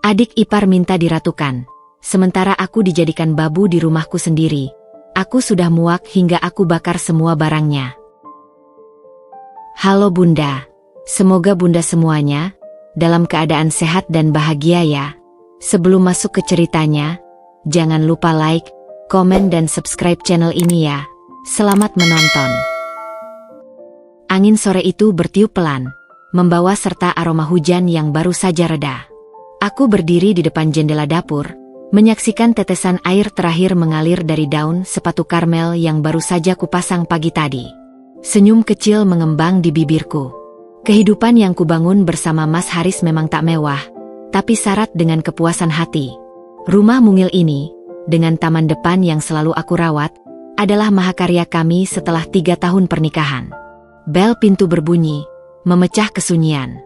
Adik ipar minta diratukan, sementara aku dijadikan babu di rumahku sendiri. Aku sudah muak hingga aku bakar semua barangnya. Halo Bunda, semoga Bunda semuanya dalam keadaan sehat dan bahagia ya. Sebelum masuk ke ceritanya, jangan lupa like, komen dan subscribe channel ini ya. Selamat menonton. Angin sore itu bertiup pelan, membawa serta aroma hujan yang baru saja reda. Aku berdiri di depan jendela dapur, menyaksikan tetesan air terakhir mengalir dari daun sepatu karmel yang baru saja kupasang pagi tadi. Senyum kecil mengembang di bibirku. Kehidupan yang kubangun bersama Mas Haris memang tak mewah, tapi syarat dengan kepuasan hati. Rumah mungil ini, dengan taman depan yang selalu aku rawat, adalah mahakarya kami setelah 3 tahun pernikahan. Bel pintu berbunyi, memecah kesunyian.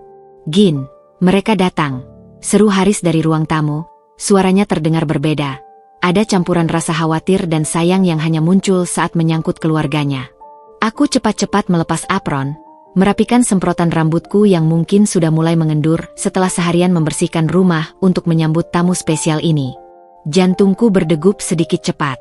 "Gin, mereka datang," seru Haris dari ruang tamu. Suaranya terdengar berbeda. Ada campuran rasa khawatir dan sayang yang hanya muncul saat menyangkut keluarganya. Aku cepat-cepat melepas apron, merapikan semprotan rambutku yang mungkin sudah mulai mengendur setelah seharian membersihkan rumah untuk menyambut tamu spesial ini. Jantungku berdegup sedikit cepat.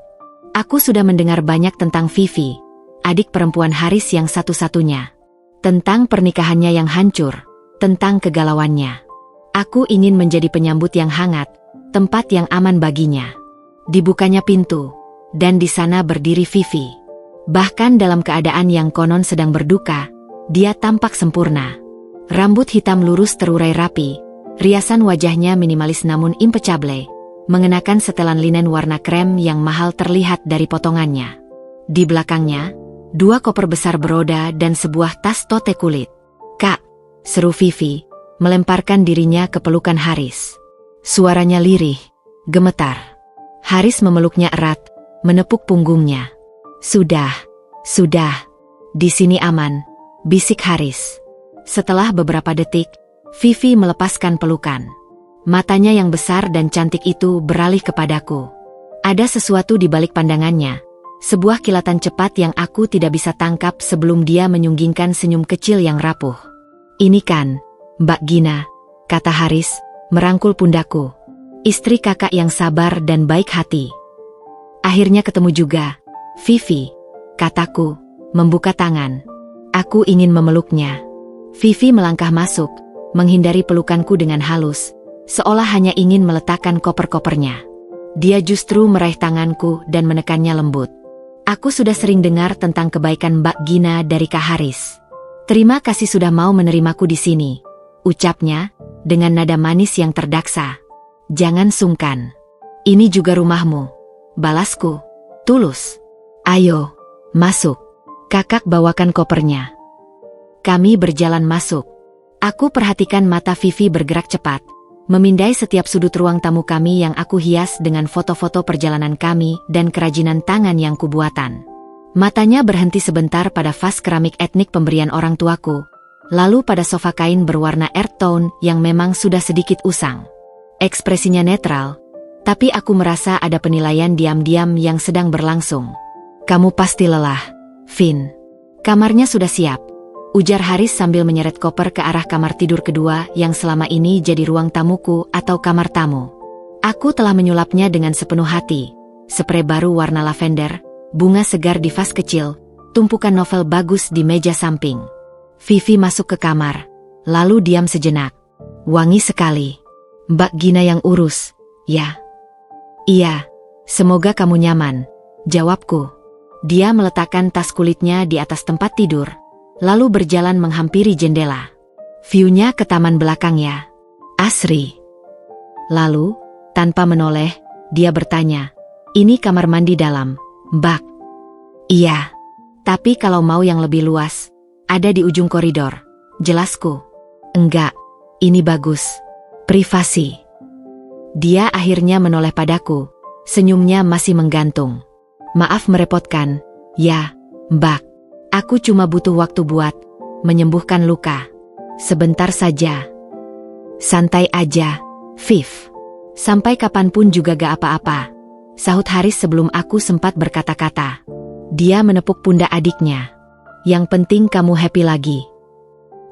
Aku sudah mendengar banyak tentang Vivi, adik perempuan Haris yang satu-satunya. Tentang pernikahannya yang hancur, tentang kegalauannya. Aku ingin menjadi penyambut yang hangat, tempat yang aman baginya. Dibukanya pintu, dan di sana berdiri Vivi. Bahkan dalam keadaan yang konon sedang berduka, dia tampak sempurna. Rambut hitam lurus terurai rapi, riasan wajahnya minimalis namun impeccable, mengenakan setelan linen warna krem yang mahal terlihat dari potongannya. Di belakangnya, 2 koper besar beroda dan sebuah tas tote kulit. "Kak," seru Vivi, melemparkan dirinya ke pelukan Haris. Suaranya lirih, gemetar. Haris memeluknya erat, menepuk punggungnya. Sudah, di sini aman," bisik Haris. Setelah beberapa detik, Vivi melepaskan pelukan. Matanya yang besar dan cantik itu beralih kepadaku. Ada sesuatu di balik pandangannya, sebuah kilatan cepat yang aku tidak bisa tangkap sebelum dia menyunggingkan senyum kecil yang rapuh. "Ini kan Mbak Gina," kata Haris, merangkul pundakku. "Istri kakak yang sabar dan baik hati." "Akhirnya ketemu juga, Vivi," kataku, membuka tangan. Aku ingin memeluknya. Vivi melangkah masuk, menghindari pelukanku dengan halus, seolah hanya ingin meletakkan koper-kopernya. Dia justru meraih tanganku dan menekannya lembut. "Aku sudah sering dengar tentang kebaikan Mbak Gina dari Kak Haris. Terima kasih sudah mau menerimaku di sini," ucapnya, dengan nada manis yang terdaksa. "Jangan sungkan. Ini juga rumahmu," balasku, tulus. "Ayo, masuk. Kakak bawakan kopernya." Kami berjalan masuk. Aku perhatikan mata Vivi bergerak cepat, memindai setiap sudut ruang tamu kami yang aku hias dengan foto-foto perjalanan kami dan kerajinan tangan yang kubuatan. Matanya berhenti sebentar pada vas keramik etnik pemberian orang tuaku, lalu pada sofa kain berwarna earth tone yang memang sudah sedikit usang. Ekspresinya netral, tapi aku merasa ada penilaian diam-diam yang sedang berlangsung. "Kamu pasti lelah, Vin. Kamarnya sudah siap," ujar Haris sambil menyeret koper ke arah kamar tidur kedua yang selama ini jadi ruang tamuku atau kamar tamu. Aku telah menyulapnya dengan sepenuh hati. Sprei baru warna lavender, bunga segar di vas kecil, tumpukan novel bagus di meja samping. Vivi masuk ke kamar, lalu diam sejenak. "Wangi sekali. Mbak Gina yang urus, ya?" "Iya, semoga kamu nyaman," jawabku. Dia meletakkan tas kulitnya di atas tempat tidur, lalu berjalan menghampiri jendela. "View-nya ke taman belakang ya, asri." Lalu, tanpa menoleh, dia bertanya, "Ini kamar mandi dalam, Mbak?" "Iya, tapi kalau mau yang lebih luas, ada di ujung koridor," jelasku. "Enggak, ini bagus. Privasi." Dia akhirnya menoleh padaku, senyumnya masih menggantung. "Maaf merepotkan, ya, Mbak. Aku cuma butuh waktu buat menyembuhkan luka. Sebentar saja." "Santai aja, Viv. Sampai kapanpun juga gak apa-apa," sahut Haris sebelum aku sempat berkata-kata. Dia menepuk pundak adiknya. "Yang penting kamu happy lagi."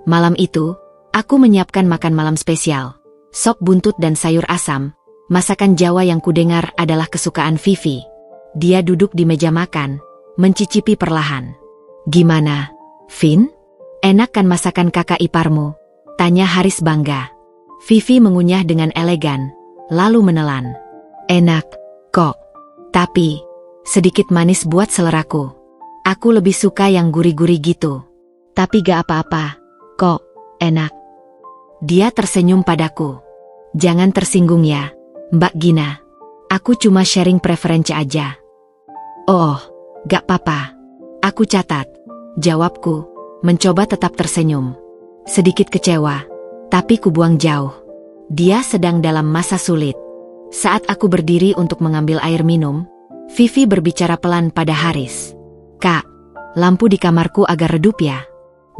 Malam itu, aku menyiapkan makan malam spesial. Sop buntut dan sayur asam, masakan Jawa yang kudengar adalah kesukaan Vivi. Dia duduk di meja makan, mencicipi perlahan. Gimana, Vin? Enak kan masakan kakak iparmu? Tanya Haris bangga. Vivi mengunyah dengan elegan, lalu menelan. Enak, kok. Tapi, sedikit manis buat seleraku. Aku lebih suka yang gurih-gurih gitu. Tapi gak apa-apa, kok, enak. Dia tersenyum padaku. Jangan tersinggung ya, Mbak Gina. Aku cuma sharing preferensi aja. Oh, gak apa-apa. Aku catat. Jawabku, mencoba tetap tersenyum. Sedikit kecewa, tapi kubuang jauh. Dia sedang dalam masa sulit. Saat aku berdiri untuk mengambil air minum, Vivi berbicara pelan pada Haris. Kak, lampu di kamarku agak redup ya.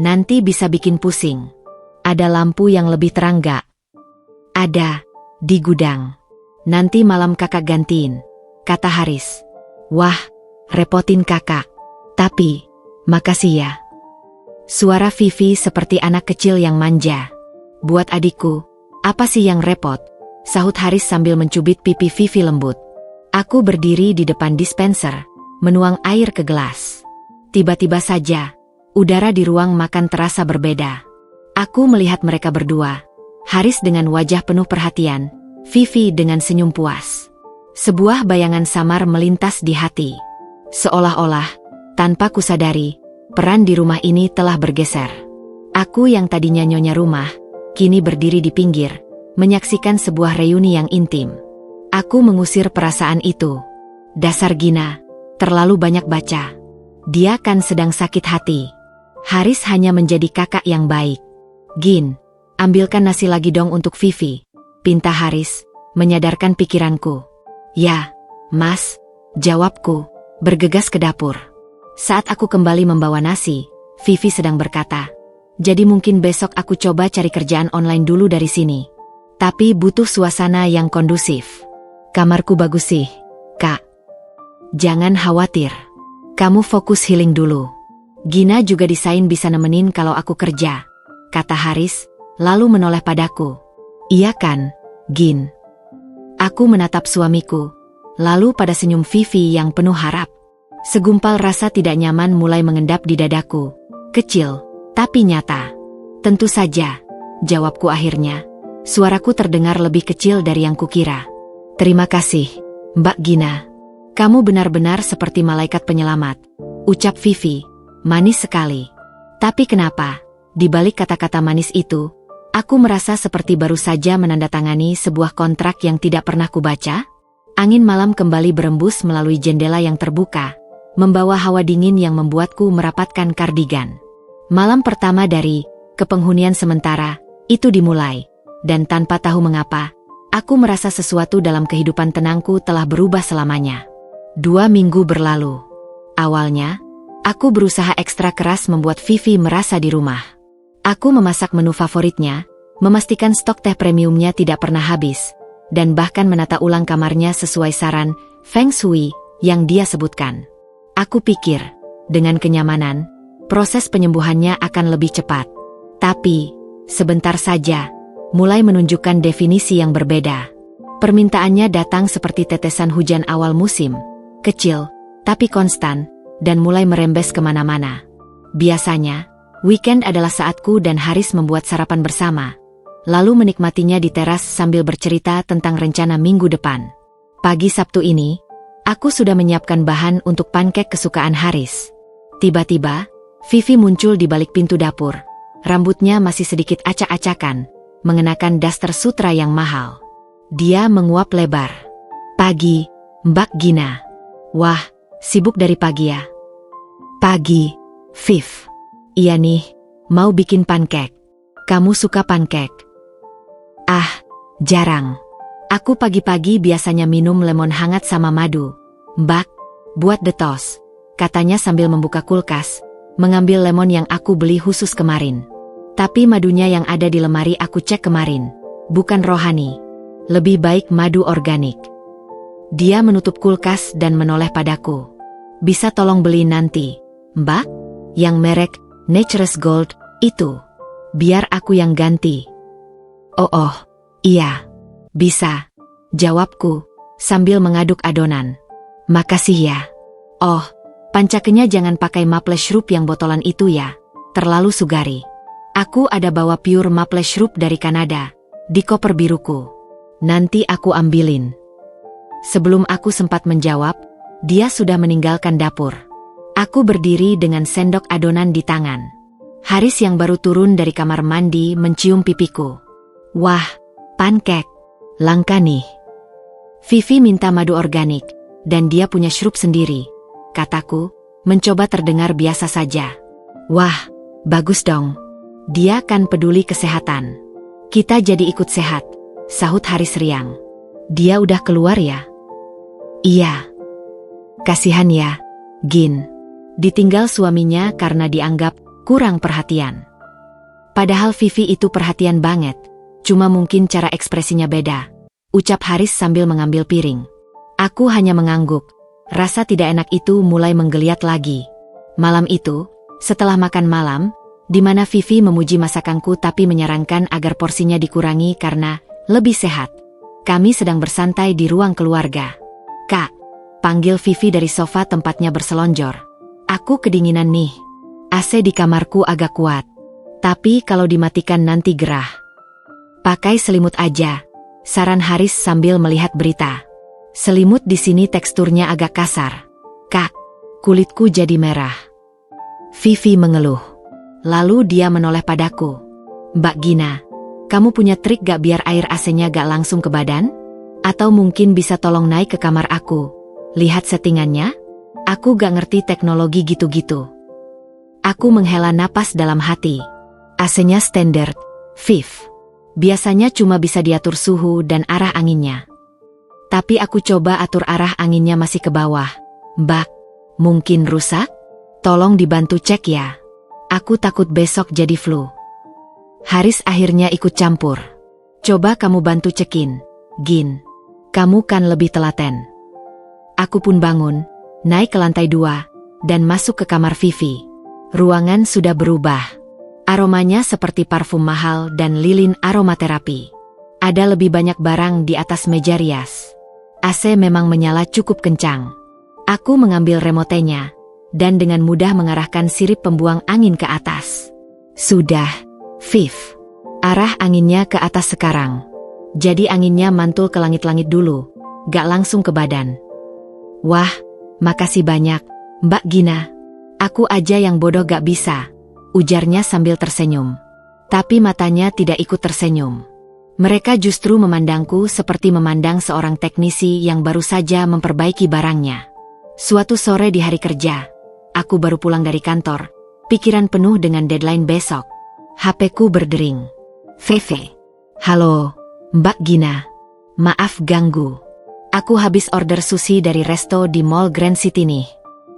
Nanti bisa bikin pusing. Ada lampu yang lebih terang gak? Ada, di gudang. Nanti malam kakak gantiin, kata Haris. Wah, repotin kakak. Tapi, makasih ya. Suara Vivi seperti anak kecil yang manja. Buat adikku, apa sih yang repot? Sahut Haris sambil mencubit pipi Vivi lembut. Aku berdiri di depan dispenser, menuang air ke gelas. Tiba-tiba saja, udara di ruang makan terasa berbeda. Aku melihat mereka berdua. Haris dengan wajah penuh perhatian, Vivi dengan senyum puas. Sebuah bayangan samar melintas di hati. Seolah-olah, tanpa kusadari, peran di rumah ini telah bergeser. Aku yang tadinya nyonya rumah, kini berdiri di pinggir, menyaksikan sebuah reuni yang intim. Aku mengusir perasaan itu. Dasar Gina, terlalu banyak baca. Dia kan sedang sakit hati. Haris hanya menjadi kakak yang baik. Gin, ambilkan nasi lagi dong untuk Vivi, pinta Haris, menyadarkan pikiranku. Ya, Mas, jawabku, bergegas ke dapur. Saat aku kembali membawa nasi, Vivi sedang berkata, jadi mungkin besok aku coba cari kerjaan online dulu dari sini. Tapi butuh suasana yang kondusif. Kamarku bagus sih, Kak. Jangan khawatir. Kamu fokus healing dulu. Gina juga desain bisa nemenin kalau aku kerja, kata Haris, lalu menoleh padaku. Iya kan, Gin? Aku menatap suamiku, lalu pada senyum Vivi yang penuh harap. Segumpal rasa tidak nyaman mulai mengendap di dadaku. Kecil, tapi nyata. Tentu saja, jawabku akhirnya. Suaraku terdengar lebih kecil dari yang kukira. Terima kasih, Mbak Gina. Kamu benar-benar seperti malaikat penyelamat, ucap Vivi, manis sekali. Tapi kenapa, di balik kata-kata manis itu, aku merasa seperti baru saja menandatangani sebuah kontrak yang tidak pernah kubaca? Angin malam kembali berembus melalui jendela yang terbuka, membawa hawa dingin yang membuatku merapatkan kardigan. Malam pertama dari kepenghunian sementara itu dimulai, dan tanpa tahu mengapa, aku merasa sesuatu dalam kehidupan tenangku telah berubah selamanya. 2 minggu berlalu. Awalnya, aku berusaha ekstra keras membuat Vivi merasa di rumah. Aku memasak menu favoritnya, memastikan stok teh premiumnya tidak pernah habis, dan bahkan menata ulang kamarnya sesuai saran Feng Shui yang dia sebutkan. Aku pikir, dengan kenyamanan, proses penyembuhannya akan lebih cepat. Tapi, sebentar saja, mulai menunjukkan definisi yang berbeda. Permintaannya datang seperti tetesan hujan awal musim, kecil, tapi konstan, dan mulai merembes kemana-mana. Biasanya, weekend adalah saatku dan Haris membuat sarapan bersama, lalu menikmatinya di teras sambil bercerita tentang rencana minggu depan. Pagi Sabtu ini, aku sudah menyiapkan bahan untuk pancake kesukaan Haris. Tiba-tiba, Vivi muncul di balik pintu dapur. Rambutnya masih sedikit acak-acakan, mengenakan daster sutra yang mahal. Dia menguap lebar. Pagi, Mbak Gina. Wah, sibuk dari pagi ya. Pagi, Viv. Iya nih, mau bikin pancake. Kamu suka pancake? Ah, jarang. Aku pagi-pagi biasanya minum lemon hangat sama madu. Mbak, buat detos, katanya sambil membuka kulkas, mengambil lemon yang aku beli khusus kemarin. Tapi madunya yang ada di lemari aku cek kemarin, bukan rohani. Lebih baik madu organik. Dia menutup kulkas dan menoleh padaku. Bisa tolong beli nanti, Mbak? Yang merek Nature's Gold itu. Biar aku yang ganti. Oh, Iya, bisa, jawabku, sambil mengaduk adonan. Makasih ya. Oh, pancakenya jangan pakai maple syrup yang botolan itu ya, terlalu sugari. Aku ada bawa pure maple syrup dari Kanada, di koper biruku. Nanti aku ambilin. Sebelum aku sempat menjawab, dia sudah meninggalkan dapur. Aku berdiri dengan sendok adonan di tangan. Haris yang baru turun dari kamar mandi mencium pipiku. Wah, pancake. Langka nih. Vivi minta madu organik, dan dia punya syrup sendiri, kataku, mencoba terdengar biasa saja. Wah, bagus dong. Dia kan peduli kesehatan. Kita jadi ikut sehat, sahut Haris riang. Dia udah keluar ya? Iya. Kasihan ya, Gin. Ditinggal suaminya karena dianggap kurang perhatian. Padahal Vivi itu perhatian banget, cuma mungkin cara ekspresinya beda, ucap Haris sambil mengambil piring. Aku hanya mengangguk, rasa tidak enak itu mulai menggeliat lagi. Malam itu, setelah makan malam, di mana Vivi memuji masakanku tapi menyarankan agar porsinya dikurangi karena lebih sehat. Kami sedang bersantai di ruang keluarga. Kak, panggil Vivi dari sofa tempatnya berselonjor. Aku kedinginan nih. AC di kamarku agak kuat. Tapi kalau dimatikan nanti gerah. Pakai selimut aja, saran Haris sambil melihat berita. Selimut di sini teksturnya agak kasar. Kak, kulitku jadi merah. Vivi mengeluh. Lalu dia menoleh padaku. Mbak Gina, kamu punya trik gak biar air AC-nya gak langsung ke badan? Atau mungkin bisa tolong naik ke kamar aku? Lihat settingannya? Aku gak ngerti teknologi gitu-gitu. Aku menghela napas dalam hati. AC-nya standar, Viv. Biasanya cuma bisa diatur suhu dan arah anginnya. Tapi aku coba atur arah anginnya masih ke bawah. Mbak, mungkin rusak? Tolong dibantu cek ya. Aku takut besok jadi flu. Haris akhirnya ikut campur. Coba kamu bantu cekin, Gin. Kamu kan lebih telaten. Aku pun bangun, naik ke lantai 2, dan masuk ke kamar Vivi. Ruangan sudah berubah. Aromanya seperti parfum mahal dan lilin aromaterapi. Ada lebih banyak barang di atas meja rias. AC memang menyala cukup kencang. Aku mengambil remotenya, dan dengan mudah mengarahkan sirip pembuang angin ke atas. Sudah, Viv. Arah anginnya ke atas sekarang. Jadi anginnya mantul ke langit-langit dulu, gak langsung ke badan. Wah, makasih banyak, Mbak Gina. Aku aja yang bodoh gak bisa, ujarnya sambil tersenyum. Tapi matanya tidak ikut tersenyum. Mereka justru memandangku seperti memandang seorang teknisi yang baru saja memperbaiki barangnya. Suatu sore di hari kerja, aku baru pulang dari kantor, pikiran penuh dengan deadline besok. HP-ku berdering. Vivi. Halo, Mbak Gina. Maaf ganggu. Aku habis order sushi dari resto di Mall Grand City nih.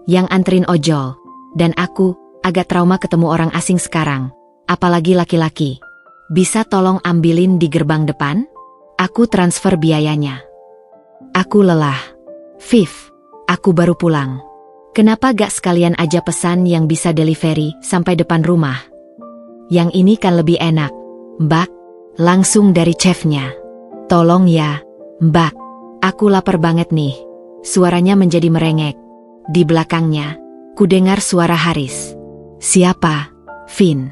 Yang anterin ojol. Dan aku agak trauma ketemu orang asing sekarang. Apalagi laki-laki. Bisa tolong ambilin di gerbang depan? Aku transfer biayanya. Aku lelah. Viv, aku baru pulang. Kenapa gak sekalian aja pesan yang bisa delivery sampai depan rumah? Yang ini kan lebih enak, Mbak. Langsung dari chefnya. Tolong ya, Mbak. Aku lapar banget nih. Suaranya menjadi merengek. Di belakangnya, kudengar suara Haris. Siapa? Vin.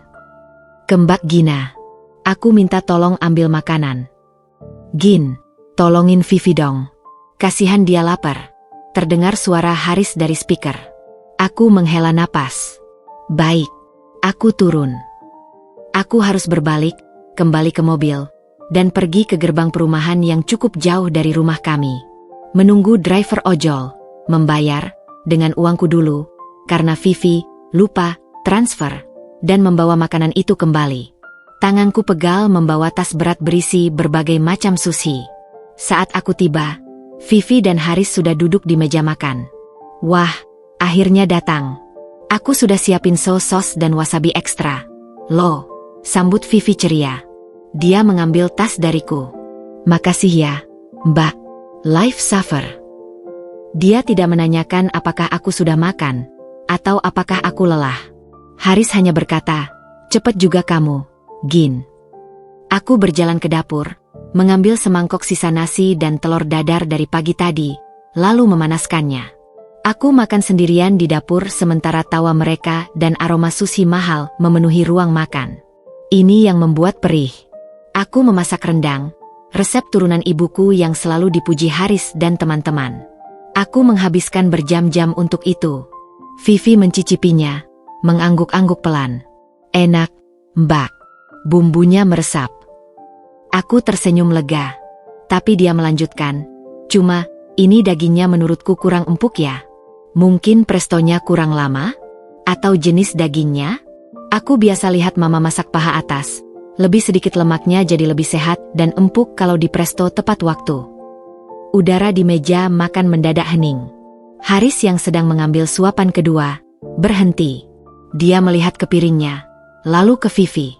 Ke Mbak Gina. Aku minta tolong ambil makanan. Gin, tolongin Vivi dong. Kasihan dia lapar. Terdengar suara Haris dari speaker. Aku menghela napas. Baik, aku turun. Aku harus berbalik, kembali ke mobil, dan pergi ke gerbang perumahan yang cukup jauh dari rumah kami. Menunggu driver ojol, membayar, dengan uangku dulu, karena Vivi lupa transfer, dan membawa makanan itu kembali. Tanganku pegal membawa tas berat berisi berbagai macam sushi. Saat aku tiba, Vivi dan Haris sudah duduk di meja makan. Wah, akhirnya datang. Aku sudah siapin sos dan wasabi ekstra. Loh, sambut Vivi ceria. Dia mengambil tas dariku. Makasih ya, Mbak. Lifesaver. Dia tidak menanyakan apakah aku sudah makan, atau apakah aku lelah. Haris hanya berkata, "Cepet juga kamu, Gin." Aku berjalan ke dapur, mengambil semangkok sisa nasi dan telur dadar dari pagi tadi, lalu memanaskannya. Aku makan sendirian di dapur sementara tawa mereka dan aroma sushi mahal memenuhi ruang makan. Ini yang membuat perih. Aku memasak rendang, resep turunan ibuku yang selalu dipuji Haris dan teman-teman. Aku menghabiskan berjam-jam untuk itu. Vivi mencicipinya, mengangguk-angguk pelan. Enak, Mbak. Bumbunya meresap. Aku tersenyum lega. Tapi dia melanjutkan, cuma, ini dagingnya menurutku kurang empuk ya. Mungkin prestonya kurang lama? Atau jenis dagingnya? Aku biasa lihat mama masak paha atas. Lebih sedikit lemaknya jadi lebih sehat dan empuk kalau di presto tepat waktu. Udara di meja makan mendadak hening. Haris yang sedang mengambil suapan kedua, berhenti. Dia melihat ke piringnya, lalu ke Vivi.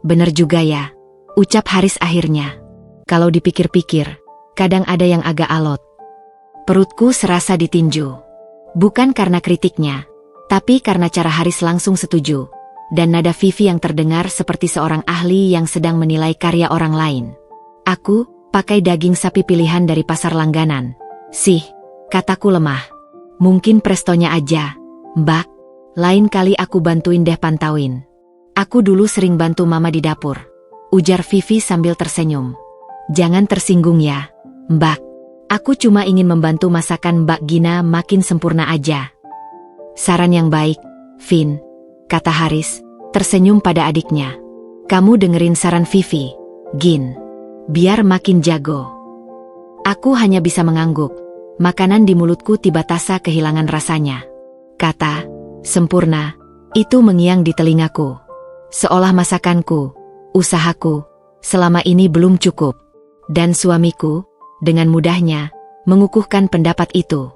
Bener juga ya, ucap Haris akhirnya. Kalau dipikir-pikir, kadang ada yang agak alot. Perutku serasa ditinju. Bukan karena kritiknya, tapi karena cara Haris langsung setuju. Dan nada Vivi yang terdengar seperti seorang ahli yang sedang menilai karya orang lain. Aku pakai daging sapi pilihan dari pasar langganan. Sih, kataku lemah. Mungkin prestonya aja, Mbak. Lain kali aku bantuin deh pantauin. Aku dulu sering bantu mama di dapur. Ujar Vivi sambil tersenyum. Jangan tersinggung ya, Mbak. Aku cuma ingin membantu masakan Mbak Gina makin sempurna aja. Saran yang baik, Vin. Kata Haris, tersenyum pada adiknya. Kamu dengerin saran Vivi, Gin. Biar makin jago. Aku hanya bisa mengangguk. Makanan di mulutku tiba-tasa kehilangan rasanya. Kata, sempurna, itu mengiang di telingaku. Seolah masakanku, usahaku, selama ini belum cukup. Dan suamiku, dengan mudahnya, mengukuhkan pendapat itu.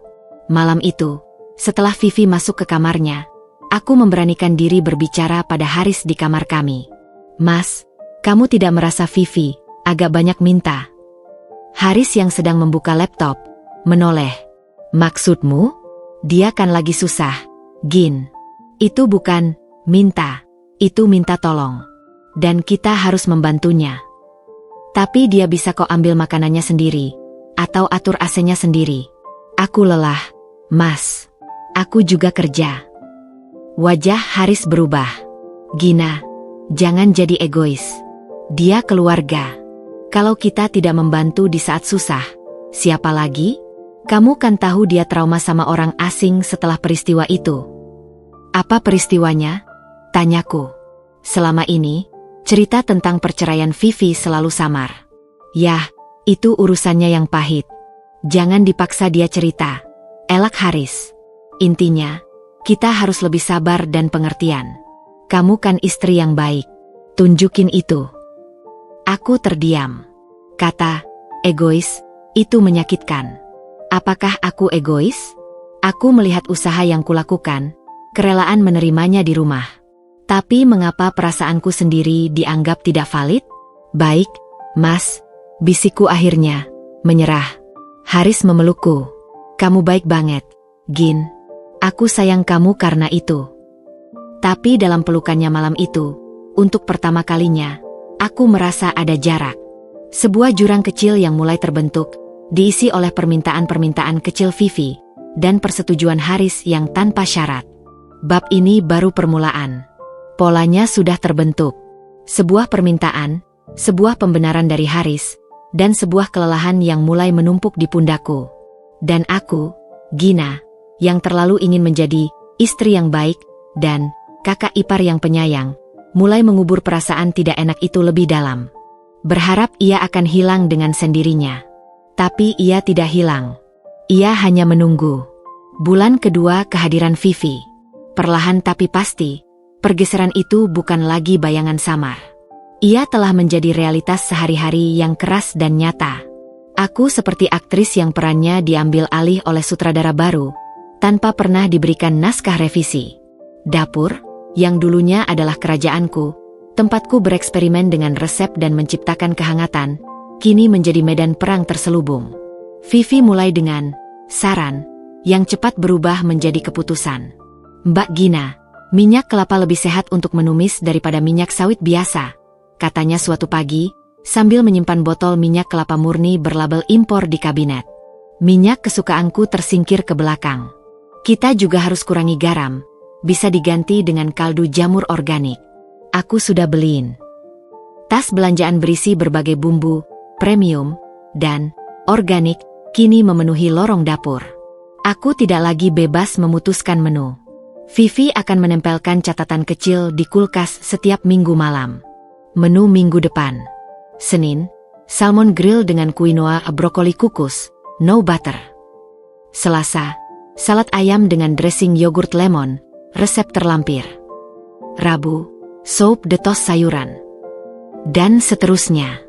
Malam itu, setelah Vivi masuk ke kamarnya, aku memberanikan diri berbicara pada Haris di kamar kami. Mas, kamu tidak merasa Vivi agak banyak minta? Haris yang sedang membuka laptop, menoleh. Maksudmu? Dia kan lagi susah, Gin. Itu bukan minta, itu minta tolong. Dan kita harus membantunya. Tapi dia bisa kok ambil makanannya sendiri, atau atur AC-nya sendiri. Aku lelah, Mas. Aku juga kerja. Wajah Haris berubah. Gina, jangan jadi egois. Dia keluarga. Kalau kita tidak membantu di saat susah, siapa lagi? Kamu kan tahu dia trauma sama orang asing setelah peristiwa itu. Apa peristiwanya? Tanyaku. Selama ini, cerita tentang perceraian Vivi selalu samar. Yah, itu urusannya yang pahit. Jangan dipaksa dia cerita. Elak Haris. Intinya, kita harus lebih sabar dan pengertian. Kamu kan istri yang baik. Tunjukin itu. Aku terdiam. Kata, egois, itu menyakitkan. Apakah aku egois? Aku melihat usaha yang kulakukan, kerelaan menerimanya di rumah. Tapi mengapa perasaanku sendiri dianggap tidak valid? Baik, Mas, bisikku akhirnya menyerah. Haris memelukku. Kamu baik banget, Gin. Aku sayang kamu karena itu. Tapi dalam pelukannya malam itu, untuk pertama kalinya, aku merasa ada jarak. Sebuah jurang kecil yang mulai terbentuk, diisi oleh permintaan-permintaan kecil Vivi, dan persetujuan Haris yang tanpa syarat. Bab ini baru permulaan. Polanya sudah terbentuk. Sebuah permintaan, sebuah pembenaran dari Haris, dan sebuah kelelahan yang mulai menumpuk di pundakku. Dan aku, Gina, yang terlalu ingin menjadi istri yang baik, dan kakak ipar yang penyayang, mulai mengubur perasaan tidak enak itu lebih dalam. Berharap ia akan hilang dengan sendirinya. Tapi ia tidak hilang. Ia hanya menunggu. Bulan kedua kehadiran Vivi. Perlahan tapi pasti, pergeseran itu bukan lagi bayangan samar. Ia telah menjadi realitas sehari-hari yang keras dan nyata. Aku seperti aktris yang perannya diambil alih oleh sutradara baru, tanpa pernah diberikan naskah revisi. Dapur, yang dulunya adalah kerajaanku, tempatku bereksperimen dengan resep dan menciptakan kehangatan, kini menjadi medan perang terselubung. Vivi mulai dengan saran, yang cepat berubah menjadi keputusan. Mbak Gina, minyak kelapa lebih sehat untuk menumis daripada minyak sawit biasa, katanya suatu pagi, sambil menyimpan botol minyak kelapa murni berlabel impor di kabinet. Minyak kesukaanku tersingkir ke belakang. Kita juga harus kurangi garam, bisa diganti dengan kaldu jamur organik. Aku sudah beliin. Tas belanjaan berisi berbagai bumbu, premium, dan organik, kini memenuhi lorong dapur. Aku tidak lagi bebas memutuskan menu. Vivi akan menempelkan catatan kecil di kulkas setiap minggu malam. Menu minggu depan. Senin, salmon grill dengan quinoa brokoli kukus, no butter. Selasa, salad ayam dengan dressing yogurt lemon, resep terlampir. Rabu, soup de tos sayuran. Dan seterusnya.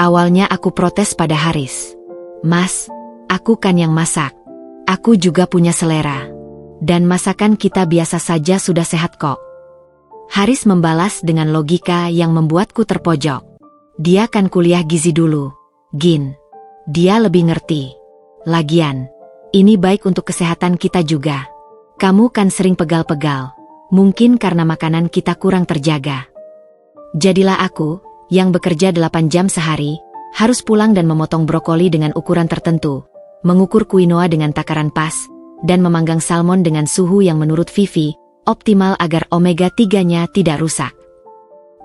Awalnya aku protes pada Haris. Mas, aku kan yang masak. Aku juga punya selera. Dan masakan kita biasa saja sudah sehat kok. Haris membalas dengan logika yang membuatku terpojok. Dia kan kuliah gizi dulu, Gin. Dia lebih ngerti. Lagian, ini baik untuk kesehatan kita juga. Kamu kan sering pegal-pegal. Mungkin karena makanan kita kurang terjaga. Jadilah aku, yang bekerja 8 jam sehari, harus pulang dan memotong brokoli dengan ukuran tertentu, mengukur quinoa dengan takaran pas, dan memanggang salmon dengan suhu yang menurut Vivi, optimal agar omega-3-nya tidak rusak.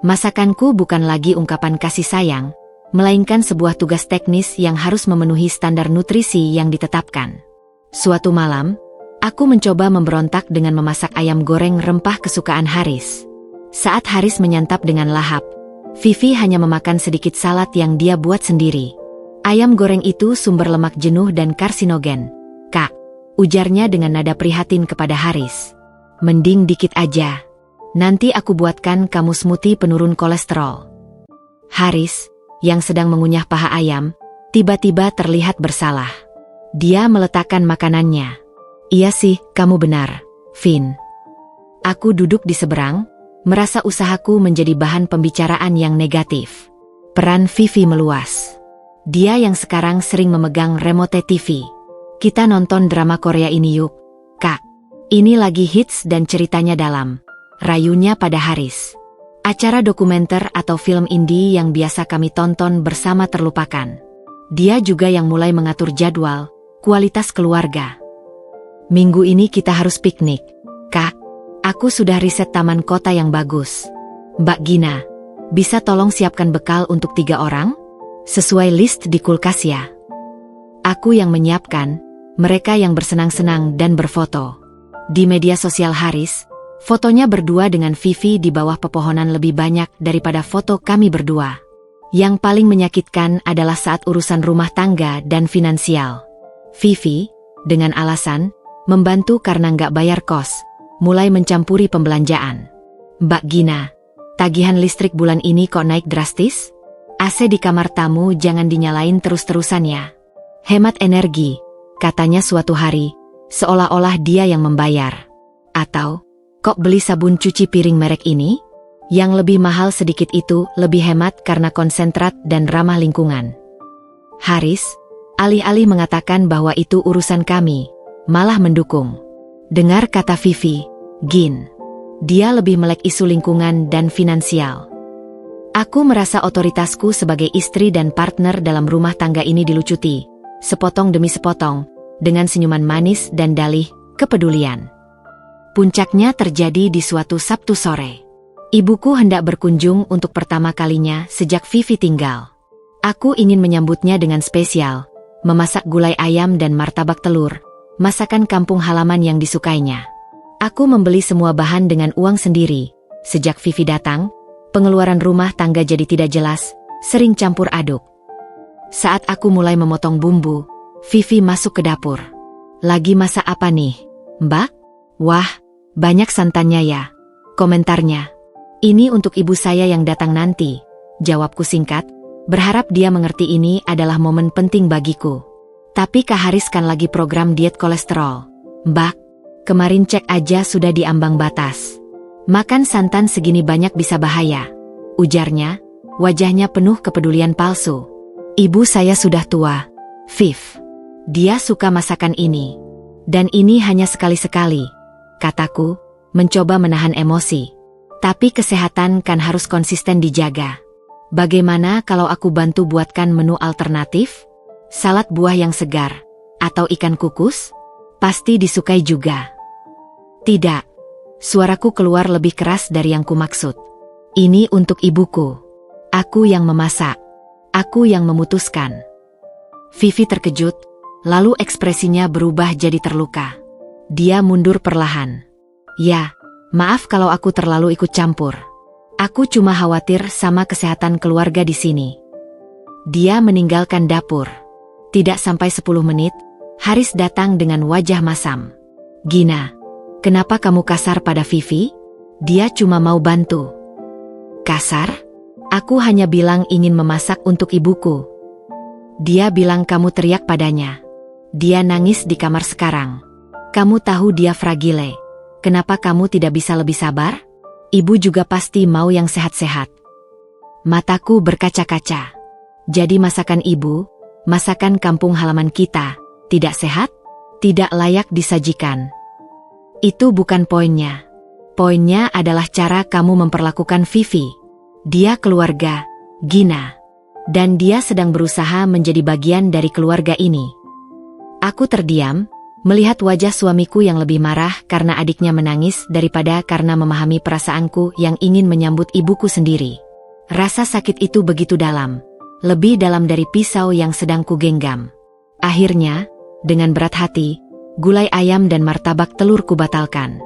Masakanku bukan lagi ungkapan kasih sayang, melainkan sebuah tugas teknis yang harus memenuhi standar nutrisi yang ditetapkan. Suatu malam, aku mencoba memberontak dengan memasak ayam goreng rempah kesukaan Haris. Saat Haris menyantap dengan lahap, Vivi hanya memakan sedikit salad yang dia buat sendiri. Ayam goreng itu sumber lemak jenuh dan karsinogen, Kak. Ujarnya dengan nada prihatin kepada Haris. Mending dikit aja. Nanti aku buatkan kamu smoothie penurun kolesterol. Haris, yang sedang mengunyah paha ayam, tiba-tiba terlihat bersalah. Dia meletakkan makanannya. Iya sih, kamu benar, Vin. Aku duduk di seberang, merasa usahaku menjadi bahan pembicaraan yang negatif. Peran Vivi meluas. Dia yang sekarang sering memegang remote TV. Kita nonton drama Korea ini yuk, Kak. Ini lagi hits dan ceritanya dalam. Rayunya pada Haris. Acara dokumenter atau film indie yang biasa kami tonton bersama terlupakan. Dia juga yang mulai mengatur jadwal, kualitas keluarga. Minggu ini kita harus piknik, Kak. Aku sudah riset taman kota yang bagus. Mbak Gina, bisa tolong siapkan bekal untuk 3 orang? Sesuai list di kulkas ya. Aku yang menyiapkan, mereka yang bersenang-senang dan berfoto. Di media sosial Haris, fotonya berdua dengan Vivi di bawah pepohonan lebih banyak daripada foto kami berdua. Yang paling menyakitkan adalah saat urusan rumah tangga dan finansial. Vivi, dengan alasan, membantu karena nggak bayar kos, mulai mencampuri pembelanjaan. Mbak Gina, tagihan listrik bulan ini kok naik drastis? AC di kamar tamu jangan dinyalain terus-terusan ya. Hemat energi, katanya suatu hari, seolah-olah dia yang membayar. Atau, kok beli sabun cuci piring merek ini? Yang lebih mahal sedikit itu lebih hemat karena konsentrat dan ramah lingkungan. Haris, alih-alih mengatakan bahwa itu urusan kami, malah mendukung. Dengar kata Vivi, Gin. Dia lebih melek isu lingkungan dan finansial. Aku merasa otoritasku sebagai istri dan partner dalam rumah tangga ini dilucuti, sepotong demi sepotong, dengan senyuman manis dan dalih kepedulian. Puncaknya terjadi di suatu Sabtu sore. Ibuku hendak berkunjung untuk pertama kalinya sejak Vivi tinggal. Aku ingin menyambutnya dengan spesial, memasak gulai ayam dan martabak telur, masakan kampung halaman yang disukainya. Aku membeli semua bahan dengan uang sendiri. Sejak Vivi datang, pengeluaran rumah tangga jadi tidak jelas, sering campur aduk. Saat aku mulai memotong bumbu, Vivi masuk ke dapur. Lagi masak apa nih, Mbak? Wah, banyak santannya ya, komentarnya. Ini untuk ibu saya yang datang nanti, jawabku singkat, berharap dia mengerti ini adalah momen penting bagiku. Tapi Kak Haris kan lagi program diet kolesterol. Mbak, kemarin cek aja sudah di ambang batas. Makan santan segini banyak bisa bahaya, ujarnya, wajahnya penuh kepedulian palsu. Ibu saya sudah tua, Viv. Dia suka masakan ini. Dan ini hanya sekali-sekali, kataku, mencoba menahan emosi. Tapi kesehatan kan harus konsisten dijaga. Bagaimana kalau aku bantu buatkan menu alternatif? Salad buah yang segar? Atau ikan kukus? Pasti disukai juga. Tidak. Suaraku keluar lebih keras dari yang kumaksud. Ini untuk ibuku. Aku yang memasak. Aku yang memutuskan. Vivi terkejut, lalu ekspresinya berubah jadi terluka. Dia mundur perlahan. Ya, maaf kalau aku terlalu ikut campur. Aku cuma khawatir sama kesehatan keluarga di sini. Dia meninggalkan dapur. Tidak sampai 10 menit, Haris datang dengan wajah masam. Gina, kenapa kamu kasar pada Vivi? Dia cuma mau bantu. Kasar? Aku hanya bilang ingin memasak untuk ibuku. Dia bilang kamu teriak padanya. Dia nangis di kamar sekarang. Kamu tahu dia fragile. Kenapa kamu tidak bisa lebih sabar? Ibu juga pasti mau yang sehat-sehat. Mataku berkaca-kaca. Jadi masakan ibu, masakan kampung halaman kita, tidak sehat? Tidak layak disajikan. Itu bukan poinnya. Poinnya adalah cara kamu memperlakukan Vivi. Dia keluarga, Gina. Dan dia sedang berusaha menjadi bagian dari keluarga ini. Aku terdiam, melihat wajah suamiku yang lebih marah karena adiknya menangis daripada karena memahami perasaanku yang ingin menyambut ibuku sendiri. Rasa sakit itu begitu dalam, lebih dalam dari pisau yang sedang kugenggam. Akhirnya, dengan berat hati, gulai ayam dan martabak telur kubatalkan.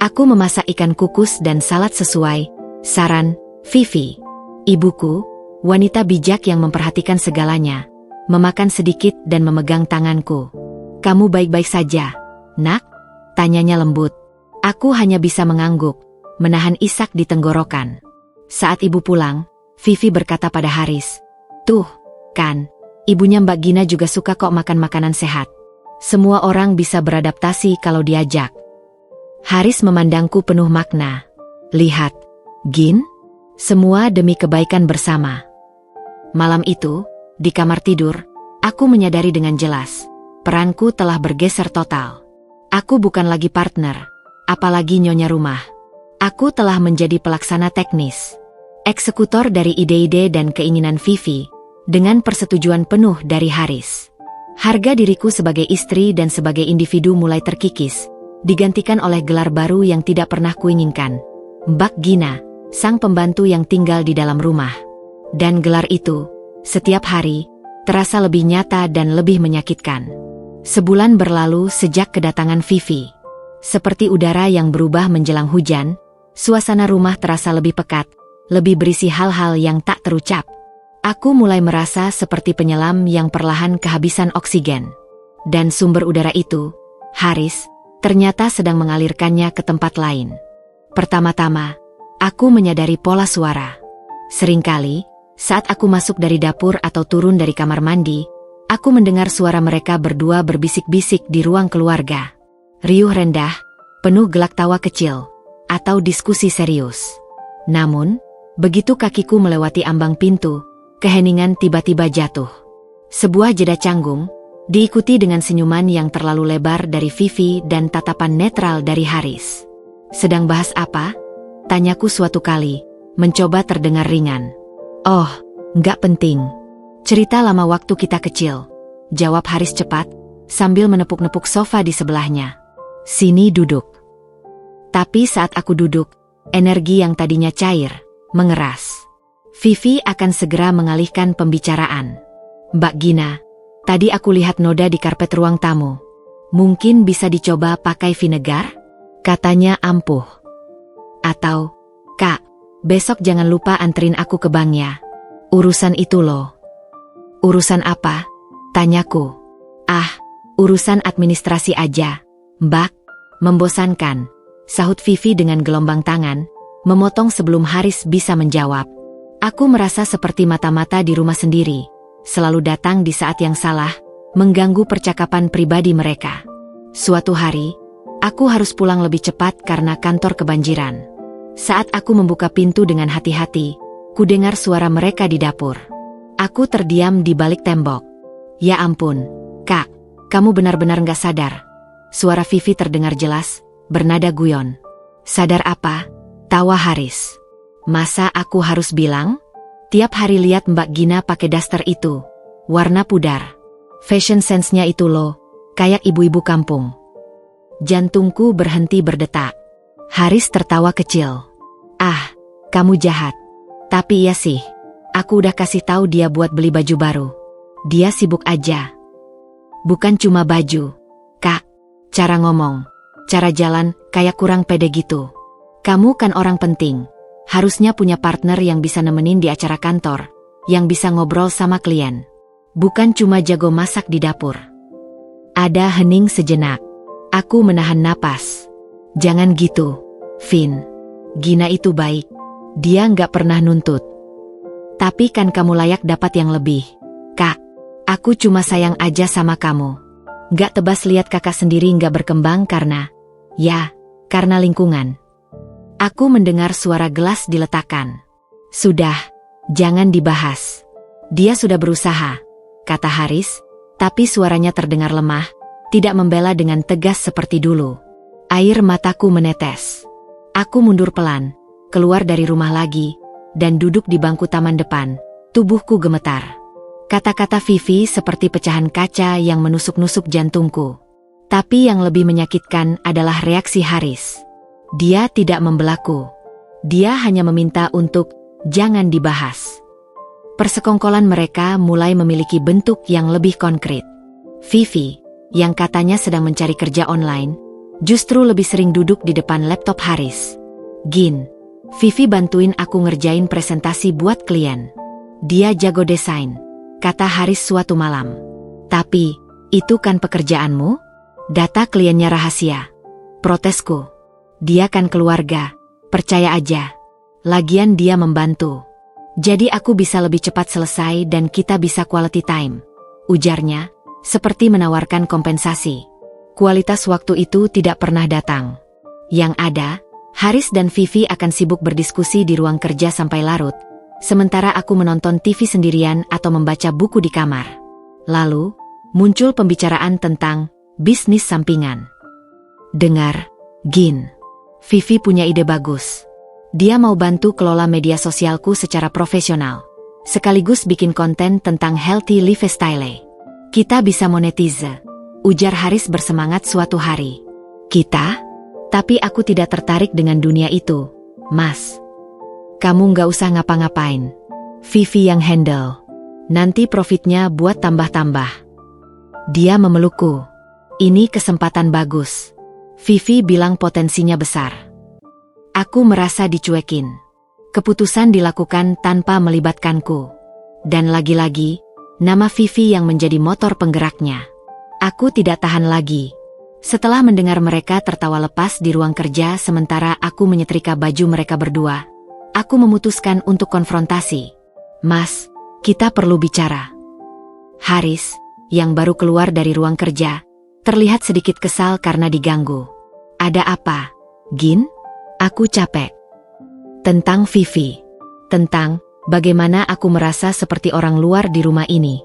Aku memasak ikan kukus dan salad sesuai saran Vivi. Ibuku, wanita bijak yang memperhatikan segalanya, memakan sedikit dan memegang tanganku. Kamu baik-baik saja, nak? Tanyanya lembut. Aku hanya bisa mengangguk, menahan isak di tenggorokan. Saat ibu pulang, Vivi berkata pada Haris, "Tuh, kan, ibunya Mbak Gina juga suka kok makan makanan sehat. Semua orang bisa beradaptasi kalau diajak." Haris memandangku penuh makna. "Lihat, Gin, semua demi kebaikan bersama." Malam itu, di kamar tidur, aku menyadari dengan jelas. Peranku telah bergeser total. Aku bukan lagi partner, apalagi nyonya rumah. Aku telah menjadi pelaksana teknis. Eksekutor dari ide-ide dan keinginan Vivi, dengan persetujuan penuh dari Haris. Harga diriku sebagai istri dan sebagai individu mulai terkikis, digantikan oleh gelar baru yang tidak pernah kuinginkan. Mbak Gina, sang pembantu yang tinggal di dalam rumah. Dan gelar itu, setiap hari, terasa lebih nyata dan lebih menyakitkan. Sebulan berlalu sejak kedatangan Vivi. Seperti udara yang berubah menjelang hujan, suasana rumah terasa lebih pekat, lebih berisi hal-hal yang tak terucap. Aku mulai merasa seperti penyelam yang perlahan kehabisan oksigen. Dan sumber udara itu, Haris, ternyata sedang mengalirkannya ke tempat lain. Pertama-tama, aku menyadari pola suara. Seringkali, saat aku masuk dari dapur atau turun dari kamar mandi, aku mendengar suara mereka berdua berbisik-bisik di ruang keluarga. Riuh rendah, penuh gelak tawa kecil, atau diskusi serius. Namun, begitu kakiku melewati ambang pintu, keheningan tiba-tiba jatuh. Sebuah jeda canggung, diikuti dengan senyuman yang terlalu lebar dari Vivi dan tatapan netral dari Haris. "Sedang bahas apa?" tanyaku suatu kali, mencoba terdengar ringan. "Oh, nggak penting. Cerita lama waktu kita kecil," jawab Haris cepat, sambil menepuk-nepuk sofa di sebelahnya. "Sini duduk." Tapi saat aku duduk, energi yang tadinya cair, mengeras. Vivi akan segera mengalihkan pembicaraan. "Mbak Gina, tadi aku lihat noda di karpet ruang tamu. Mungkin bisa dicoba pakai vinegar?" katanya ampuh. Atau, "Kak, besok jangan lupa anterin aku ke banknya. Urusan itu loh." "Urusan apa?" tanyaku. "Ah, urusan administrasi aja, Mbak." "Membosankan," sahut Vivi dengan gelombang tangan, memotong sebelum Haris bisa menjawab. Aku merasa seperti mata-mata di rumah sendiri, selalu datang di saat yang salah, mengganggu percakapan pribadi mereka. Suatu hari, aku harus pulang lebih cepat karena kantor kebanjiran. Saat aku membuka pintu dengan hati-hati, ku dengar suara mereka di dapur. Aku terdiam di balik tembok. "Ya ampun, Kak, kamu benar-benar gak sadar." Suara Vivi terdengar jelas, bernada guyon. "Sadar apa?" tawa Haris. "Masa aku harus bilang? Tiap hari lihat Mbak Gina pakai daster itu. Warna pudar. Fashion sense-nya itu loh, kayak ibu-ibu kampung. Jantungku berhenti berdetak. Haris tertawa kecil. Ah, kamu jahat. Tapi iya sih, aku udah kasih tahu dia buat beli baju baru. Dia sibuk aja. Bukan cuma baju, Kak. Cara ngomong, cara jalan, kayak kurang pede gitu. Kamu kan orang penting. Harusnya punya partner yang bisa nemenin di acara kantor, yang bisa ngobrol sama klien. Bukan cuma jago masak di dapur. Ada hening sejenak. Aku menahan napas. Jangan gitu, Vin. Gina itu baik. Dia nggak pernah nuntut. Tapi kan kamu layak dapat yang lebih. Kak, aku cuma sayang aja sama kamu. Nggak tebas lihat kakak sendiri nggak berkembang karena lingkungan. Aku mendengar suara gelas diletakkan. Sudah, jangan dibahas. Dia sudah berusaha, kata Haris, tapi suaranya terdengar lemah, tidak membela dengan tegas seperti dulu. Air mataku menetes. Aku mundur pelan, keluar dari rumah lagi, dan duduk di bangku taman depan. Tubuhku gemetar. Kata-kata Vivi seperti pecahan kaca yang menusuk-nusuk jantungku. Tapi yang lebih menyakitkan adalah reaksi Haris. Dia tidak membelaku. Dia hanya meminta untuk jangan dibahas. Persekongkolan mereka mulai memiliki bentuk yang lebih konkret. Vivi, yang katanya sedang mencari kerja online, justru lebih sering duduk di depan laptop Haris. Gin, Vivi bantuin aku ngerjain presentasi buat klien. Dia jago desain, kata Haris suatu malam. Tapi, itu kan pekerjaanmu? Data kliennya rahasia. Protesku. Dia kan keluarga, percaya aja. Lagian dia membantu. Jadi aku bisa lebih cepat selesai dan kita bisa quality time. Ujarnya, seperti menawarkan kompensasi. Kualitas waktu itu tidak pernah datang. Yang ada, Haris dan Vivi akan sibuk berdiskusi di ruang kerja sampai larut, sementara aku menonton TV sendirian atau membaca buku di kamar. Lalu, muncul pembicaraan tentang bisnis sampingan. Dengar, Gin. Vivi punya ide bagus. Dia mau bantu kelola media sosialku secara profesional, sekaligus bikin konten tentang healthy lifestyle. Kita bisa monetize, ujar Haris bersemangat suatu hari. Kita? Tapi aku tidak tertarik dengan dunia itu, Mas. Kamu nggak usah ngapa-ngapain. Vivi yang handle. Nanti profitnya buat tambah-tambah. Dia memelukku. Ini kesempatan bagus. Vivi bilang potensinya besar. Aku merasa dicuekin. Keputusan dilakukan tanpa melibatkanku. Dan lagi-lagi, nama Vivi yang menjadi motor penggeraknya. Aku tidak tahan lagi. Setelah mendengar mereka tertawa lepas di ruang kerja sementara aku menyetrika baju mereka berdua, aku memutuskan untuk konfrontasi. Mas, kita perlu bicara. Haris, yang baru keluar dari ruang kerja, terlihat sedikit kesal karena diganggu. Ada apa, Gin? Aku capek. Tentang Vivi. Tentang bagaimana aku merasa seperti orang luar di rumah ini.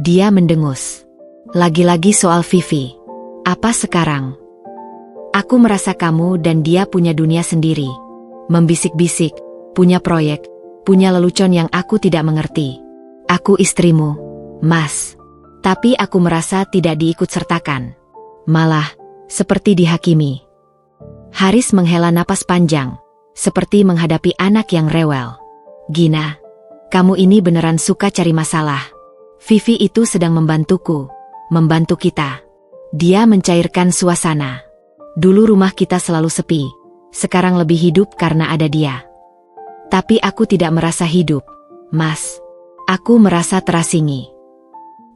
Dia mendengus. Lagi-lagi soal Vivi. Apa sekarang? Aku merasa kamu dan dia punya dunia sendiri. Membisik-bisik, punya proyek, punya lelucon yang aku tidak mengerti. Aku istrimu, Mas. Tapi aku merasa tidak diikut sertakan. Malah, seperti dihakimi. Haris menghela napas panjang, seperti menghadapi anak yang rewel. Gina, kamu ini beneran suka cari masalah. Vivi itu sedang membantuku, membantu kita. Dia mencairkan suasana. Dulu rumah kita selalu sepi, sekarang lebih hidup karena ada dia. Tapi aku tidak merasa hidup, Mas. Aku merasa terasingi.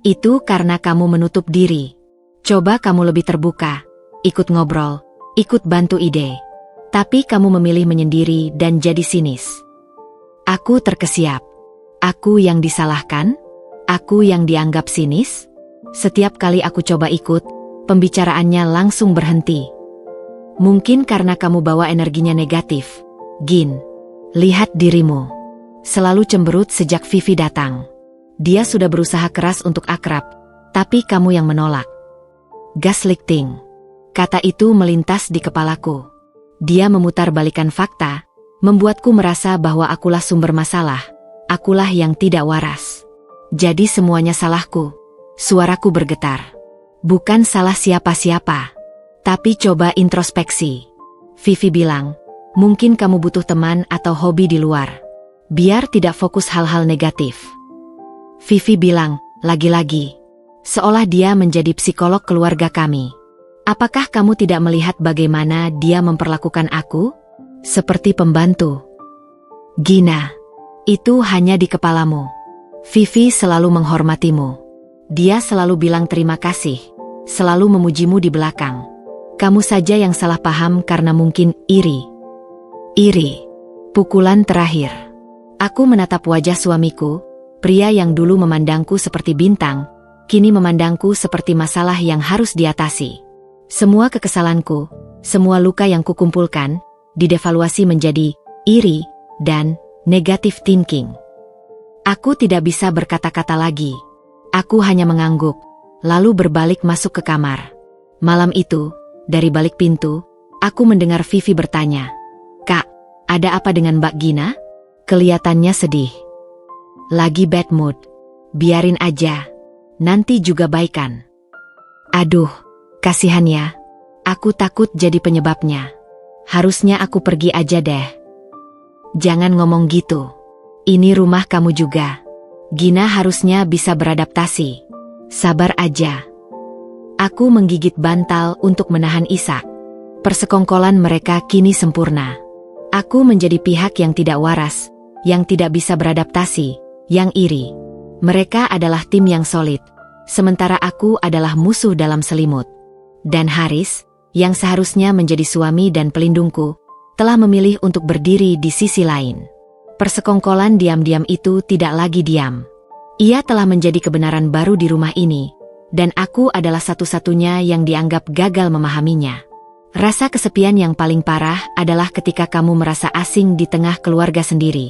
Itu karena kamu menutup diri. Coba kamu lebih terbuka, ikut ngobrol, ikut bantu ide. Tapi kamu memilih menyendiri dan jadi sinis. Aku terkesiap. Aku yang disalahkan? Aku yang dianggap sinis? Setiap kali aku coba ikut, pembicaraannya langsung berhenti. Mungkin karena kamu bawa energinya negatif. Gin, lihat dirimu. Selalu cemberut sejak Vivi datang. Dia sudah berusaha keras untuk akrab, tapi kamu yang menolak. Gaslighting. Kata itu melintas di kepalaku. Dia memutar balikan fakta, membuatku merasa bahwa akulah sumber masalah, akulah yang tidak waras. Jadi semuanya salahku. Suaraku bergetar. Bukan salah siapa-siapa. Tapi coba introspeksi. Vivi bilang, mungkin kamu butuh teman atau hobi di luar. Biar tidak fokus hal-hal negatif. Vivi bilang, lagi-lagi. Seolah dia menjadi psikolog keluarga kami. Apakah kamu tidak melihat bagaimana dia memperlakukan aku? Seperti pembantu. Gina, itu hanya di kepalamu. Vivi selalu menghormatimu. Dia selalu bilang terima kasih, selalu memujimu di belakang. Kamu saja yang salah paham karena mungkin iri. Iri. Pukulan terakhir. Aku menatap wajah suamiku, pria yang dulu memandangku seperti bintang, kini memandangku seperti masalah yang harus diatasi. Semua kekesalanku, semua luka yang kukumpulkan, didevaluasi menjadi iri dan negative thinking. Aku tidak bisa berkata-kata lagi. Aku hanya mengangguk, lalu berbalik masuk ke kamar. Malam itu, dari balik pintu, aku mendengar Vivi bertanya, "Kak, ada apa dengan Mbak Gina?" Kelihatannya sedih. Lagi bad mood. Biarin aja. Nanti juga baikan. Aduh, kasihan ya. Aku takut jadi penyebabnya. Harusnya aku pergi aja deh. Jangan ngomong gitu. Ini rumah kamu juga. Gina harusnya bisa beradaptasi. Sabar aja. Aku menggigit bantal untuk menahan isak. Persekongkolan mereka kini sempurna. Aku menjadi pihak yang tidak waras, yang tidak bisa beradaptasi, yang iri. Mereka adalah tim yang solid, sementara aku adalah musuh dalam selimut. Dan Haris, yang seharusnya menjadi suami dan pelindungku, telah memilih untuk berdiri di sisi lain. Persekongkolan diam-diam itu tidak lagi diam. Ia telah menjadi kebenaran baru di rumah ini, dan aku adalah satu-satunya yang dianggap gagal memahaminya. Rasa kesepian yang paling parah adalah ketika kamu merasa asing di tengah keluarga sendiri.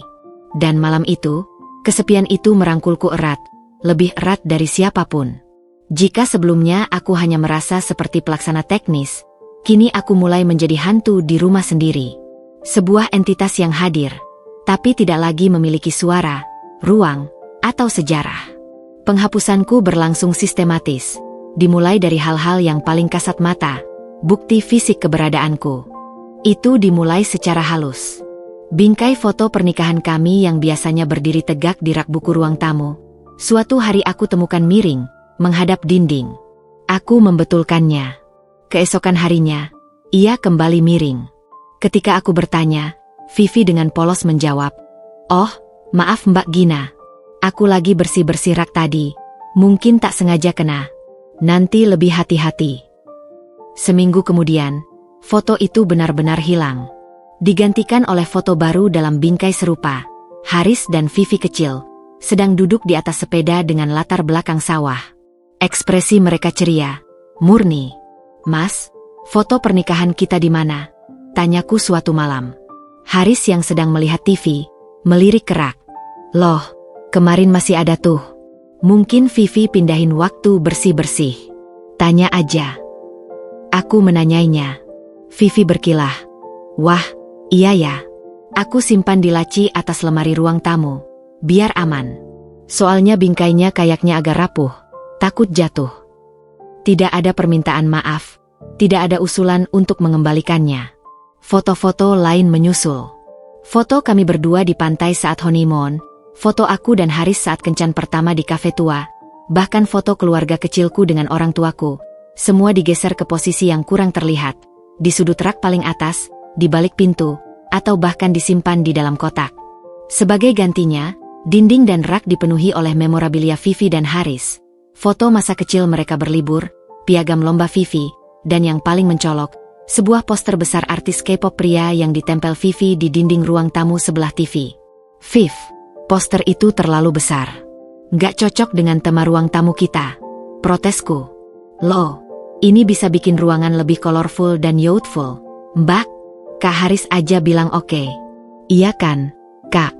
Dan malam itu, kesepian itu merangkulku erat, lebih erat dari siapapun. Jika sebelumnya aku hanya merasa seperti pelaksana teknis, kini aku mulai menjadi hantu di rumah sendiri. Sebuah entitas yang hadir, tapi tidak lagi memiliki suara, ruang, atau sejarah. Penghapusanku berlangsung sistematis, dimulai dari hal-hal yang paling kasat mata, bukti fisik keberadaanku. Itu dimulai secara halus. Bingkai foto pernikahan kami yang biasanya berdiri tegak di rak buku ruang tamu. Suatu hari aku temukan miring, menghadap dinding. Aku membetulkannya. Keesokan harinya, ia kembali miring. Ketika aku bertanya, Vivi dengan polos menjawab, "Oh, maaf Mbak Gina. Aku lagi bersih-bersih rak tadi. Mungkin tak sengaja kena. Nanti lebih hati-hati." Seminggu kemudian, foto itu benar-benar hilang. Digantikan oleh foto baru dalam bingkai serupa. Haris dan Vivi kecil, sedang duduk di atas sepeda dengan latar belakang sawah. Ekspresi mereka ceria, murni. "Mas, foto pernikahan kita di mana?" tanyaku suatu malam. Haris yang sedang melihat TV, melirik kerak. "Loh, kemarin masih ada tuh. Mungkin Vivi pindahin waktu bersih-bersih. Tanya aja." Aku menanyainya. Vivi berkilah. "Wah, iya ya. Aku simpan di laci atas lemari ruang tamu. Biar aman. Soalnya bingkainya kayaknya agak rapuh. Takut jatuh." Tidak ada permintaan maaf. Tidak ada usulan untuk mengembalikannya. Foto-foto lain menyusul. Foto kami berdua di pantai saat honeymoon. Foto aku dan Haris saat kencan pertama di kafe tua. Bahkan foto keluarga kecilku dengan orang tuaku. Semua digeser ke posisi yang kurang terlihat. Di sudut rak paling atas, di balik pintu, atau bahkan disimpan di dalam kotak. Sebagai gantinya, dinding dan rak dipenuhi oleh memorabilia Vivi dan Haris. Foto masa kecil mereka berlibur, piagam lomba Vivi, dan yang paling mencolok, sebuah poster besar artis K-pop pria yang ditempel Vivi di dinding ruang tamu sebelah TV. "Viv, poster itu terlalu besar. Nggak cocok dengan tema ruang tamu kita," protesku. "Loh, ini bisa bikin ruangan lebih colorful dan youthful, Mbak." Kak Haris aja bilang oke. "Iya kan, Kak?"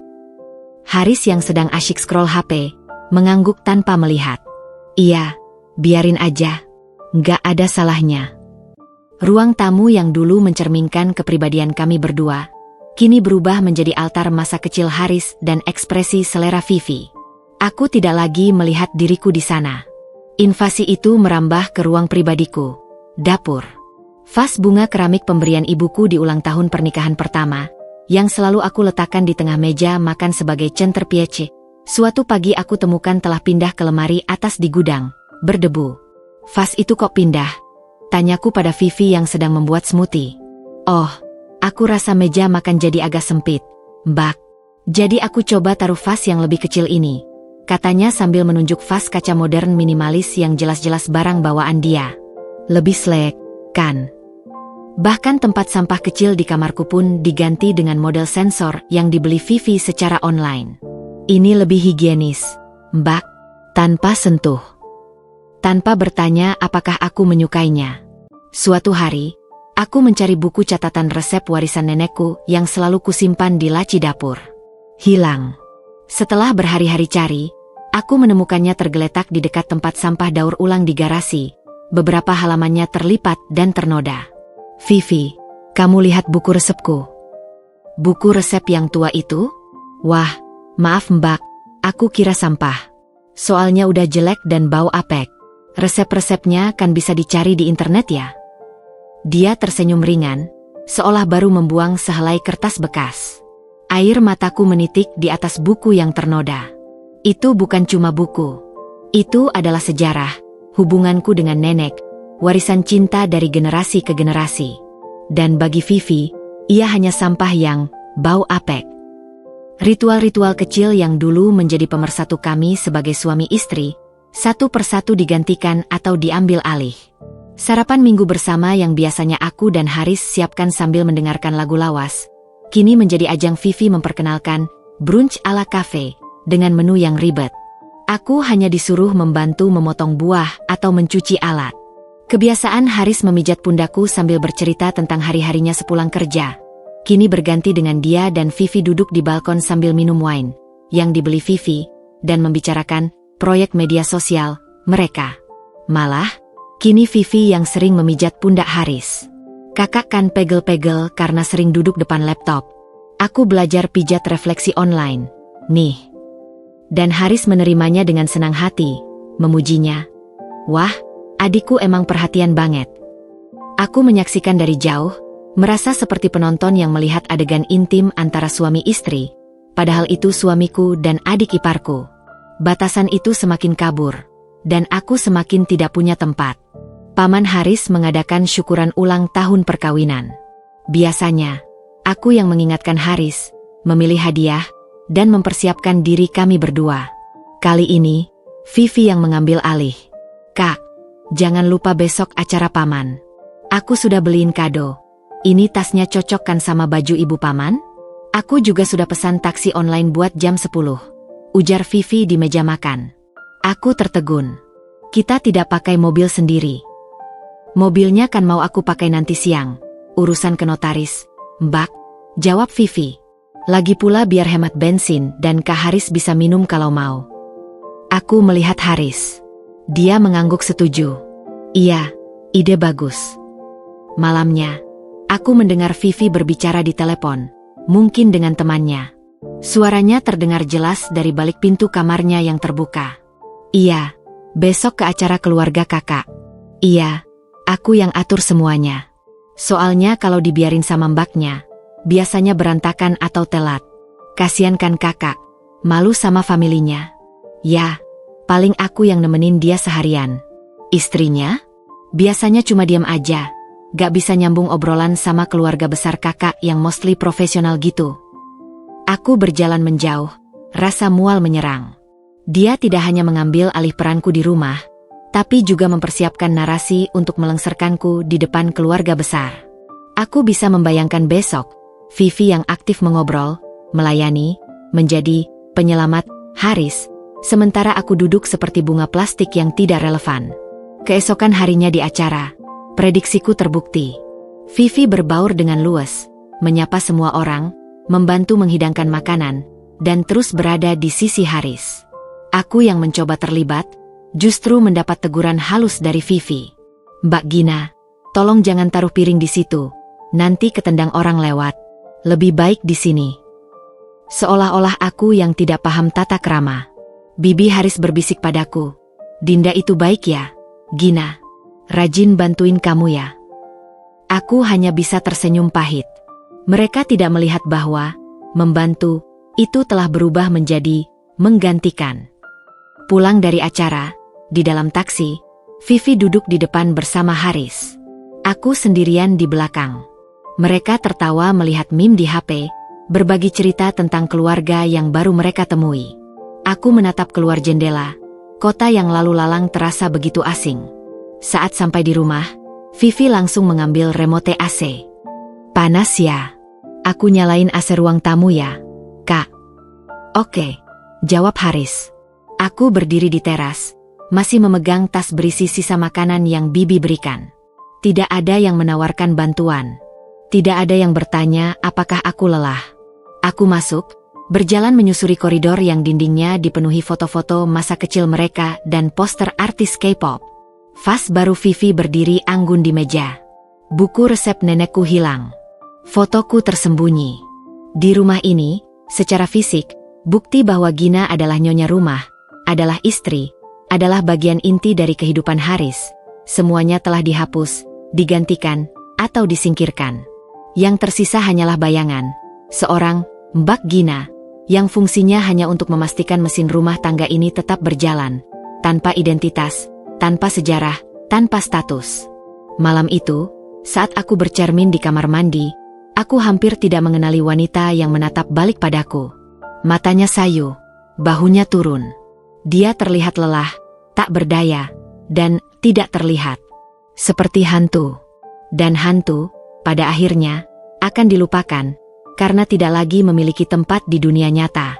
Haris yang sedang asyik scroll HP, mengangguk tanpa melihat. "Iya, biarin aja. Nggak ada salahnya." Ruang tamu yang dulu mencerminkan kepribadian kami berdua, kini berubah menjadi altar masa kecil Haris dan ekspresi selera Vivi. Aku tidak lagi melihat diriku di sana. Invasi itu merambah ke ruang pribadiku, dapur. Vas bunga keramik pemberian ibuku di ulang tahun pernikahan pertama, yang selalu aku letakkan di tengah meja makan sebagai centerpiece. Suatu pagi aku temukan telah pindah ke lemari atas di gudang, berdebu. Vas itu kok pindah? Tanyaku pada Vivi yang sedang membuat smoothie. Oh, aku rasa meja makan jadi agak sempit, Mbak. Jadi aku coba taruh vas yang lebih kecil ini, katanya sambil menunjuk vas kaca modern minimalis yang jelas-jelas barang bawaan dia. Lebih sleek, kan? Bahkan tempat sampah kecil di kamarku pun diganti dengan model sensor yang dibeli Vivi secara online. Ini lebih higienis, Mbak, tanpa sentuh. Tanpa bertanya apakah aku menyukainya. Suatu hari, aku mencari buku catatan resep warisan nenekku yang selalu kusimpan di laci dapur. Hilang. Setelah berhari-hari cari, aku menemukannya tergeletak di dekat tempat sampah daur ulang di garasi. Beberapa halamannya terlipat dan ternoda. Vivi, kamu lihat buku resepku. Buku resep yang tua itu? Wah, maaf Mbak, aku kira sampah. Soalnya udah jelek dan bau apek. Resep-resepnya kan bisa dicari di internet ya? Dia tersenyum ringan, seolah baru membuang sehelai kertas bekas. Air mataku menitik di atas buku yang ternoda. Itu bukan cuma buku. Itu adalah sejarah, hubunganku dengan nenek, warisan cinta dari generasi ke generasi. Dan bagi Vivi, ia hanya sampah yang bau apek. Ritual-ritual kecil yang dulu menjadi pemersatu kami sebagai suami istri, satu persatu digantikan atau diambil alih. Sarapan minggu bersama yang biasanya aku dan Haris siapkan sambil mendengarkan lagu lawas, kini menjadi ajang Vivi memperkenalkan brunch ala cafe dengan menu yang ribet. Aku hanya disuruh membantu memotong buah atau mencuci alat. Kebiasaan Haris memijat pundakku sambil bercerita tentang hari-harinya sepulang kerja. Kini berganti dengan dia dan Vivi duduk di balkon sambil minum wine yang dibeli Vivi dan membicarakan proyek media sosial mereka. Malah, kini Vivi yang sering memijat pundak Haris. Kakak kan pegel-pegel karena sering duduk depan laptop. Aku belajar pijat refleksi online. Nih. Dan Haris menerimanya dengan senang hati, memujinya. Wah, adikku emang perhatian banget. Aku menyaksikan dari jauh, merasa seperti penonton yang melihat adegan intim antara suami istri, padahal itu suamiku dan adik iparku. Batasan itu semakin kabur, dan aku semakin tidak punya tempat. Paman Haris mengadakan syukuran ulang tahun perkawinan. Biasanya, aku yang mengingatkan Haris, memilih hadiah, dan mempersiapkan diri kami berdua. Kali ini, Vivi yang mengambil alih. Kak, jangan lupa besok acara paman. Aku sudah beliin kado. Ini tasnya cocok kan sama baju ibu paman? Aku juga sudah pesan taksi online buat jam 10. Ujar Vivi di meja makan. Aku tertegun. Kita tidak pakai mobil sendiri. Mobilnya kan mau aku pakai nanti siang. Urusan ke notaris, Mbak, jawab Vivi. Lagi pula biar hemat bensin dan Kak Haris bisa minum kalau mau. Aku melihat Haris. Dia mengangguk setuju. Iya, ide bagus. Malamnya, aku mendengar Vivi berbicara di telepon, mungkin dengan temannya. Suaranya terdengar jelas dari balik pintu kamarnya yang terbuka. Iya, besok ke acara keluarga kakak. Iya, aku yang atur semuanya. Soalnya kalau dibiarin sama mbaknya, biasanya berantakan atau telat. Kasian kan kakak, malu sama familinya. Ya, paling aku yang nemenin dia seharian. Istrinya? Biasanya cuma diam aja, gak bisa nyambung obrolan sama keluarga besar kakak yang mostly profesional gitu. Aku berjalan menjauh, rasa mual menyerang. Dia tidak hanya mengambil alih peranku di rumah, tapi juga mempersiapkan narasi untuk melengsarkanku di depan keluarga besar. Aku bisa membayangkan besok, Vivi yang aktif mengobrol, melayani, menjadi penyelamat Haris, sementara aku duduk seperti bunga plastik yang tidak relevan. Keesokan harinya di acara, prediksiku terbukti. Vivi berbaur dengan luas, menyapa semua orang, membantu menghidangkan makanan, dan terus berada di sisi Haris. Aku yang mencoba terlibat, justru mendapat teguran halus dari Vivi. Mbak Gina, tolong jangan taruh piring di situ, nanti ketendang orang lewat. Lebih baik di sini. Seolah-olah aku yang tidak paham tata krama. Bibi Haris berbisik padaku. Dinda itu baik ya, Gina. Rajin bantuin kamu ya. Aku hanya bisa tersenyum pahit. Mereka tidak melihat bahwa membantu itu telah berubah menjadi menggantikan. Pulang dari acara, di dalam taksi, Vivi duduk di depan bersama Haris. Aku sendirian di belakang. Mereka tertawa melihat meme di HP, berbagi cerita tentang keluarga yang baru mereka temui. Aku menatap keluar jendela. Kota yang lalu lalang terasa begitu asing. Saat sampai di rumah, Vivi langsung mengambil remote AC. Panas ya? Aku nyalain AC ruang tamu ya, Kak. Oke, jawab Haris. Aku berdiri di teras, masih memegang tas berisi sisa makanan yang Bibi berikan. Tidak ada yang menawarkan bantuan. Tidak ada yang bertanya apakah aku lelah. Aku masuk, berjalan menyusuri koridor yang dindingnya dipenuhi foto-foto masa kecil mereka dan poster artis K-pop. Pas baru Vivi berdiri anggun di meja. Buku resep nenekku hilang. Fotoku tersembunyi. Di rumah ini, secara fisik, bukti bahwa Gina adalah nyonya rumah, adalah istri, adalah bagian inti dari kehidupan Haris. Semuanya telah dihapus, digantikan, atau disingkirkan. Yang tersisa hanyalah bayangan. Seorang Mbak Gina, yang fungsinya hanya untuk memastikan mesin rumah tangga ini tetap berjalan, tanpa identitas, tanpa sejarah, tanpa status. Malam itu, saat aku bercermin di kamar mandi, aku hampir tidak mengenali wanita yang menatap balik padaku. Matanya sayu, bahunya turun. Dia terlihat lelah, tak berdaya, dan tidak terlihat. Seperti hantu. Dan hantu, pada akhirnya, akan dilupakan, karena tidak lagi memiliki tempat di dunia nyata.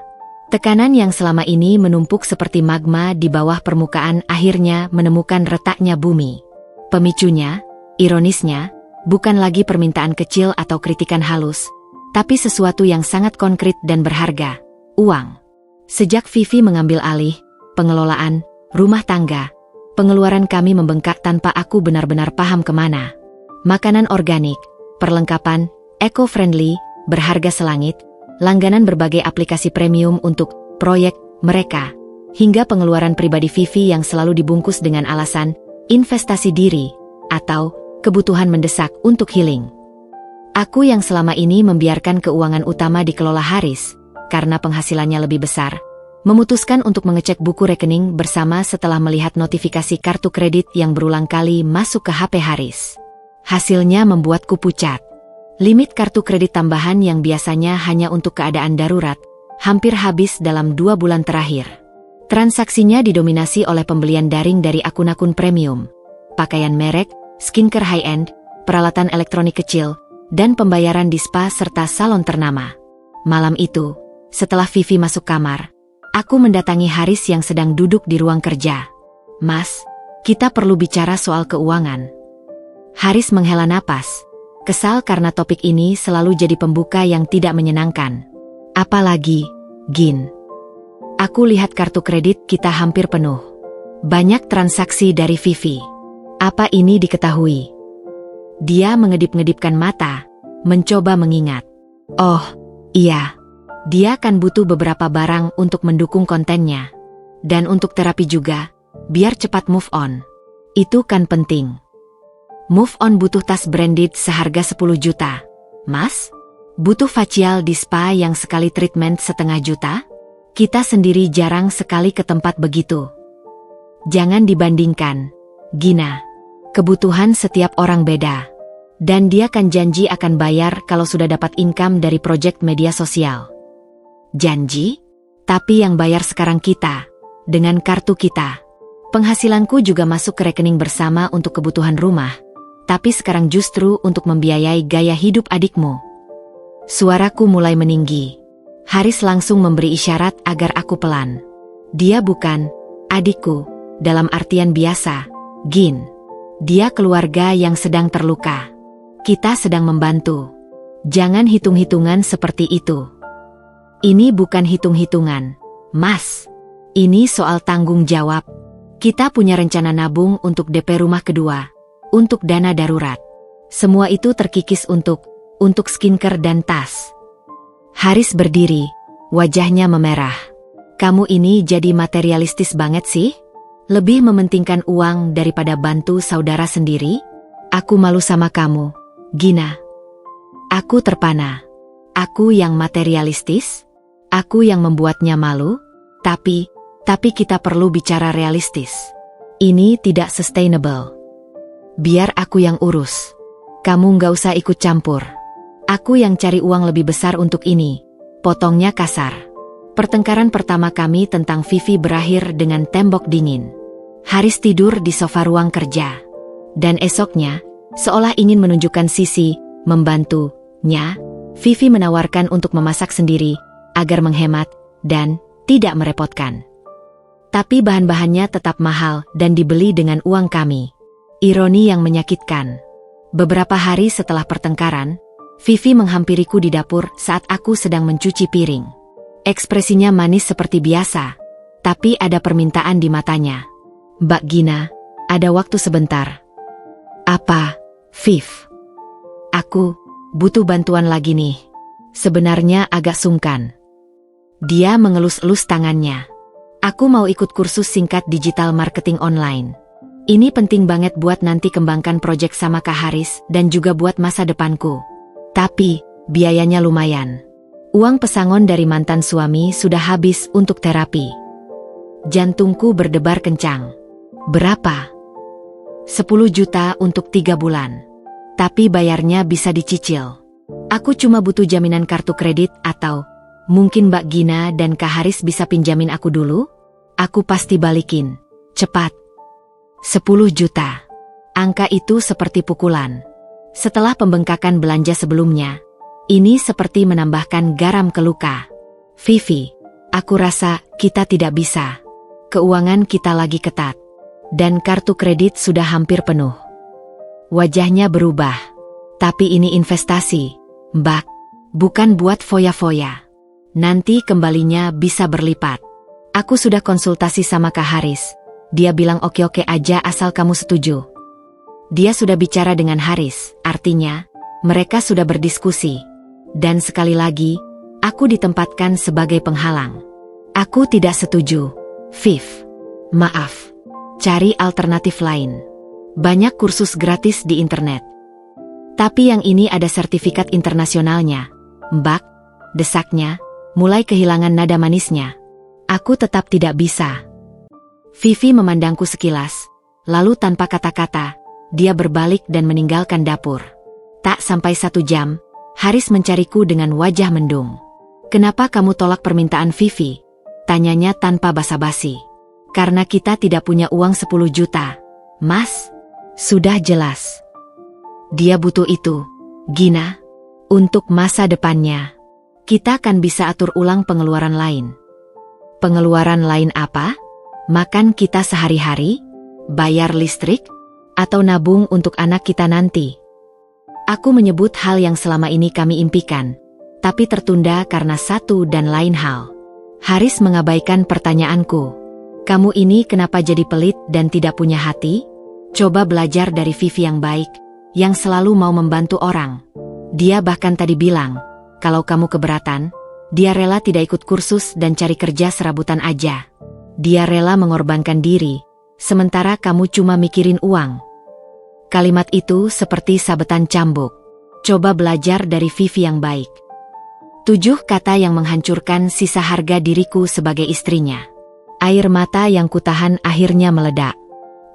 Tekanan yang selama ini menumpuk seperti magma di bawah permukaan akhirnya menemukan retaknya bumi. Pemicunya, ironisnya, bukan lagi permintaan kecil atau kritikan halus, tapi sesuatu yang sangat konkret dan berharga, uang. Sejak Vivi mengambil alih pengelolaan rumah tangga, pengeluaran kami membengkak tanpa aku benar-benar paham kemana. Makanan organik, perlengkapan, eco-friendly, berharga selangit, langganan berbagai aplikasi premium untuk proyek mereka, hingga pengeluaran pribadi Vivi yang selalu dibungkus dengan alasan investasi diri atau kebutuhan mendesak untuk healing. Aku yang selama ini membiarkan keuangan utama dikelola Haris, karena penghasilannya lebih besar, memutuskan untuk mengecek buku rekening bersama setelah melihat notifikasi kartu kredit yang berulang kali masuk ke HP Haris. Hasilnya membuatku pucat. Limit kartu kredit tambahan yang biasanya hanya untuk keadaan darurat, hampir habis dalam 2 bulan terakhir. Transaksinya didominasi oleh pembelian daring dari akun-akun premium, pakaian merek, skincare high-end, peralatan elektronik kecil, dan pembayaran di spa serta salon ternama. Malam itu, setelah Vivi masuk kamar, aku mendatangi Haris yang sedang duduk di ruang kerja. "Mas, kita perlu bicara soal keuangan." Haris menghela napas, kesal karena topik ini selalu jadi pembuka yang tidak menyenangkan. "Apalagi, Gin. Aku lihat kartu kredit kita hampir penuh. Banyak transaksi dari Vivi. Apa ini diketahui?" Dia mengedip-ngedipkan mata, mencoba mengingat. "Oh, iya. Dia kan butuh beberapa barang untuk mendukung kontennya. Dan untuk terapi juga, biar cepat move on. Itu kan penting. Move on butuh tas branded seharga 10 juta. Mas, butuh facial di spa yang sekali treatment 1,5 juta? Kita sendiri jarang sekali ke tempat begitu. Jangan dibandingkan, Gina. Kebutuhan setiap orang beda. Dan dia kan janji akan bayar kalau sudah dapat income dari proyek media sosial." "Janji? Tapi yang bayar sekarang kita, dengan kartu kita. Penghasilanku juga masuk ke rekening bersama untuk kebutuhan rumah, tapi sekarang justru untuk membiayai gaya hidup adikmu." Suaraku mulai meninggi. Haris langsung memberi isyarat agar aku pelan. "Dia bukan adikku dalam artian biasa, Gin. Dia keluarga yang sedang terluka. Kita sedang membantu. Jangan hitung-hitungan seperti itu. Ini bukan hitung-hitungan, Mas. Ini soal tanggung jawab. Kita punya rencana nabung untuk DP rumah kedua, untuk dana darurat. Semua itu terkikis untuk untuk skincare dan tas. Haris berdiri, wajahnya memerah. Kamu ini jadi materialistis banget sih? Lebih mementingkan uang daripada bantu saudara sendiri? Aku malu sama kamu, Gina. Aku terpana. Aku yang materialistis? Aku yang membuatnya malu? Tapi kita perlu bicara realistis. Ini tidak sustainable. Biar aku yang urus. Kamu nggak usah ikut campur. Aku yang cari uang lebih besar untuk ini. Potongnya kasar. Pertengkaran pertama kami tentang Vivi berakhir dengan tembok dingin. Haris tidur di sofa ruang kerja. Dan esoknya, seolah ingin menunjukkan sisi membantunya, Vivi menawarkan untuk memasak sendiri, agar menghemat dan tidak merepotkan. Tapi bahan-bahannya tetap mahal dan dibeli dengan uang kami. Ironi yang menyakitkan. Beberapa hari setelah pertengkaran, Vivi menghampiriku di dapur saat aku sedang mencuci piring. Ekspresinya manis seperti biasa, tapi ada permintaan di matanya. Mbak Gina, ada waktu sebentar. Apa, Viv? Aku butuh bantuan lagi nih. Sebenarnya agak sungkan. Dia mengelus-elus tangannya. Aku mau ikut kursus singkat digital marketing online. Ini penting banget buat nanti kembangkan proyek sama Kak Haris dan juga buat masa depanku. Tapi, biayanya lumayan. Uang pesangon dari mantan suami sudah habis untuk terapi. Jantungku berdebar kencang. Berapa? 10 juta untuk 3 bulan. Tapi bayarnya bisa dicicil. Aku cuma butuh jaminan kartu kredit atau mungkin Mbak Gina dan Kak Haris bisa pinjamin aku dulu? Aku pasti balikin. Cepat. 10 juta. Angka itu seperti pukulan. Setelah pembengkakan belanja sebelumnya, ini seperti menambahkan garam ke luka. Vivi, aku rasa kita tidak bisa. Keuangan kita lagi ketat. Dan kartu kredit sudah hampir penuh. Wajahnya berubah. Tapi ini investasi, Mbak. Bukan buat foya-foya. Nanti kembalinya bisa berlipat. Aku sudah konsultasi sama Kak Haris. Dia bilang oke-oke aja asal kamu setuju. Dia sudah bicara dengan Haris, artinya mereka sudah berdiskusi. Dan sekali lagi, aku ditempatkan sebagai penghalang. Aku tidak setuju, Viv. Maaf. Cari alternatif lain. Banyak kursus gratis di internet. Tapi yang ini ada sertifikat internasionalnya. Mbak, desaknya, mulai kehilangan nada manisnya. Aku tetap tidak bisa. Vivi memandangku sekilas, lalu tanpa kata-kata, dia berbalik dan meninggalkan dapur. Tak sampai 1 jam, Haris mencariku dengan wajah mendung. Kenapa kamu tolak permintaan Vivi? Tanyanya tanpa basa-basi. Karena kita tidak punya uang 10 juta. Mas, sudah jelas. Dia butuh itu, Gina, untuk masa depannya. Kita kan bisa atur ulang pengeluaran lain. Pengeluaran lain apa? Makan kita sehari-hari? Bayar listrik? Atau nabung untuk anak kita nanti? Aku menyebut hal yang selama ini kami impikan, tapi tertunda karena satu dan lain hal. Haris mengabaikan pertanyaanku. Kamu ini kenapa jadi pelit dan tidak punya hati? Coba belajar dari Vivi yang baik, yang selalu mau membantu orang. Dia bahkan tadi bilang, kalau kamu keberatan, dia rela tidak ikut kursus dan cari kerja serabutan aja. Dia rela mengorbankan diri, sementara kamu cuma mikirin uang. Kalimat itu seperti sabetan cambuk. Coba belajar dari Vivi yang baik. 7 kata yang menghancurkan sisa harga diriku sebagai istrinya. Air mata yang kutahan akhirnya meledak.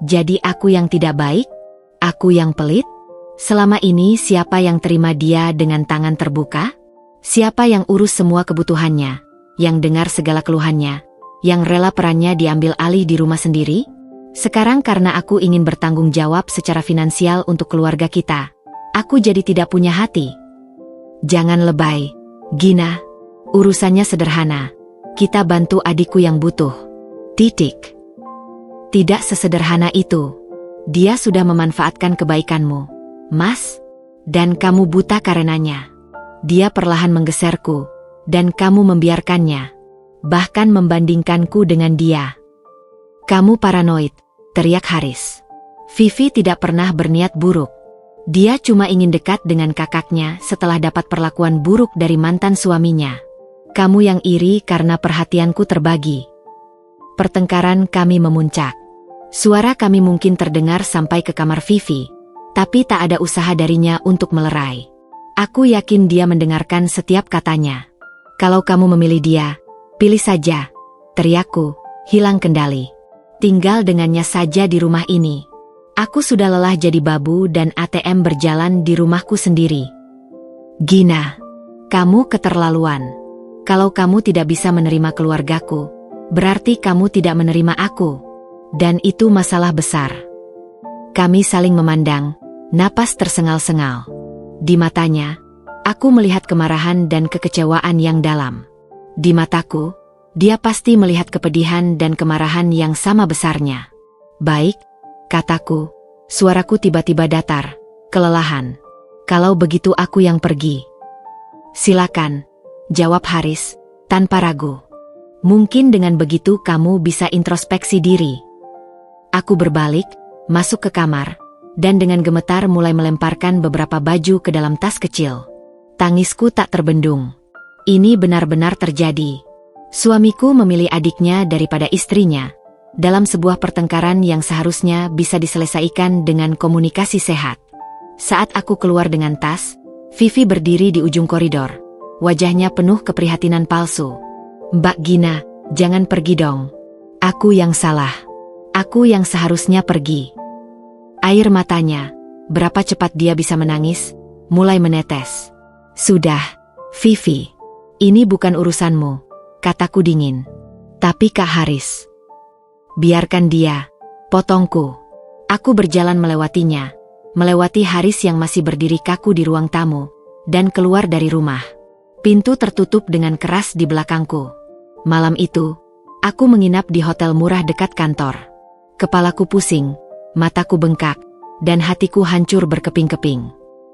Jadi aku yang tidak baik? Aku yang pelit? Selama ini siapa yang terima dia dengan tangan terbuka? Siapa yang urus semua kebutuhannya? Yang dengar segala keluhannya? Yang rela perannya diambil alih di rumah sendiri? Sekarang karena aku ingin bertanggung jawab secara finansial untuk keluarga kita, aku jadi tidak punya hati. Jangan lebay, Gina. Urusannya sederhana. Kita bantu adikku yang butuh. Titik. Tidak sesederhana itu. Dia sudah memanfaatkan kebaikanmu, Mas, dan kamu buta karenanya. Dia perlahan menggeserku, dan kamu membiarkannya, bahkan membandingkanku dengan dia. Kamu paranoid, teriak Haris. Vivi tidak pernah berniat buruk. Dia cuma ingin dekat dengan kakaknya setelah dapat perlakuan buruk dari mantan suaminya. Kamu yang iri karena perhatianku terbagi. Pertengkaran kami memuncak. Suara kami mungkin terdengar sampai ke kamar Vivi, tapi tak ada usaha darinya untuk melerai. Aku yakin dia mendengarkan setiap katanya. Kalau kamu memilih dia, pilih saja, teriakku, hilang kendali. Tinggal dengannya saja di rumah ini. Aku sudah lelah jadi babu dan ATM berjalan di rumahku sendiri. Gina, kamu keterlaluan. Kalau kamu tidak bisa menerima keluargaku, berarti kamu tidak menerima aku. Dan itu masalah besar. Kami saling memandang, napas tersengal-sengal. Di matanya, aku melihat kemarahan dan kekecewaan yang dalam. Di mataku, dia pasti melihat kepedihan dan kemarahan yang sama besarnya. Baik, kataku, suaraku tiba-tiba datar, kelelahan. Kalau begitu aku yang pergi. Silakan, jawab Haris, tanpa ragu. Mungkin dengan begitu kamu bisa introspeksi diri. Aku berbalik, masuk ke kamar, dan dengan gemetar mulai melemparkan beberapa baju ke dalam tas kecil. Tangisku tak terbendung. Ini benar-benar terjadi. Suamiku memilih adiknya daripada istrinya. Dalam sebuah pertengkaran yang seharusnya bisa diselesaikan dengan komunikasi sehat. Saat aku keluar dengan tas, Vivi berdiri di ujung koridor. Wajahnya penuh keprihatinan palsu. Mbak Gina, jangan pergi dong. Aku yang salah. Aku yang seharusnya pergi. Air matanya, berapa cepat dia bisa menangis, mulai menetes. Sudah, Vivi. Ini bukan urusanmu, kataku dingin. Tapi Kak Haris. Biarkan dia, potongku. Aku berjalan melewatinya, melewati Haris yang masih berdiri kaku di ruang tamu, dan keluar dari rumah. Pintu tertutup dengan keras di belakangku. Malam itu, aku menginap di hotel murah dekat kantor. Kepalaku pusing, mataku bengkak, dan hatiku hancur berkeping-keping.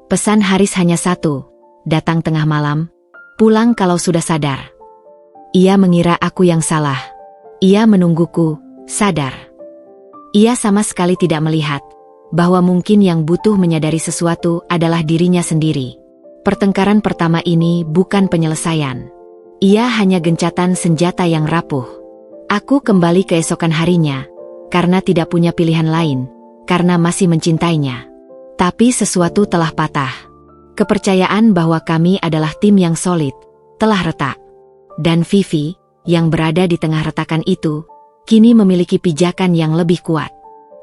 Pesan Haris hanya satu, datang tengah malam, pulang kalau sudah sadar. Ia mengira aku yang salah. Ia menungguku, sadar. Ia sama sekali tidak melihat bahwa mungkin yang butuh menyadari sesuatu adalah dirinya sendiri. Pertengkaran pertama ini bukan penyelesaian. Ia hanya gencatan senjata yang rapuh. Aku kembali keesokan harinya, karena tidak punya pilihan lain, karena masih mencintainya. Tapi sesuatu telah patah. Kepercayaan bahwa kami adalah tim yang solid, telah retak. Dan Vivi, yang berada di tengah retakan itu, kini memiliki pijakan yang lebih kuat.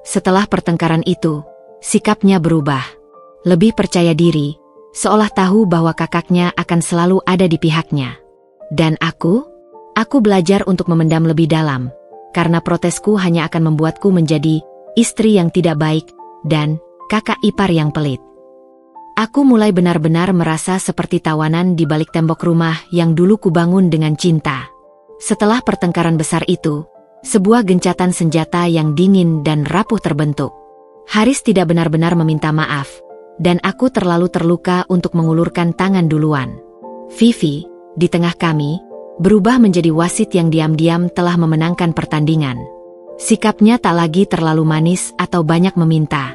Setelah pertengkaran itu, sikapnya berubah. Lebih percaya diri, seolah tahu bahwa kakaknya akan selalu ada di pihaknya. Dan aku belajar untuk memendam lebih dalam, karena protesku hanya akan membuatku menjadi istri yang tidak baik dan kakak ipar yang pelit. Aku mulai benar-benar merasa seperti tawanan di balik tembok rumah yang dulu kubangun dengan cinta. Setelah pertengkaran besar itu, sebuah gencatan senjata yang dingin dan rapuh terbentuk. Haris tidak benar-benar meminta maaf, dan aku terlalu terluka untuk mengulurkan tangan duluan. Vivi, di tengah kami, berubah menjadi wasit yang diam-diam telah memenangkan pertandingan. Sikapnya tak lagi terlalu manis atau banyak meminta.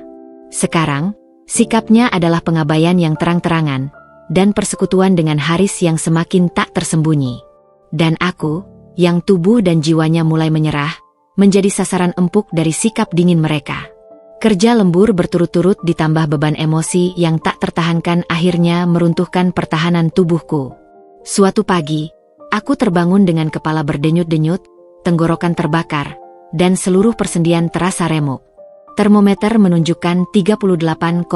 Sekarang, sikapnya adalah pengabaian yang terang-terangan, dan persekutuan dengan Haris yang semakin tak tersembunyi. Dan aku, yang tubuh dan jiwanya mulai menyerah, menjadi sasaran empuk dari sikap dingin mereka. Kerja lembur berturut-turut ditambah beban emosi yang tak tertahankan akhirnya meruntuhkan pertahanan tubuhku. Suatu pagi, aku terbangun dengan kepala berdenyut-denyut, tenggorokan terbakar, dan seluruh persendian terasa remuk. Termometer menunjukkan 38,5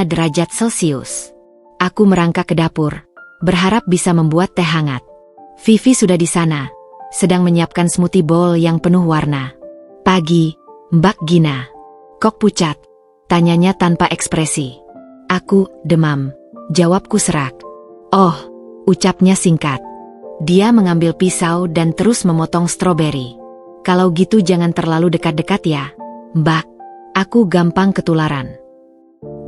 derajat Celcius. Aku merangkak ke dapur, berharap bisa membuat teh hangat. Vivi sudah di sana, sedang menyiapkan smoothie bowl yang penuh warna. Pagi, Mbak Gina. Kok pucat? Tanyanya tanpa ekspresi. Aku, demam. Jawabku serak. Oh, ucapnya singkat. Dia mengambil pisau dan terus memotong stroberi. Kalau gitu jangan terlalu dekat-dekat ya, Mbak. Aku gampang ketularan.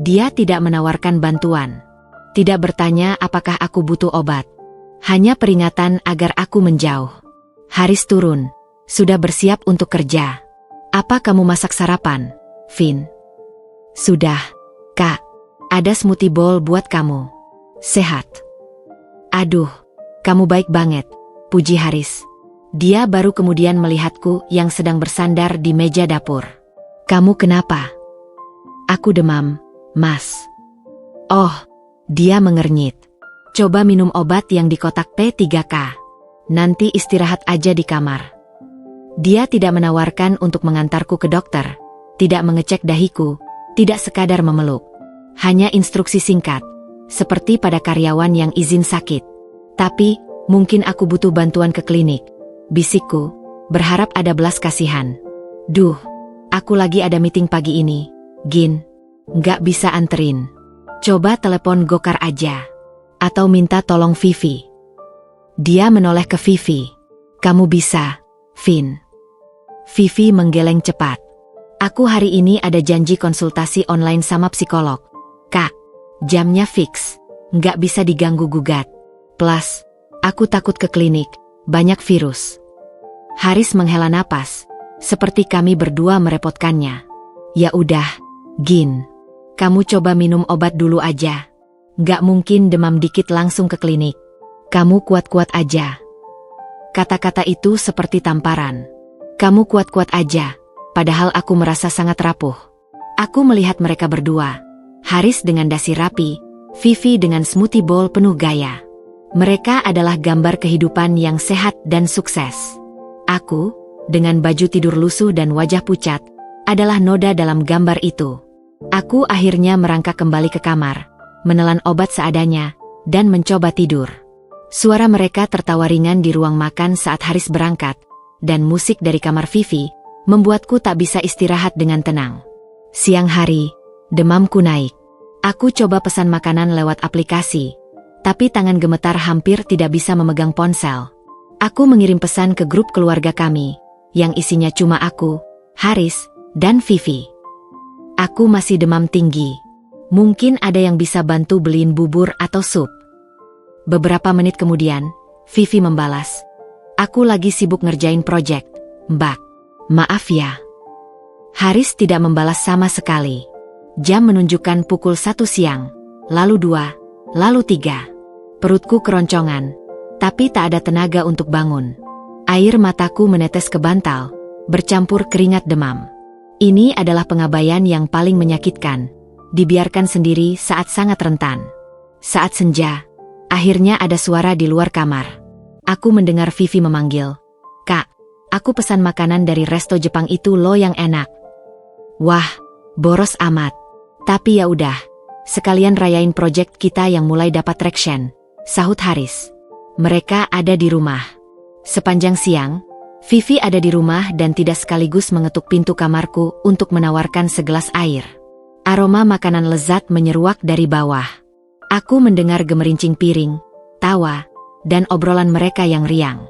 Dia tidak menawarkan bantuan. Tidak bertanya apakah aku butuh obat. Hanya peringatan agar aku menjauh. Haris turun, sudah bersiap untuk kerja. Apa kamu masak sarapan, Vin? Sudah, Kak. Ada smoothie bowl buat kamu. Sehat. Aduh, kamu baik banget, puji Haris. Dia baru kemudian melihatku yang sedang bersandar di meja dapur. Kamu kenapa? Aku demam, Mas. Oh, dia mengernyit. Coba minum obat yang di kotak P3K. Nanti istirahat aja di kamar. Dia tidak menawarkan untuk mengantarku ke dokter, tidak mengecek dahiku, tidak sekadar memeluk. Hanya instruksi singkat, seperti pada karyawan yang izin sakit. Tapi, mungkin aku butuh bantuan ke klinik, bisikku, berharap ada belas kasihan. Duh, aku lagi ada meeting pagi ini, Gin. Nggak bisa anterin. Coba telepon Gokar aja. Atau minta tolong Vivi. Dia menoleh ke Vivi. Kamu bisa, Vin. Vivi menggeleng cepat. Aku hari ini ada janji konsultasi online sama psikolog. Kak, jamnya fix. Nggak bisa diganggu-gugat. Plus, aku takut ke klinik, banyak virus. Haris menghela napas, seperti kami berdua merepotkannya. Ya udah, Gin. Kamu coba minum obat dulu aja. Nggak mungkin demam dikit langsung ke klinik. Kamu kuat-kuat aja. Kata-kata itu seperti tamparan. Kamu kuat-kuat aja, padahal aku merasa sangat rapuh. Aku melihat mereka berdua. Haris dengan dasi rapi, Vivi dengan smoothie bowl penuh gaya. Mereka adalah gambar kehidupan yang sehat dan sukses. Aku, dengan baju tidur lusuh dan wajah pucat, adalah noda dalam gambar itu. Aku akhirnya merangkak kembali ke kamar, menelan obat seadanya, dan mencoba tidur. Suara mereka tertawa ringan di ruang makan saat Haris berangkat, dan musik dari kamar Vivi, membuatku tak bisa istirahat dengan tenang. Siang hari, demamku naik. Aku coba pesan makanan lewat aplikasi, tapi tangan gemetar hampir tidak bisa memegang ponsel. Aku mengirim pesan ke grup keluarga kami, yang isinya cuma aku, Haris, dan Vivi. Aku masih demam tinggi. Mungkin ada yang bisa bantu beliin bubur atau sup. Beberapa menit kemudian, Vivi membalas. Aku lagi sibuk ngerjain proyek, Mbak. Maaf ya. Haris tidak membalas sama sekali. Jam menunjukkan pukul 1 siang, lalu 2, lalu 3. Perutku keroncongan, tapi tak ada tenaga untuk bangun. Air mataku menetes ke bantal, bercampur keringat demam. Ini adalah pengabaian yang paling menyakitkan, dibiarkan sendiri saat sangat rentan. Saat senja, akhirnya ada suara di luar kamar. Aku mendengar Vivi memanggil, "Kak, aku pesan makanan dari resto Jepang itu loh yang enak." Wah, boros amat. Tapi ya udah, sekalian rayain project kita yang mulai dapat traction, sahut Haris. Mereka ada di rumah. Sepanjang siang, Vivi ada di rumah dan tidak sekaligus mengetuk pintu kamarku untuk menawarkan segelas air. Aroma makanan lezat menyeruak dari bawah. Aku mendengar gemerincing piring, tawa, dan obrolan mereka yang riang.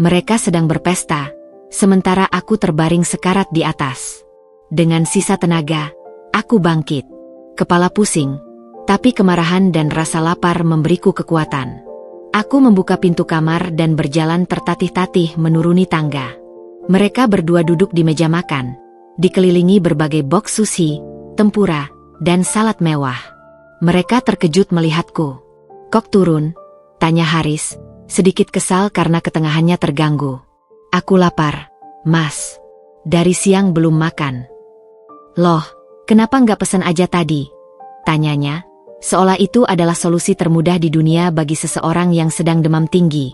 Mereka sedang berpesta, sementara aku terbaring sekarat di atas. Dengan sisa tenaga, aku bangkit. Kepala pusing, tapi kemarahan dan rasa lapar memberiku kekuatan. Aku membuka pintu kamar dan berjalan tertatih-tatih menuruni tangga. Mereka berdua duduk di meja makan, dikelilingi berbagai box sushi, tempura, dan salad mewah. Mereka terkejut melihatku. "Kok turun?" tanya Haris, sedikit kesal karena ketengahannya terganggu. "Aku lapar, Mas. Dari siang belum makan." "Loh, kenapa nggak pesan aja tadi?" tanyanya, seolah itu adalah solusi termudah di dunia bagi seseorang yang sedang demam tinggi.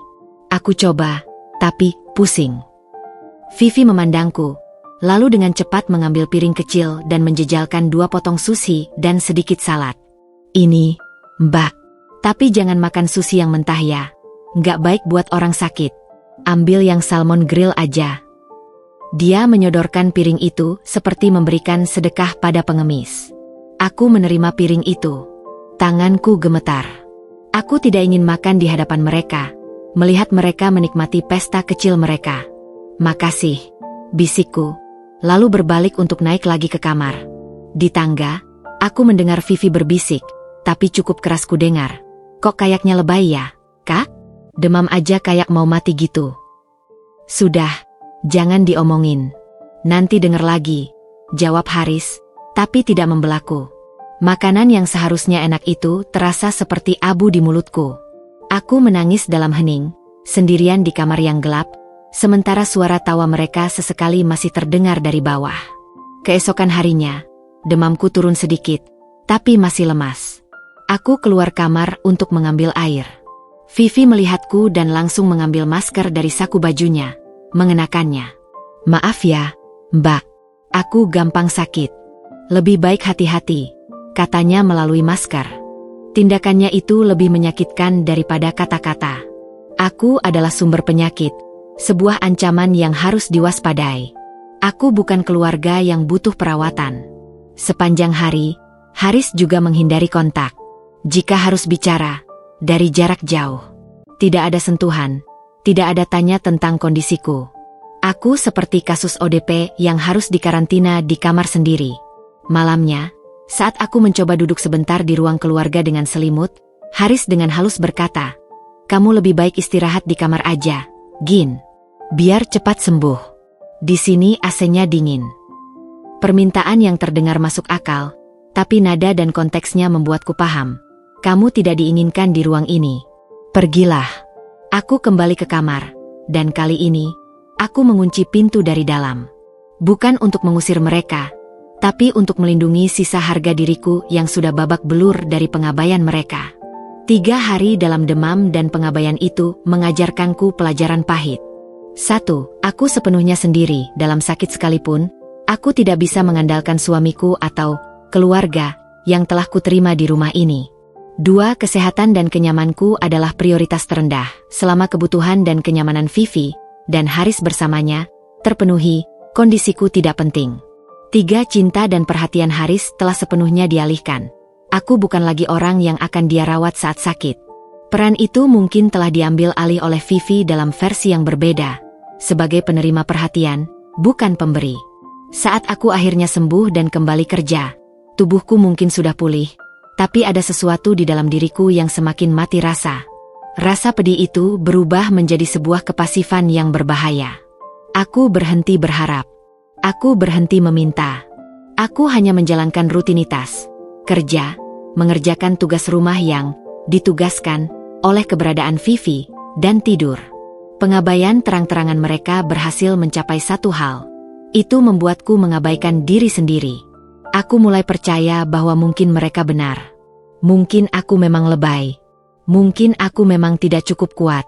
Aku coba, tapi pusing. Vivi memandangku, lalu dengan cepat mengambil piring kecil dan menjejalkan 2 potong sushi dan sedikit salad. "Ini, Mbak, tapi jangan makan sushi yang mentah ya. Nggak baik buat orang sakit. Ambil yang salmon grill aja." Dia menyodorkan piring itu seperti memberikan sedekah pada pengemis. Aku menerima piring itu. Tanganku gemetar. Aku tidak ingin makan di hadapan mereka, melihat mereka menikmati pesta kecil mereka. "Makasih," bisikku, lalu berbalik untuk naik lagi ke kamar. Di tangga, aku mendengar Vivi berbisik, tapi cukup keras ku dengar. "Kok kayaknya lebay ya, Kak? Demam aja kayak mau mati gitu." "Sudah, jangan diomongin. Nanti denger lagi," jawab Haris, tapi tidak membelaku. Makanan yang seharusnya enak itu terasa seperti abu di mulutku. Aku menangis dalam hening, sendirian di kamar yang gelap, sementara suara tawa mereka sesekali masih terdengar dari bawah. Keesokan harinya, demamku turun sedikit, tapi masih lemas. Aku keluar kamar untuk mengambil air. Vivi melihatku dan langsung mengambil masker dari saku bajunya, mengenakannya. "Maaf ya, Mbak. Aku gampang sakit. Lebih baik hati-hati," katanya melalui masker. Tindakannya itu lebih menyakitkan daripada kata-kata. Aku adalah sumber penyakit, sebuah ancaman yang harus diwaspadai. Aku bukan keluarga yang butuh perawatan. Sepanjang hari, Haris juga menghindari kontak. Jika harus bicara, dari jarak jauh. Tidak ada sentuhan, tidak ada tanya tentang kondisiku. Aku seperti kasus ODP yang harus dikarantina di kamar sendiri. Malamnya, saat aku mencoba duduk sebentar di ruang keluarga dengan selimut, Haris dengan halus berkata, "Kamu lebih baik istirahat di kamar aja, Gin. Biar cepat sembuh. Di sini AC-nya dingin." Permintaan yang terdengar masuk akal, tapi nada dan konteksnya membuatku paham. Kamu tidak diinginkan di ruang ini. Pergilah. Aku kembali ke kamar, dan kali ini, aku mengunci pintu dari dalam. Bukan untuk mengusir mereka, tapi untuk melindungi sisa harga diriku yang sudah babak belur dari pengabaian mereka. 3 hari dalam demam dan pengabaian itu mengajarkanku pelajaran pahit. 1. Aku sepenuhnya sendiri dalam sakit sekalipun, aku tidak bisa mengandalkan suamiku atau keluarga yang telah kuterima di rumah ini. 2. Kesehatan dan kenyamanku adalah prioritas terendah, selama kebutuhan dan kenyamanan Vivi dan Haris bersamanya terpenuhi, kondisiku tidak penting. 3. Cinta dan perhatian Haris telah sepenuhnya dialihkan. Aku bukan lagi orang yang akan dia rawat saat sakit. Peran itu mungkin telah diambil alih oleh Vivi dalam versi yang berbeda, sebagai penerima perhatian, bukan pemberi. Saat aku akhirnya sembuh dan kembali kerja, tubuhku mungkin sudah pulih, tapi ada sesuatu di dalam diriku yang semakin mati rasa. Rasa pedih itu berubah menjadi sebuah kepasifan yang berbahaya. Aku berhenti berharap. Aku berhenti meminta. Aku hanya menjalankan rutinitas. Kerja, mengerjakan tugas rumah yang ditugaskan oleh keberadaan Vivi, dan tidur. Pengabaian terang-terangan mereka berhasil mencapai satu hal. Itu membuatku mengabaikan diri sendiri. Aku mulai percaya bahwa mungkin mereka benar. Mungkin aku memang lebay. Mungkin aku memang tidak cukup kuat.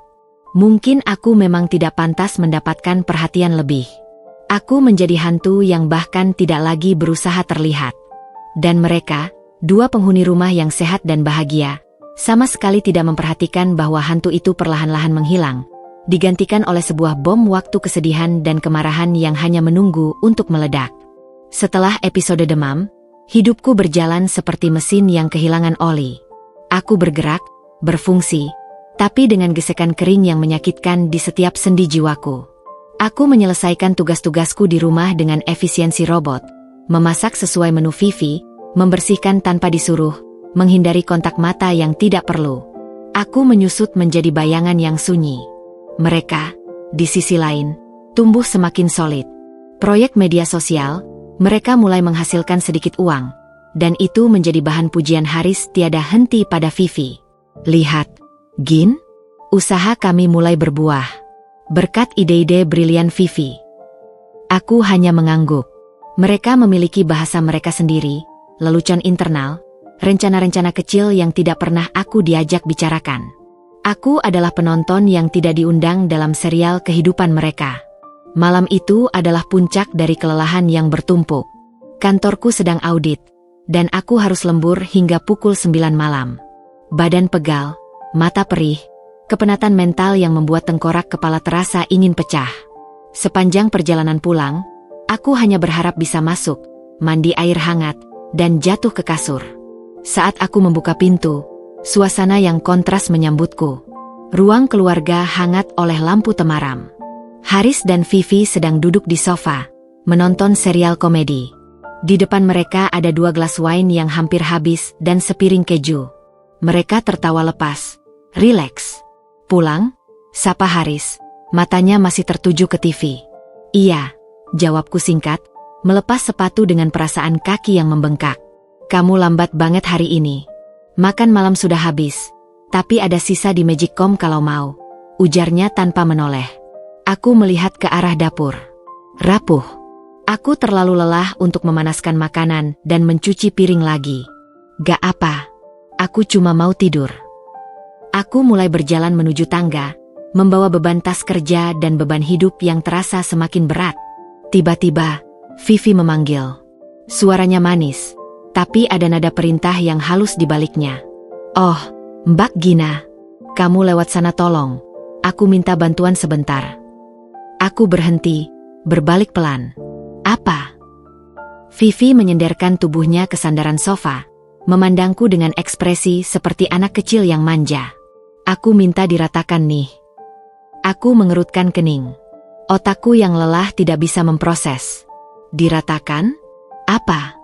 Mungkin aku memang tidak pantas mendapatkan perhatian lebih. Aku menjadi hantu yang bahkan tidak lagi berusaha terlihat. Dan mereka, 2 penghuni rumah yang sehat dan bahagia, sama sekali tidak memperhatikan bahwa hantu itu perlahan-lahan menghilang, digantikan oleh sebuah bom waktu kesedihan dan kemarahan yang hanya menunggu untuk meledak. Setelah episode demam, hidupku berjalan seperti mesin yang kehilangan oli. Aku bergerak, berfungsi, tapi dengan gesekan kering yang menyakitkan di setiap sendi jiwaku. Aku menyelesaikan tugas-tugasku di rumah dengan efisiensi robot, memasak sesuai menu Vivi, membersihkan tanpa disuruh, menghindari kontak mata yang tidak perlu. Aku menyusut menjadi bayangan yang sunyi. Mereka, di sisi lain, tumbuh semakin solid. Proyek media sosial, mereka mulai menghasilkan sedikit uang, dan itu menjadi bahan pujian Haris tiada henti pada Vivi. "Lihat, Gin, usaha kami mulai berbuah. Berkat ide-ide brilian Vivi." Aku hanya mengangguk. Mereka memiliki bahasa mereka sendiri, lelucon internal, rencana-rencana kecil yang tidak pernah aku diajak bicarakan. Aku adalah penonton yang tidak diundang dalam serial kehidupan mereka. Malam itu adalah puncak dari kelelahan yang bertumpuk. Kantorku sedang audit, dan aku harus lembur hingga pukul 9 malam. Badan pegal, mata perih, kepenatan mental yang membuat tengkorak kepala terasa ingin pecah. Sepanjang perjalanan pulang, aku hanya berharap bisa masuk, mandi air hangat, dan jatuh ke kasur. Saat aku membuka pintu, suasana yang kontras menyambutku. Ruang keluarga hangat oleh lampu temaram. Haris dan Vivi sedang duduk di sofa, menonton serial komedi. Di depan mereka ada 2 gelas wine yang hampir habis dan sepiring keju. Mereka tertawa lepas, rileks. "Pulang?" sapa Haris, matanya masih tertuju ke TV. "Iya," jawabku singkat, melepas sepatu dengan perasaan kaki yang membengkak. Kamu lambat banget hari ini. Makan malam sudah habis, tapi ada sisa di Magicom kalau mau, ujarnya tanpa menoleh. Aku melihat ke arah dapur. Rapuh. Aku terlalu lelah untuk memanaskan makanan dan mencuci piring lagi. Gak apa. Aku cuma mau tidur. Aku mulai berjalan menuju tangga, membawa beban tas kerja dan beban hidup yang terasa semakin berat. Tiba-tiba, Vivi memanggil. Suaranya manis, tapi ada nada perintah yang halus di baliknya. Oh, Mbak Gina. Kamu lewat sana tolong. Aku minta bantuan sebentar. Aku berhenti, berbalik pelan. Apa? Vivi menyenderkan tubuhnya ke sandaran sofa, memandangku dengan ekspresi seperti anak kecil yang manja. Aku minta diratakan nih. Aku mengerutkan kening. Otakku yang lelah tidak bisa memproses. Diratakan? Apa?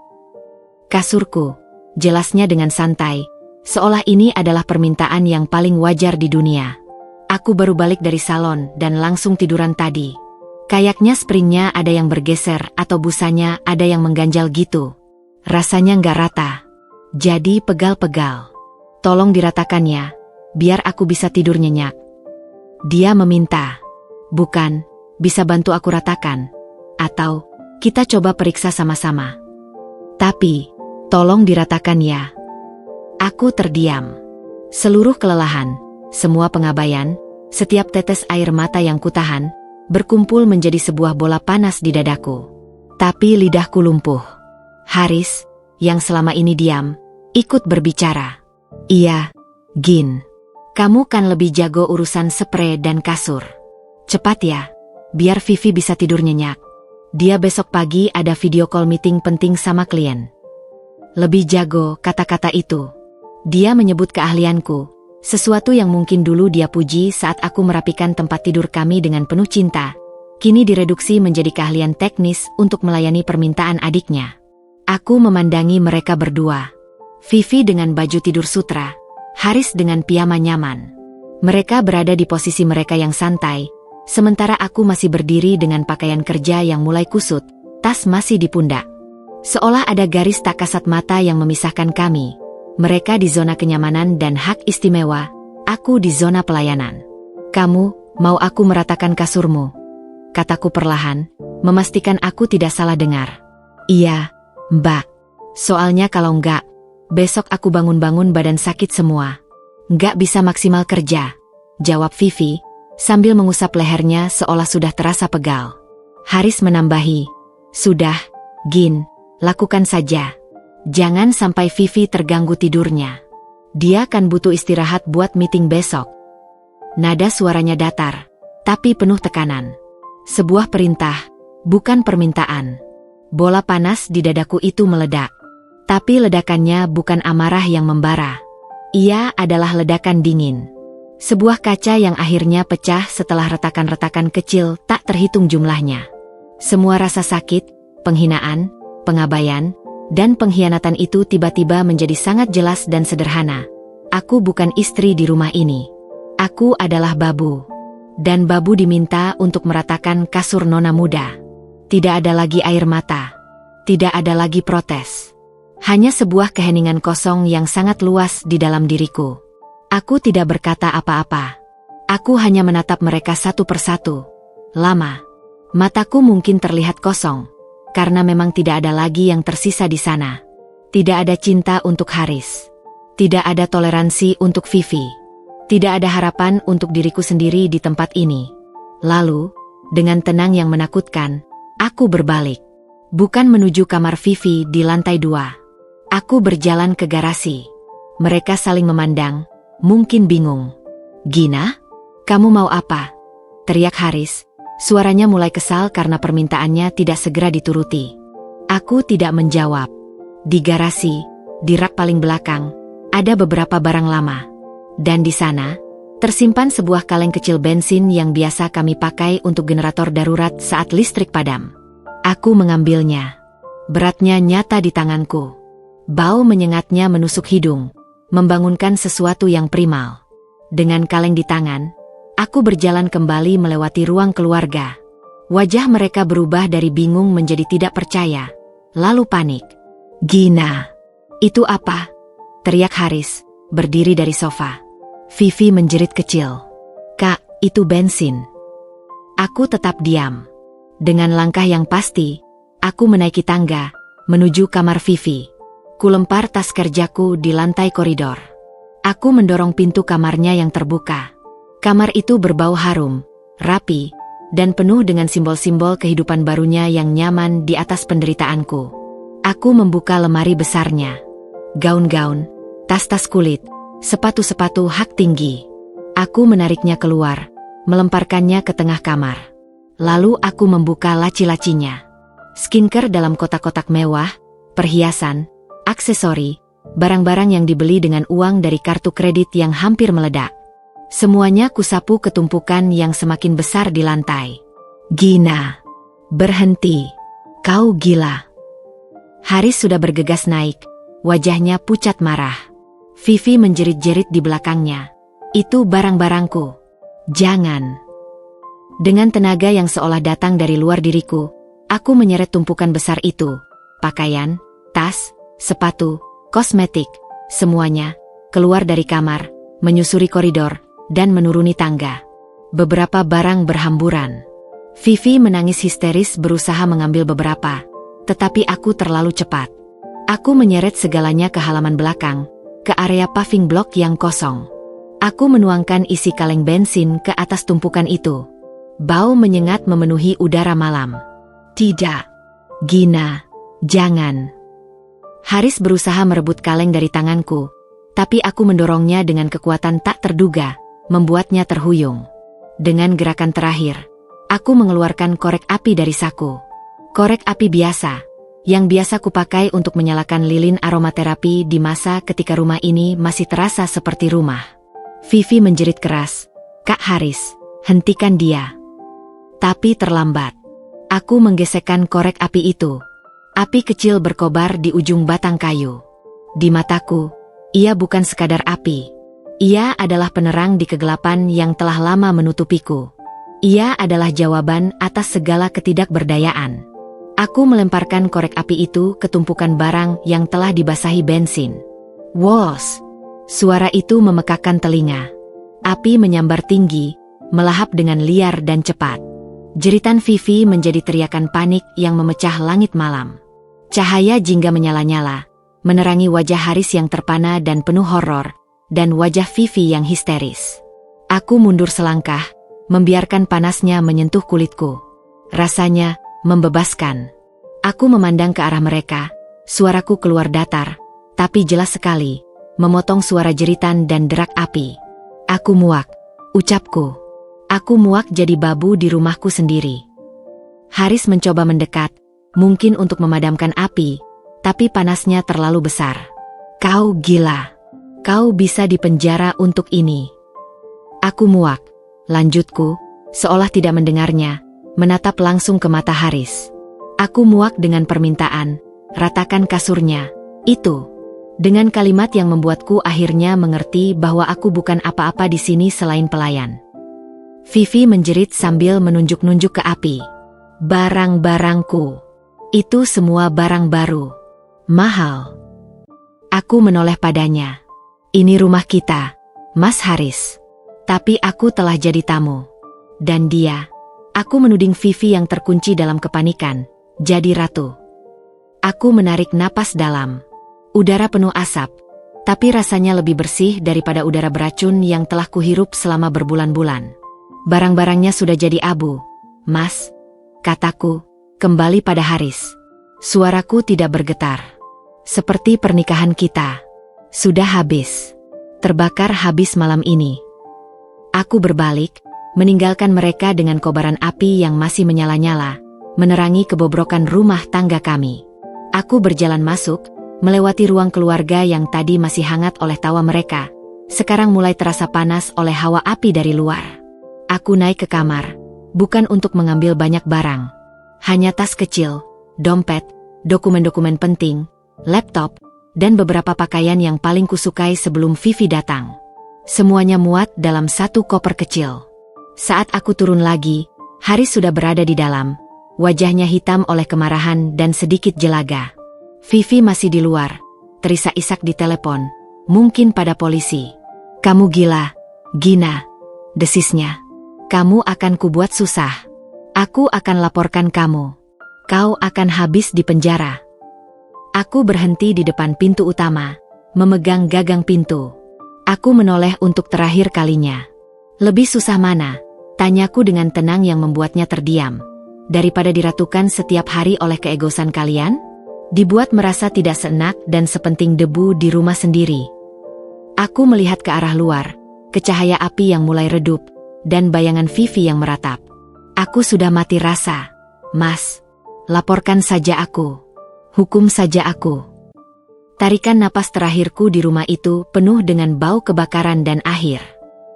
Kasurku, jelasnya dengan santai, seolah ini adalah permintaan yang paling wajar di dunia. Aku baru balik dari salon dan langsung tiduran tadi. Kayaknya springnya ada yang bergeser atau busanya ada yang mengganjal gitu. Rasanya nggak rata. Jadi pegal-pegal. Tolong diratakannya, biar aku bisa tidur nyenyak. Dia meminta. Bukan, bisa bantu aku ratakan. Atau, kita coba periksa sama-sama. Tapi, tolong diratakan ya. Aku terdiam. Seluruh kelelahan, semua pengabaian, setiap tetes air mata yang kutahan, berkumpul menjadi sebuah bola panas di dadaku. Tapi lidahku lumpuh. Haris, yang selama ini diam, ikut berbicara. Iya, Gin. Kamu kan lebih jago urusan spray dan kasur. Cepat ya, biar Vivi bisa tidur nyenyak. Dia besok pagi ada video call meeting penting sama klien. Lebih jago, kata-kata itu. Dia menyebut keahlianku, sesuatu yang mungkin dulu dia puji saat aku merapikan tempat tidur kami dengan penuh cinta. Kini direduksi menjadi keahlian teknis untuk melayani permintaan adiknya. Aku memandangi mereka berdua. Vivi dengan baju tidur sutra, Haris dengan piyama nyaman. Mereka berada di posisi mereka yang santai, sementara aku masih berdiri dengan pakaian kerja yang mulai kusut, tas masih di pundak. Seolah ada garis tak kasat mata yang memisahkan kami. Mereka di zona kenyamanan dan hak istimewa, aku di zona pelayanan. Kamu, mau aku meratakan kasurmu? Kataku perlahan, memastikan aku tidak salah dengar. Iya, Mbak. Soalnya kalau enggak, besok aku bangun-bangun badan sakit semua. Enggak bisa maksimal kerja, jawab Vivi, sambil mengusap lehernya seolah sudah terasa pegal. Haris menambahi, sudah, Gin, lakukan saja. Jangan sampai Vivi terganggu tidurnya. Dia kan butuh istirahat buat meeting besok. Nada suaranya datar, tapi penuh tekanan. Sebuah perintah, bukan permintaan. Bola panas di dadaku itu meledak. Tapi ledakannya bukan amarah yang membara. Ia adalah ledakan dingin. Sebuah kaca yang akhirnya pecah setelah retakan-retakan kecil tak terhitung jumlahnya. Semua rasa sakit, penghinaan, pengabaian, dan pengkhianatan itu tiba-tiba menjadi sangat jelas dan sederhana. Aku bukan istri di rumah ini. Aku adalah babu. Dan babu diminta untuk meratakan kasur nona muda. Tidak ada lagi air mata. Tidak ada lagi protes. Hanya sebuah keheningan kosong yang sangat luas di dalam diriku. Aku tidak berkata apa-apa. Aku hanya menatap mereka satu persatu. Lama. Mataku mungkin terlihat kosong, karena memang tidak ada lagi yang tersisa di sana. Tidak ada cinta untuk Haris. Tidak ada toleransi untuk Vivi. Tidak ada harapan untuk diriku sendiri di tempat ini. Lalu, dengan tenang yang menakutkan, aku berbalik. Bukan menuju kamar Vivi di lantai 2. Aku berjalan ke garasi. Mereka saling memandang, mungkin bingung. Gina? Kamu mau apa? Teriak Haris. Suaranya mulai kesal karena permintaannya tidak segera dituruti. Aku tidak menjawab. Di garasi, di rak paling belakang, ada beberapa barang lama. Dan di sana, tersimpan sebuah kaleng kecil bensin yang biasa kami pakai untuk generator darurat saat listrik padam. Aku mengambilnya. Beratnya nyata di tanganku. Bau menyengatnya menusuk hidung, membangunkan sesuatu yang primal. Dengan kaleng di tangan, aku berjalan kembali melewati ruang keluarga. Wajah mereka berubah dari bingung menjadi tidak percaya, lalu panik. Gina, Itu apa? Teriak Haris, berdiri dari sofa. Vivi menjerit kecil. Kak, itu bensin. Aku tetap diam. Dengan langkah yang pasti, aku menaiki tangga, menuju kamar Vivi. Kulempar tas kerjaku di lantai koridor. Aku mendorong pintu kamarnya yang terbuka. Kamar itu berbau harum, rapi, dan penuh dengan simbol-simbol kehidupan barunya yang nyaman di atas penderitaanku. Aku membuka lemari besarnya. Gaun-gaun, tas-tas kulit, sepatu-sepatu hak tinggi. Aku menariknya keluar, melemparkannya ke tengah kamar. Lalu aku membuka laci-lacinya. Skincare dalam kotak-kotak mewah, perhiasan, aksesori, barang-barang yang dibeli dengan uang dari kartu kredit yang hampir meledak. Semuanya kusapu ke tumpukan yang semakin besar di lantai. Gina, berhenti. Kau gila. Haris sudah bergegas naik, wajahnya pucat marah. Vivi menjerit-jerit di belakangnya. Itu barang-barangku. Jangan. Dengan tenaga yang seolah datang dari luar diriku, aku menyeret tumpukan besar itu. Pakaian, tas, sepatu, kosmetik, semuanya, keluar dari kamar, menyusuri koridor, dan menuruni tangga. Beberapa barang berhamburan. Vivi menangis histeris berusaha mengambil beberapa, tetapi aku terlalu cepat. Aku menyeret segalanya ke halaman belakang, ke area paving block yang kosong. Aku menuangkan isi kaleng bensin ke atas tumpukan itu. Bau menyengat memenuhi udara malam. Tidak. Gina, jangan. Haris berusaha merebut kaleng dari tanganku, tapi aku mendorongnya dengan kekuatan tak terduga, membuatnya terhuyung. Dengan gerakan terakhir, aku mengeluarkan korek api dari saku. Korek api biasa, yang biasa kupakai untuk menyalakan lilin aromaterapi di masa ketika rumah ini masih terasa seperti rumah. Vivi menjerit keras, "Kak Haris, hentikan dia." Tapi terlambat. Aku menggesekkan korek api itu. Api kecil berkobar di ujung batang kayu. Di mataku, ia bukan sekadar api. Ia adalah penerang di kegelapan yang telah lama menutupiku. Ia adalah jawaban atas segala ketidakberdayaan. Aku melemparkan korek api itu ke tumpukan barang yang telah dibasahi bensin. Wos! Suara itu memekakkan telinga. Api menyambar tinggi, melahap dengan liar dan cepat. Jeritan Vivi menjadi teriakan panik yang memecah langit malam. Cahaya jingga menyala-nyala, menerangi wajah Haris yang terpana dan penuh horor, dan wajah Vivi yang histeris. Aku mundur selangkah, membiarkan panasnya menyentuh kulitku. Rasanya membebaskan. Aku memandang ke arah mereka, suaraku keluar datar, tapi jelas sekali, memotong suara jeritan dan derak api. Aku muak, ucapku. Aku muak jadi babu di rumahku sendiri. Haris mencoba mendekat, mungkin untuk memadamkan api, tapi panasnya terlalu besar. Kau gila. Kau bisa dipenjara untuk ini. Aku muak, lanjutku, seolah tidak mendengarnya, menatap langsung ke mata Haris. Aku muak dengan permintaan, ratakan kasurnya, itu. Dengan kalimat yang membuatku akhirnya mengerti bahwa aku bukan apa-apa di sini selain pelayan. Vivi menjerit sambil menunjuk-nunjuk ke api. Barang-barangku. Itu semua barang baru. Mahal. Aku menoleh padanya. Ini rumah kita, Mas Haris. Tapi aku telah jadi tamu. Dan dia, aku menuding Vivi yang terkunci dalam kepanikan, jadi ratu. Aku menarik napas dalam. Udara penuh asap, tapi rasanya lebih bersih daripada udara beracun yang telah kuhirup selama berbulan-bulan. Barang-barangnya sudah jadi abu. Mas, kataku, kembali pada Haris. Suaraku tidak bergetar. Seperti pernikahan kita. Sudah habis. Terbakar habis malam ini. Aku berbalik, meninggalkan mereka dengan kobaran api yang masih menyala-nyala, menerangi kebobrokan rumah tangga kami. Aku berjalan masuk, melewati ruang keluarga yang tadi masih hangat oleh tawa mereka, sekarang mulai terasa panas oleh hawa api dari luar. Aku naik ke kamar, bukan untuk mengambil banyak barang. Hanya tas kecil, dompet, dokumen-dokumen penting, laptop, dan beberapa pakaian yang paling kusukai sebelum Vivi datang. Semuanya muat dalam satu koper kecil. Saat aku turun lagi, Haris sudah berada di dalam, wajahnya hitam oleh kemarahan dan sedikit jelaga. Vivi masih di luar, terisak-isak di telepon, mungkin pada polisi. Kamu gila, Gina, desisnya. Kamu akan kubuat susah. Aku akan laporkan kamu. Kau akan habis di penjara. Aku berhenti di depan pintu utama, memegang gagang pintu. Aku menoleh untuk terakhir kalinya. Lebih susah mana? Tanyaku dengan tenang yang membuatnya terdiam. Daripada diratukan setiap hari oleh keegosan kalian? Dibuat merasa tidak seenak dan sepenting debu di rumah sendiri. Aku melihat ke arah luar, ke cahaya api yang mulai redup, dan bayangan Vivi yang meratap. Aku sudah mati rasa. Mas, laporkan saja aku. Hukum saja aku. Tarikan napas terakhirku di rumah itu penuh dengan bau kebakaran dan akhir.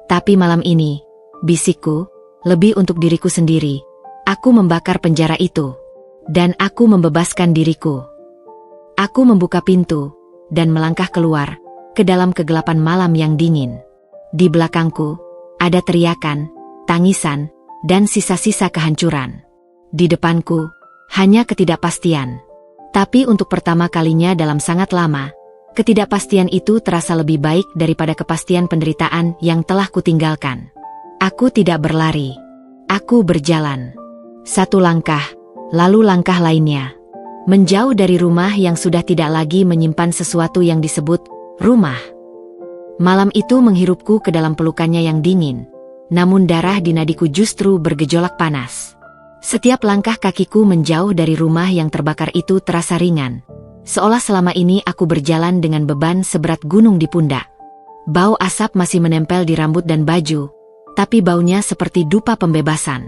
Tapi malam ini, bisikku, lebih untuk diriku sendiri. Aku membakar penjara itu. Dan aku membebaskan diriku. Aku membuka pintu, dan melangkah keluar, ke dalam kegelapan malam yang dingin. Di belakangku, ada teriakan, tangisan, dan sisa-sisa kehancuran. Di depanku, hanya ketidakpastian. Tapi untuk pertama kalinya dalam sangat lama, ketidakpastian itu terasa lebih baik daripada kepastian penderitaan yang telah kutinggalkan. Aku tidak berlari. Aku berjalan. Satu langkah, lalu langkah lainnya. Menjauh dari rumah yang sudah tidak lagi menyimpan sesuatu yang disebut rumah. Malam itu menghirupku ke dalam pelukannya yang dingin, namun darah di nadiku justru bergejolak panas. Setiap langkah kakiku menjauh dari rumah yang terbakar itu terasa ringan, seolah selama ini aku berjalan dengan beban seberat gunung di pundak. Bau asap masih menempel di rambut dan baju, tapi baunya seperti dupa pembebasan.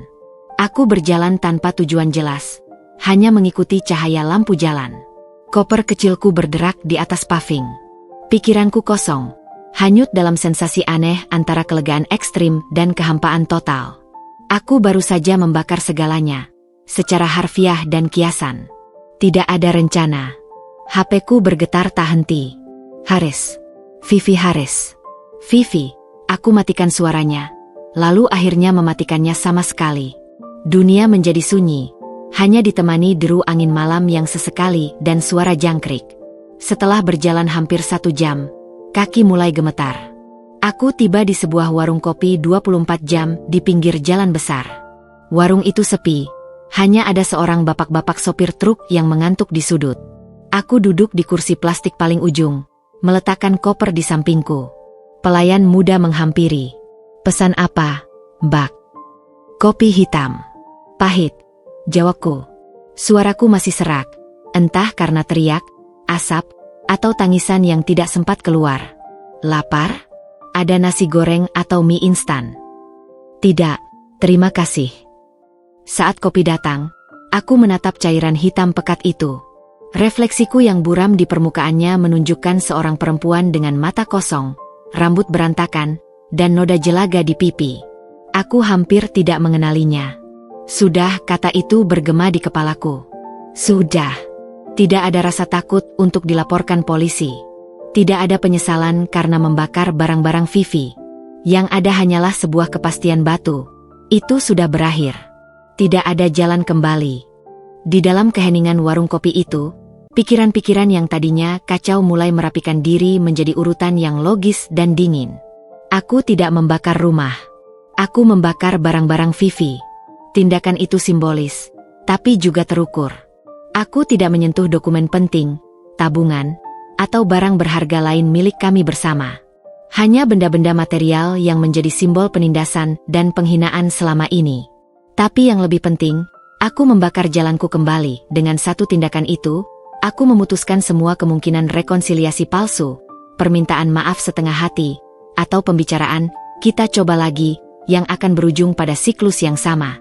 Aku berjalan tanpa tujuan jelas, hanya mengikuti cahaya lampu jalan. Koper kecilku berderak di atas paving. Pikiranku kosong, hanyut dalam sensasi aneh antara kelegaan ekstrim dan kehampaan total. Aku baru saja membakar segalanya, secara harfiah dan kiasan. Tidak ada rencana. HP-ku bergetar tak henti. Haris. Vivi Haris. Vivi, aku matikan suaranya. Lalu akhirnya mematikannya sama sekali. Dunia menjadi sunyi, hanya ditemani deru angin malam yang sesekali dan suara jangkrik. Setelah berjalan hampir 1 jam, kaki mulai gemetar. Aku tiba di sebuah warung kopi 24 jam di pinggir jalan besar. Warung itu sepi, hanya ada seorang bapak-bapak sopir truk yang mengantuk di sudut. Aku duduk di kursi plastik paling ujung, meletakkan koper di sampingku. Pelayan muda menghampiri. Pesan apa, Mbak? Kopi hitam. Pahit, jawabku. Suaraku masih serak, entah karena teriak, asap, atau tangisan yang tidak sempat keluar. Lapar? Ada nasi goreng atau mie instan? Tidak, terima kasih. Saat kopi datang, aku menatap cairan hitam pekat itu. Refleksiku yang buram di permukaannya menunjukkan seorang perempuan dengan mata kosong, rambut berantakan, dan noda jelaga di pipi. Aku hampir tidak mengenalinya. Sudah, kata itu bergema di kepalaku. Sudah. Tidak ada rasa takut untuk dilaporkan polisi. Tidak ada penyesalan karena membakar barang-barang Vivi. Yang ada hanyalah sebuah kepastian batu. Itu sudah berakhir. Tidak ada jalan kembali. Di dalam keheningan warung kopi itu, pikiran-pikiran yang tadinya kacau mulai merapikan diri menjadi urutan yang logis dan dingin. Aku tidak membakar rumah. Aku membakar barang-barang Vivi. Tindakan itu simbolis, tapi juga terukur. Aku tidak menyentuh dokumen penting, tabungan, atau barang berharga lain milik kami bersama. Hanya benda-benda material yang menjadi simbol penindasan dan penghinaan selama ini. Tapi yang lebih penting, aku membakar jalanku kembali. Dengan satu tindakan itu, aku memutuskan semua kemungkinan rekonsiliasi palsu, permintaan maaf setengah hati, atau pembicaraan, kita coba lagi, yang akan berujung pada siklus yang sama.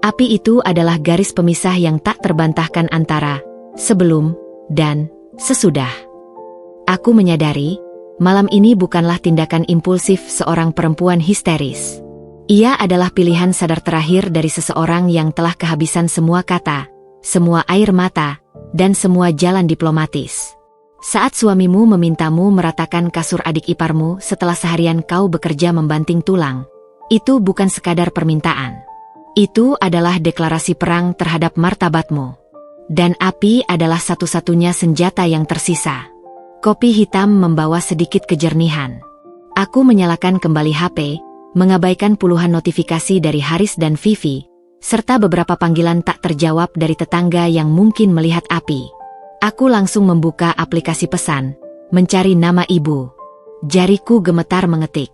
Api itu adalah garis pemisah yang tak terbantahkan antara sebelum dan sesudah. Aku menyadari, malam ini bukanlah tindakan impulsif seorang perempuan histeris. Ia adalah pilihan sadar terakhir dari seseorang yang telah kehabisan semua kata, semua air mata, dan semua jalan diplomatis. Saat suamimu memintamu meratakan kasur adik iparmu setelah seharian kau bekerja membanting tulang, itu bukan sekadar permintaan. Itu adalah deklarasi perang terhadap martabatmu. Dan api adalah satu-satunya senjata yang tersisa. Kopi hitam membawa sedikit kejernihan. Aku menyalakan kembali HP, mengabaikan puluhan notifikasi dari Haris dan Vivi, serta beberapa panggilan tak terjawab dari tetangga yang mungkin melihat api. Aku langsung membuka aplikasi pesan, mencari nama ibu. Jariku gemetar mengetik.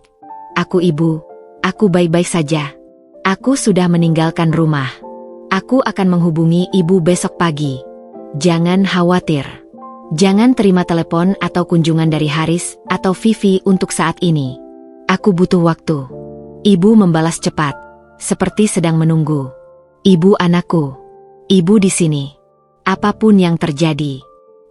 Aku ibu, aku baik-baik saja. Aku sudah meninggalkan rumah. Aku akan menghubungi ibu besok pagi. Jangan khawatir. Jangan terima telepon atau kunjungan dari Haris atau Vivi untuk saat ini. Aku butuh waktu. Ibu membalas cepat, seperti sedang menunggu. Ibu anakku. Ibu di sini. Apapun yang terjadi.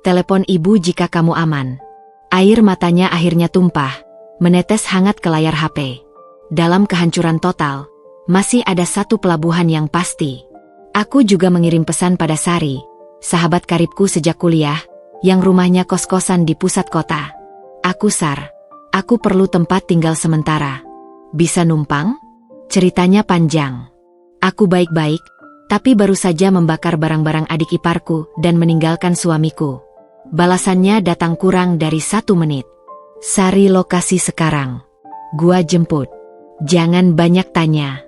Telepon ibu jika kamu aman. Air matanya akhirnya tumpah, menetes hangat ke layar HP. Dalam kehancuran total, masih ada satu pelabuhan yang pasti. Aku juga mengirim pesan pada Sari, sahabat karibku sejak kuliah, yang rumahnya kos-kosan di pusat kota. Aku aku perlu tempat tinggal sementara. Bisa numpang? Ceritanya panjang. Aku baik-baik, tapi baru saja membakar barang-barang adik iparku dan meninggalkan suamiku. Balasannya datang kurang dari 1 menit. Sari, lokasi sekarang. Gua jemput. Jangan banyak tanya.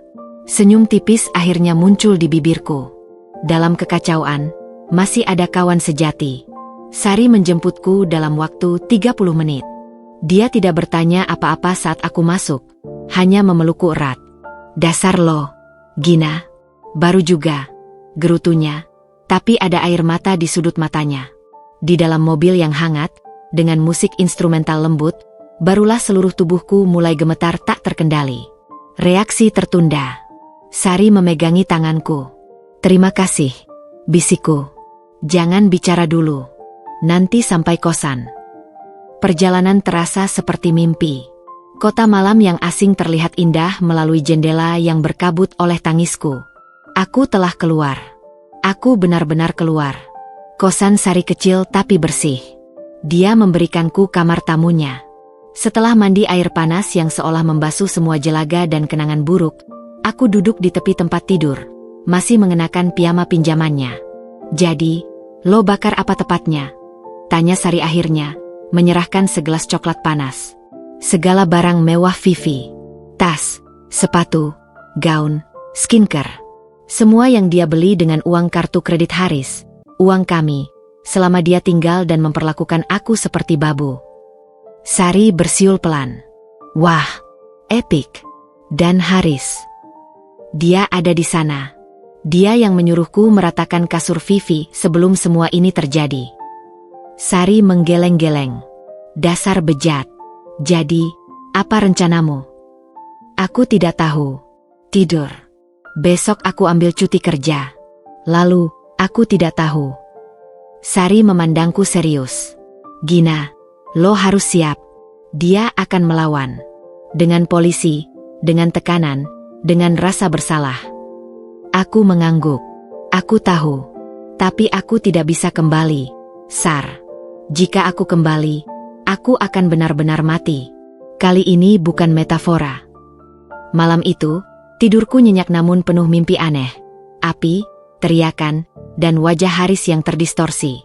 Senyum tipis akhirnya muncul di bibirku. Dalam kekacauan, masih ada kawan sejati. Sari menjemputku dalam waktu 30 menit. Dia tidak bertanya apa-apa saat aku masuk, hanya memelukku erat. Dasar lo, Gina. Baru juga, gerutunya, tapi ada air mata di sudut matanya. Di dalam mobil yang hangat, dengan musik instrumental lembut, barulah seluruh tubuhku mulai gemetar tak terkendali. Reaksi tertunda. Sari memegangi tanganku. Terima kasih, bisikku. Jangan bicara dulu. Nanti sampai kosan. Perjalanan terasa seperti mimpi. Kota malam yang asing terlihat indah melalui jendela yang berkabut oleh tangisku. Aku telah keluar. Aku benar-benar keluar. Kosan Sari kecil tapi bersih. Dia memberikanku kamar tamunya. Setelah mandi air panas yang seolah membasuh semua jelaga dan kenangan buruk, aku duduk di tepi tempat tidur, masih mengenakan piyama pinjamannya. Jadi, lo bakar apa tepatnya? Tanya Sari akhirnya, menyerahkan segelas coklat panas. Segala barang mewah Vivi. Tas, sepatu, gaun, skincare. Semua yang dia beli dengan uang kartu kredit Haris, uang kami, selama dia tinggal dan memperlakukan aku seperti babu. Sari bersiul pelan. Wah, epic. Dan Haris. Dia ada di sana. Dia yang menyuruhku meratakan kasur Vivi sebelum semua ini terjadi. Sari menggeleng-geleng. Dasar bejat. Jadi, apa rencanamu? Aku tidak tahu. Tidur. Besok aku ambil cuti kerja. Lalu, aku tidak tahu. Sari memandangku serius. Gina, lo harus siap. Dia akan melawan. Dengan polisi, dengan tekanan, dengan rasa bersalah. Aku mengangguk. Aku tahu. Tapi aku tidak bisa kembali, Sar. Jika aku kembali, aku akan benar-benar mati. Kali ini bukan metafora. Malam itu, tidurku nyenyak namun penuh mimpi aneh. Api, teriakan, dan wajah Haris yang terdistorsi.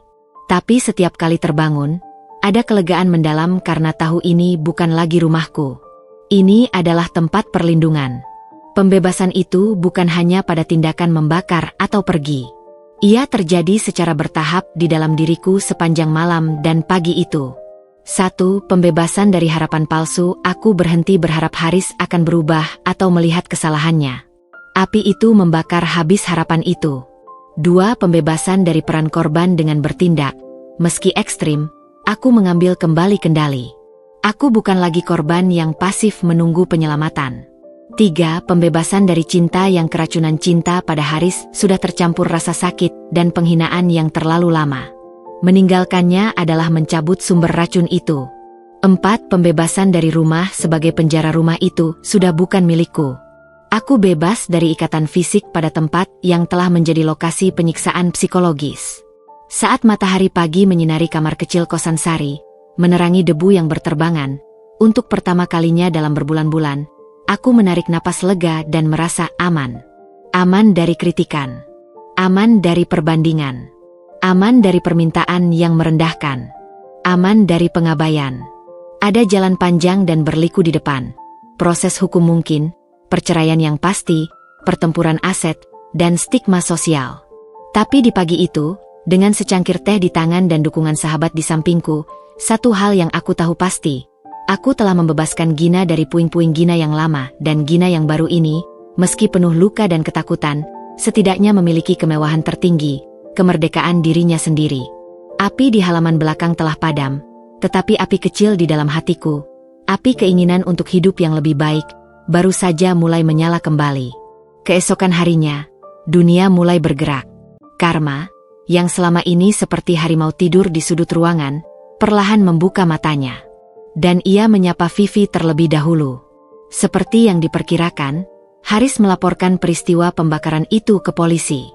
Tapi setiap kali terbangun, ada kelegaan mendalam karena tahu ini bukan lagi rumahku. Ini adalah tempat perlindungan. Pembebasan itu bukan hanya pada tindakan membakar atau pergi. Ia terjadi secara bertahap di dalam diriku sepanjang malam dan pagi itu. 1. Pembebasan dari harapan palsu. Aku berhenti berharap Haris akan berubah atau melihat kesalahannya. Api itu membakar habis harapan itu. 2. Pembebasan dari peran korban dengan bertindak. Meski ekstrim, aku mengambil kembali kendali. Aku bukan lagi korban yang pasif menunggu penyelamatan. 3. Pembebasan dari cinta yang keracunan. Cinta pada Haris sudah tercampur rasa sakit dan penghinaan yang terlalu lama. Meninggalkannya adalah mencabut sumber racun itu. 4. Pembebasan dari rumah sebagai penjara. Rumah itu sudah bukan milikku. Aku bebas dari ikatan fisik pada tempat yang telah menjadi lokasi penyiksaan psikologis. Saat matahari pagi menyinari kamar kecil kosan Sari, menerangi debu yang berterbangan, untuk pertama kalinya dalam berbulan-bulan, aku menarik napas lega dan merasa aman. Aman dari kritikan. Aman dari perbandingan. Aman dari permintaan yang merendahkan. Aman dari pengabaian. Ada jalan panjang dan berliku di depan. Proses hukum mungkin, perceraian yang pasti, pertempuran aset, dan stigma sosial. Tapi di pagi itu, dengan secangkir teh di tangan dan dukungan sahabat di sampingku, satu hal yang aku tahu pasti. Aku telah membebaskan Gina dari puing-puing Gina yang lama, dan Gina yang baru ini, meski penuh luka dan ketakutan, setidaknya memiliki kemewahan tertinggi, kemerdekaan dirinya sendiri. Api di halaman belakang telah padam, tetapi api kecil di dalam hatiku, api keinginan untuk hidup yang lebih baik, baru saja mulai menyala kembali. Keesokan harinya, dunia mulai bergerak. Karma, yang selama ini seperti harimau tidur di sudut ruangan, perlahan membuka matanya. Dan ia menyapa Vivi terlebih dahulu. Seperti yang diperkirakan, Haris melaporkan peristiwa pembakaran itu ke polisi.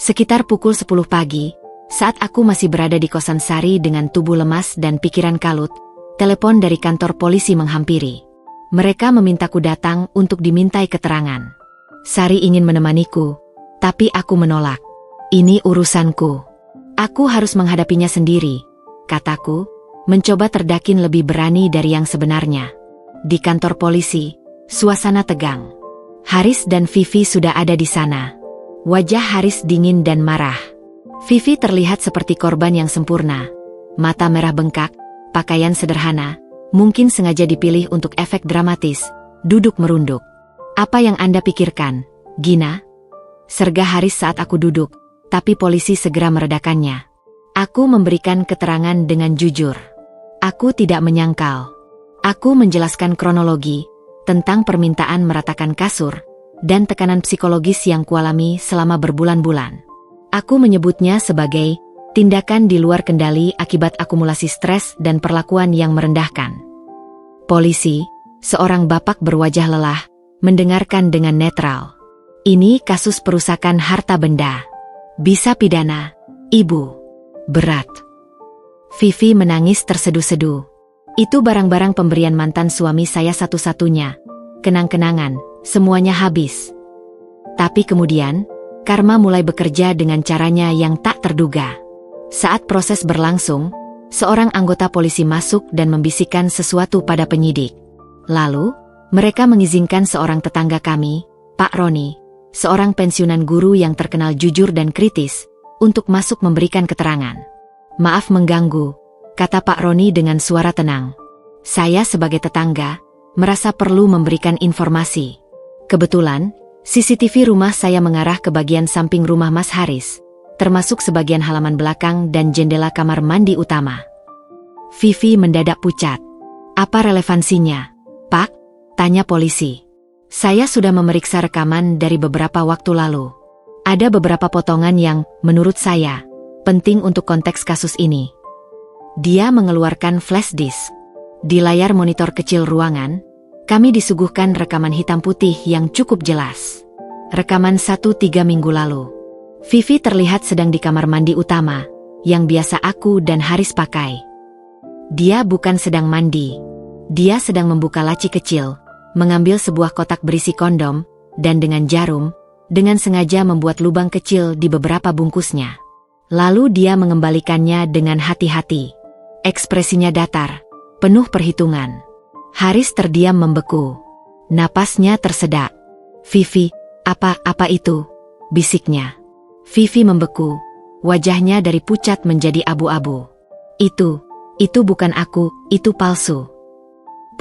Sekitar pukul 10 pagi, saat aku masih berada di kosan Sari dengan tubuh lemas dan pikiran kalut, telepon dari kantor polisi menghampiri. Mereka memintaku datang untuk dimintai keterangan. Sari ingin menemaniku, tapi aku menolak. Ini urusanku. Aku harus menghadapinya sendiri, kataku, mencoba terdakin lebih berani dari yang sebenarnya. Di kantor polisi, suasana tegang. Haris dan Vivi sudah ada di sana. Wajah Haris dingin dan marah. Vivi terlihat seperti korban yang sempurna. Mata merah bengkak, pakaian sederhana, mungkin sengaja dipilih untuk efek dramatis, duduk merunduk. Apa yang Anda pikirkan, Gina? Sergah Haris saat aku duduk, tapi polisi segera meredakannya. Aku memberikan keterangan dengan jujur. Aku tidak menyangkal. Aku menjelaskan kronologi, tentang permintaan meratakan kasur, dan tekanan psikologis yang kualami selama berbulan-bulan. Aku menyebutnya sebagai tindakan di luar kendali akibat akumulasi stres dan perlakuan yang merendahkan. Polisi, seorang bapak berwajah lelah, mendengarkan dengan netral. Ini kasus perusakan harta benda. Bisa pidana, Ibu. Berat. Vivi menangis terseduh-seduh. Itu barang-barang pemberian mantan suami saya satu-satunya. Kenang-kenangan, semuanya habis. Tapi kemudian, karma mulai bekerja dengan caranya yang tak terduga. Saat proses berlangsung, seorang anggota polisi masuk dan membisikkan sesuatu pada penyidik. Lalu, mereka mengizinkan seorang tetangga kami, Pak Roni, seorang pensiunan guru yang terkenal jujur dan kritis, untuk masuk memberikan keterangan. Maaf mengganggu, kata Pak Roni dengan suara tenang. Saya sebagai tetangga, merasa perlu memberikan informasi. Kebetulan, CCTV rumah saya mengarah ke bagian samping rumah Mas Haris, termasuk sebagian halaman belakang dan jendela kamar mandi utama. Vivi mendadak pucat. Apa relevansinya, Pak? Tanya polisi. Saya sudah memeriksa rekaman dari beberapa waktu lalu. Ada beberapa potongan yang, menurut saya, penting untuk konteks kasus ini. Dia mengeluarkan flash disk. Di layar monitor kecil ruangan, kami disuguhkan rekaman hitam putih yang cukup jelas. Rekaman 1-3 minggu lalu. Vivi terlihat sedang di kamar mandi utama, yang biasa aku dan Haris pakai. Dia bukan sedang mandi. Dia sedang membuka laci kecil, mengambil sebuah kotak berisi kondom, dan dengan jarum, dengan sengaja membuat lubang kecil di beberapa bungkusnya. Lalu dia mengembalikannya dengan hati-hati. Ekspresinya datar, penuh perhitungan. Haris terdiam membeku. Napasnya tersedak. Vivi, apa itu? Bisiknya. Vivi membeku. Wajahnya dari pucat menjadi abu-abu. Itu bukan aku, itu palsu.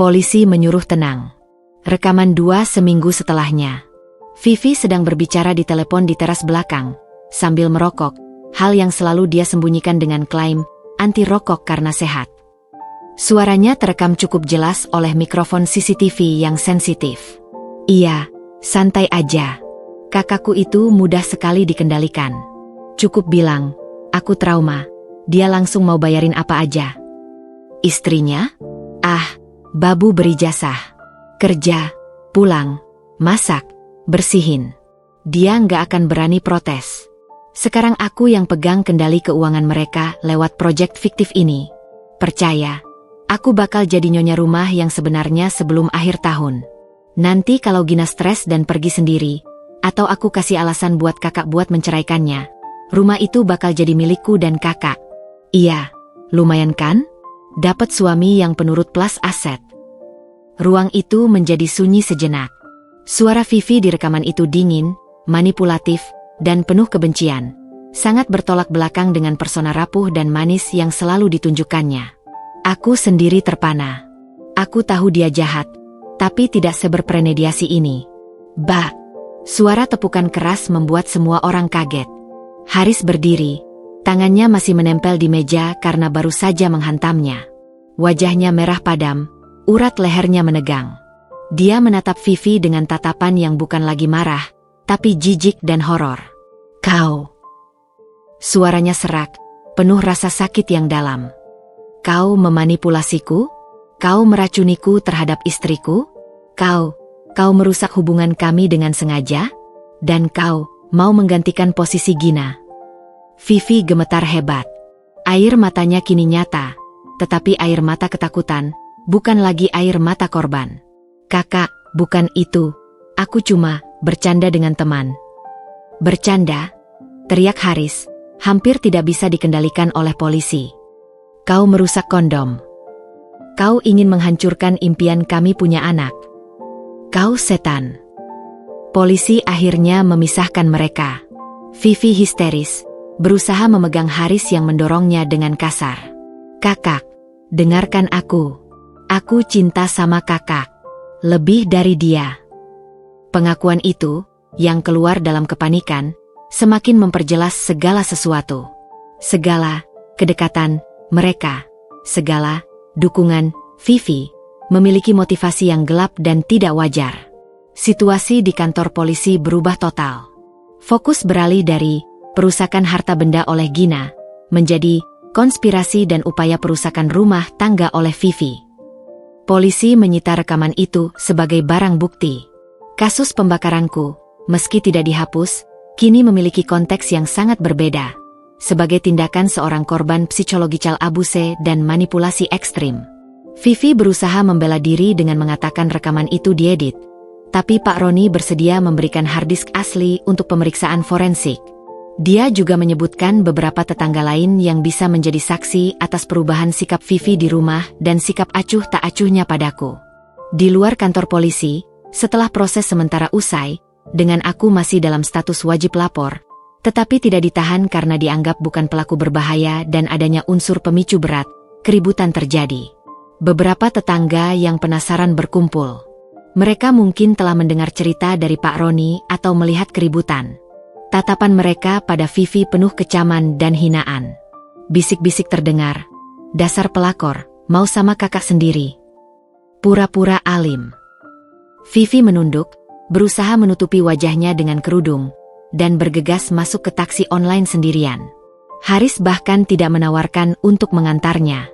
Polisi menyuruh tenang. Rekaman 2 seminggu setelahnya. Vivi sedang berbicara di telepon di teras belakang, sambil merokok, hal yang selalu dia sembunyikan dengan klaim, anti rokok karena sehat. Suaranya terekam cukup jelas oleh mikrofon CCTV yang sensitif. Iya, santai aja. Kakakku itu mudah sekali dikendalikan. Cukup bilang, aku trauma. Dia langsung mau bayarin apa aja. Istrinya? Babu berijazah. Kerja, pulang, masak, bersihin. Dia nggak akan berani protes. Sekarang aku yang pegang kendali keuangan mereka lewat proyek fiktif ini. Percaya. Aku bakal jadi nyonya rumah yang sebenarnya sebelum akhir tahun. Nanti kalau Gina stres dan pergi sendiri, atau aku kasih alasan buat kakak buat menceraikannya, rumah itu bakal jadi milikku dan kakak. Iya, lumayan kan? dapat suami yang penurut plus aset. Ruang itu menjadi sunyi sejenak. Suara Vivi di rekaman itu dingin, manipulatif, dan penuh kebencian. Sangat bertolak belakang dengan persona rapuh dan manis yang selalu ditunjukkannya. Aku sendiri terpana. Aku tahu dia jahat, tapi tidak seberpremeditasi ini. Bah! Suara tepukan keras membuat semua orang kaget. Haris berdiri. Tangannya masih menempel di meja karena baru saja menghantamnya. Wajahnya merah padam, urat lehernya menegang. Dia menatap Vivi dengan tatapan yang bukan lagi marah, tapi jijik dan horor. Kau! Suaranya serak, penuh rasa sakit yang dalam. Kau memanipulasiku? Kau meracuniku terhadap istriku? Kau merusak hubungan kami dengan sengaja? Dan kau mau menggantikan posisi Gina? Vivi gemetar hebat. Air matanya kini nyata, tetapi air mata ketakutan, bukan lagi air mata korban. Kakak, bukan itu. Aku cuma bercanda dengan teman. Bercanda? Teriak Haris, hampir tidak bisa dikendalikan oleh polisi. Kau merusak kondom. Kau ingin menghancurkan impian kami punya anak. Kau setan. Polisi akhirnya memisahkan mereka. Vivi histeris, berusaha memegang Haris yang mendorongnya dengan kasar. Kakak, dengarkan aku. Aku cinta sama kakak. Lebih dari dia. Pengakuan itu, yang keluar dalam kepanikan, semakin memperjelas segala sesuatu. Segala kedekatan mereka, segala dukungan Vivi, memiliki motivasi yang gelap dan tidak wajar. Situasi di kantor polisi berubah total. Fokus beralih dari perusakan harta benda oleh Gina, menjadi konspirasi dan upaya perusakan rumah tangga oleh Vivi. Polisi menyita rekaman itu sebagai barang bukti. Kasus pembakaranku, meski tidak dihapus, kini memiliki konteks yang sangat berbeda. Sebagai tindakan seorang korban psikologikal abuse dan manipulasi ekstrim. Vivi berusaha membela diri dengan mengatakan rekaman itu diedit. Tapi Pak Roni bersedia memberikan harddisk asli untuk pemeriksaan forensik. Dia juga menyebutkan beberapa tetangga lain yang bisa menjadi saksi atas perubahan sikap Vivi di rumah dan sikap acuh tak acuhnya padaku. Di luar kantor polisi, setelah proses sementara usai, dengan aku masih dalam status wajib lapor, tetapi tidak ditahan karena dianggap bukan pelaku berbahaya dan adanya unsur pemicu berat, keributan terjadi. Beberapa tetangga yang penasaran berkumpul. Mereka mungkin telah mendengar cerita dari Pak Roni atau melihat keributan. Tatapan mereka pada Vivi penuh kecaman dan hinaan. Bisik-bisik terdengar. Dasar pelakor, mau sama kakak sendiri. Pura-pura alim. Vivi menunduk, berusaha menutupi wajahnya dengan kerudung, dan bergegas masuk ke taksi online sendirian. Haris bahkan tidak menawarkan untuk mengantarnya.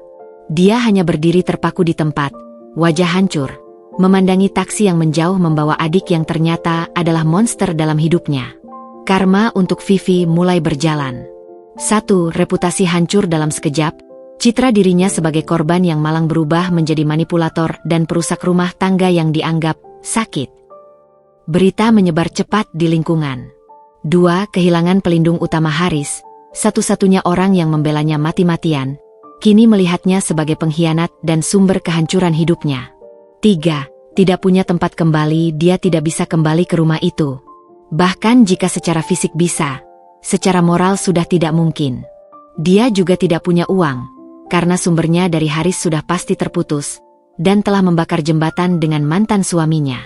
Dia hanya berdiri terpaku di tempat, wajah hancur, memandangi taksi yang menjauh membawa adik yang ternyata adalah monster dalam hidupnya. Karma untuk Vivi mulai berjalan. 1. Reputasi hancur dalam sekejap, citra dirinya sebagai korban yang malang berubah menjadi manipulator dan perusak rumah tangga yang dianggap sakit. Berita menyebar cepat di lingkungan. 2. Kehilangan pelindung utama Haris, satu-satunya orang yang membelanya mati-matian, kini melihatnya sebagai pengkhianat dan sumber kehancuran hidupnya. 3. Tidak punya tempat kembali, dia tidak bisa kembali ke rumah itu. Bahkan jika secara fisik bisa, secara moral sudah tidak mungkin. Dia juga tidak punya uang, karena sumbernya dari Haris sudah pasti terputus, dan telah membakar jembatan dengan mantan suaminya.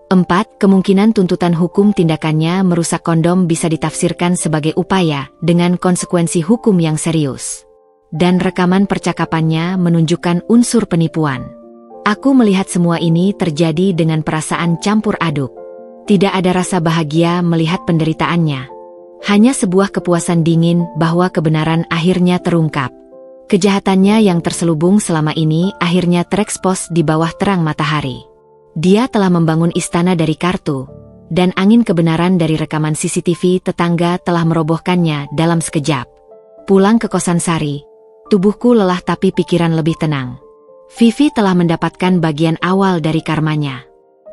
4. Kemungkinan tuntutan hukum tindakannya merusak kondom bisa ditafsirkan sebagai upaya dengan konsekuensi hukum yang serius. Dan rekaman percakapannya menunjukkan unsur penipuan. Aku melihat semua ini terjadi dengan perasaan campur aduk. Tidak ada rasa bahagia melihat penderitaannya. Hanya sebuah kepuasan dingin bahwa kebenaran akhirnya terungkap. Kejahatannya yang terselubung selama ini akhirnya terekspos di bawah terang matahari. Dia telah membangun istana dari kartu, dan angin kebenaran dari rekaman CCTV tetangga telah merobohkannya dalam sekejap. Pulang ke kosan Sari, tubuhku lelah tapi pikiran lebih tenang. Vivi telah mendapatkan bagian awal dari karmanya.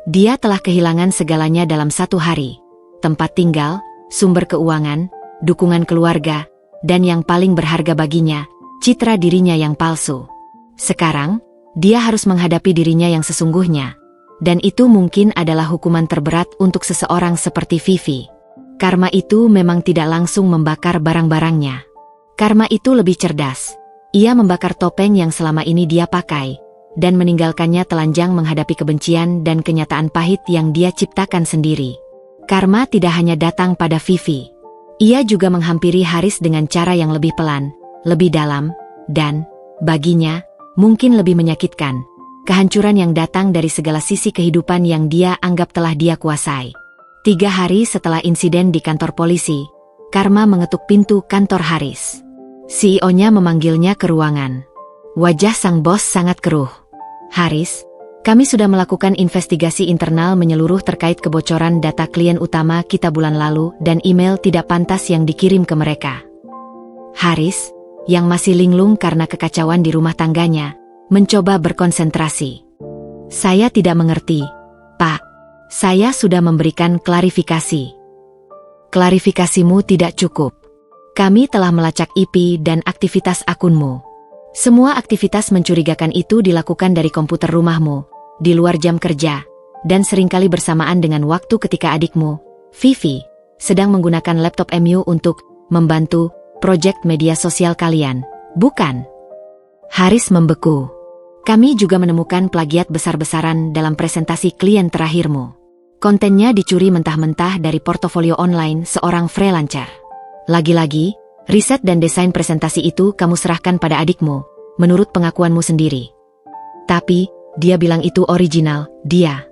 Dia telah kehilangan segalanya dalam 1 hari. Tempat tinggal, sumber keuangan, dukungan keluarga, dan yang paling berharga baginya, citra dirinya yang palsu. Sekarang, dia harus menghadapi dirinya yang sesungguhnya. Dan itu mungkin adalah hukuman terberat untuk seseorang seperti Vivi. Karma itu memang tidak langsung membakar barang-barangnya. Karma itu lebih cerdas. Ia membakar topeng yang selama ini dia pakai, dan meninggalkannya telanjang menghadapi kebencian dan kenyataan pahit yang dia ciptakan sendiri. Karma tidak hanya datang pada Vivi. Ia juga menghampiri Haris dengan cara yang lebih pelan, lebih dalam, dan, baginya, mungkin lebih menyakitkan. Kehancuran yang datang dari segala sisi kehidupan yang dia anggap telah dia kuasai. 3 hari setelah insiden di kantor polisi, Karma mengetuk pintu kantor Haris. CEO-nya memanggilnya ke ruangan. Wajah sang bos sangat keruh. Haris, kami sudah melakukan investigasi internal menyeluruh terkait kebocoran data klien utama kita bulan lalu dan email tidak pantas yang dikirim ke mereka. Haris, yang masih linglung karena kekacauan di rumah tangganya, mencoba berkonsentrasi. Saya tidak mengerti, Pak. Saya sudah memberikan klarifikasi. Klarifikasimu tidak cukup. Kami telah melacak IP dan aktivitas akunmu. Semua aktivitas mencurigakan itu dilakukan dari komputer rumahmu, di luar jam kerja, dan seringkali bersamaan dengan waktu ketika adikmu, Vivi, sedang menggunakan laptop MU untuk membantu proyek media sosial kalian, bukan? Haris membeku. Kami juga menemukan plagiat besar-besaran dalam presentasi klien terakhirmu. Kontennya dicuri mentah-mentah dari portofolio online seorang freelancer. Lagi-lagi, riset dan desain presentasi itu kamu serahkan pada adikmu, menurut pengakuanmu sendiri. Tapi, dia bilang itu original, dia.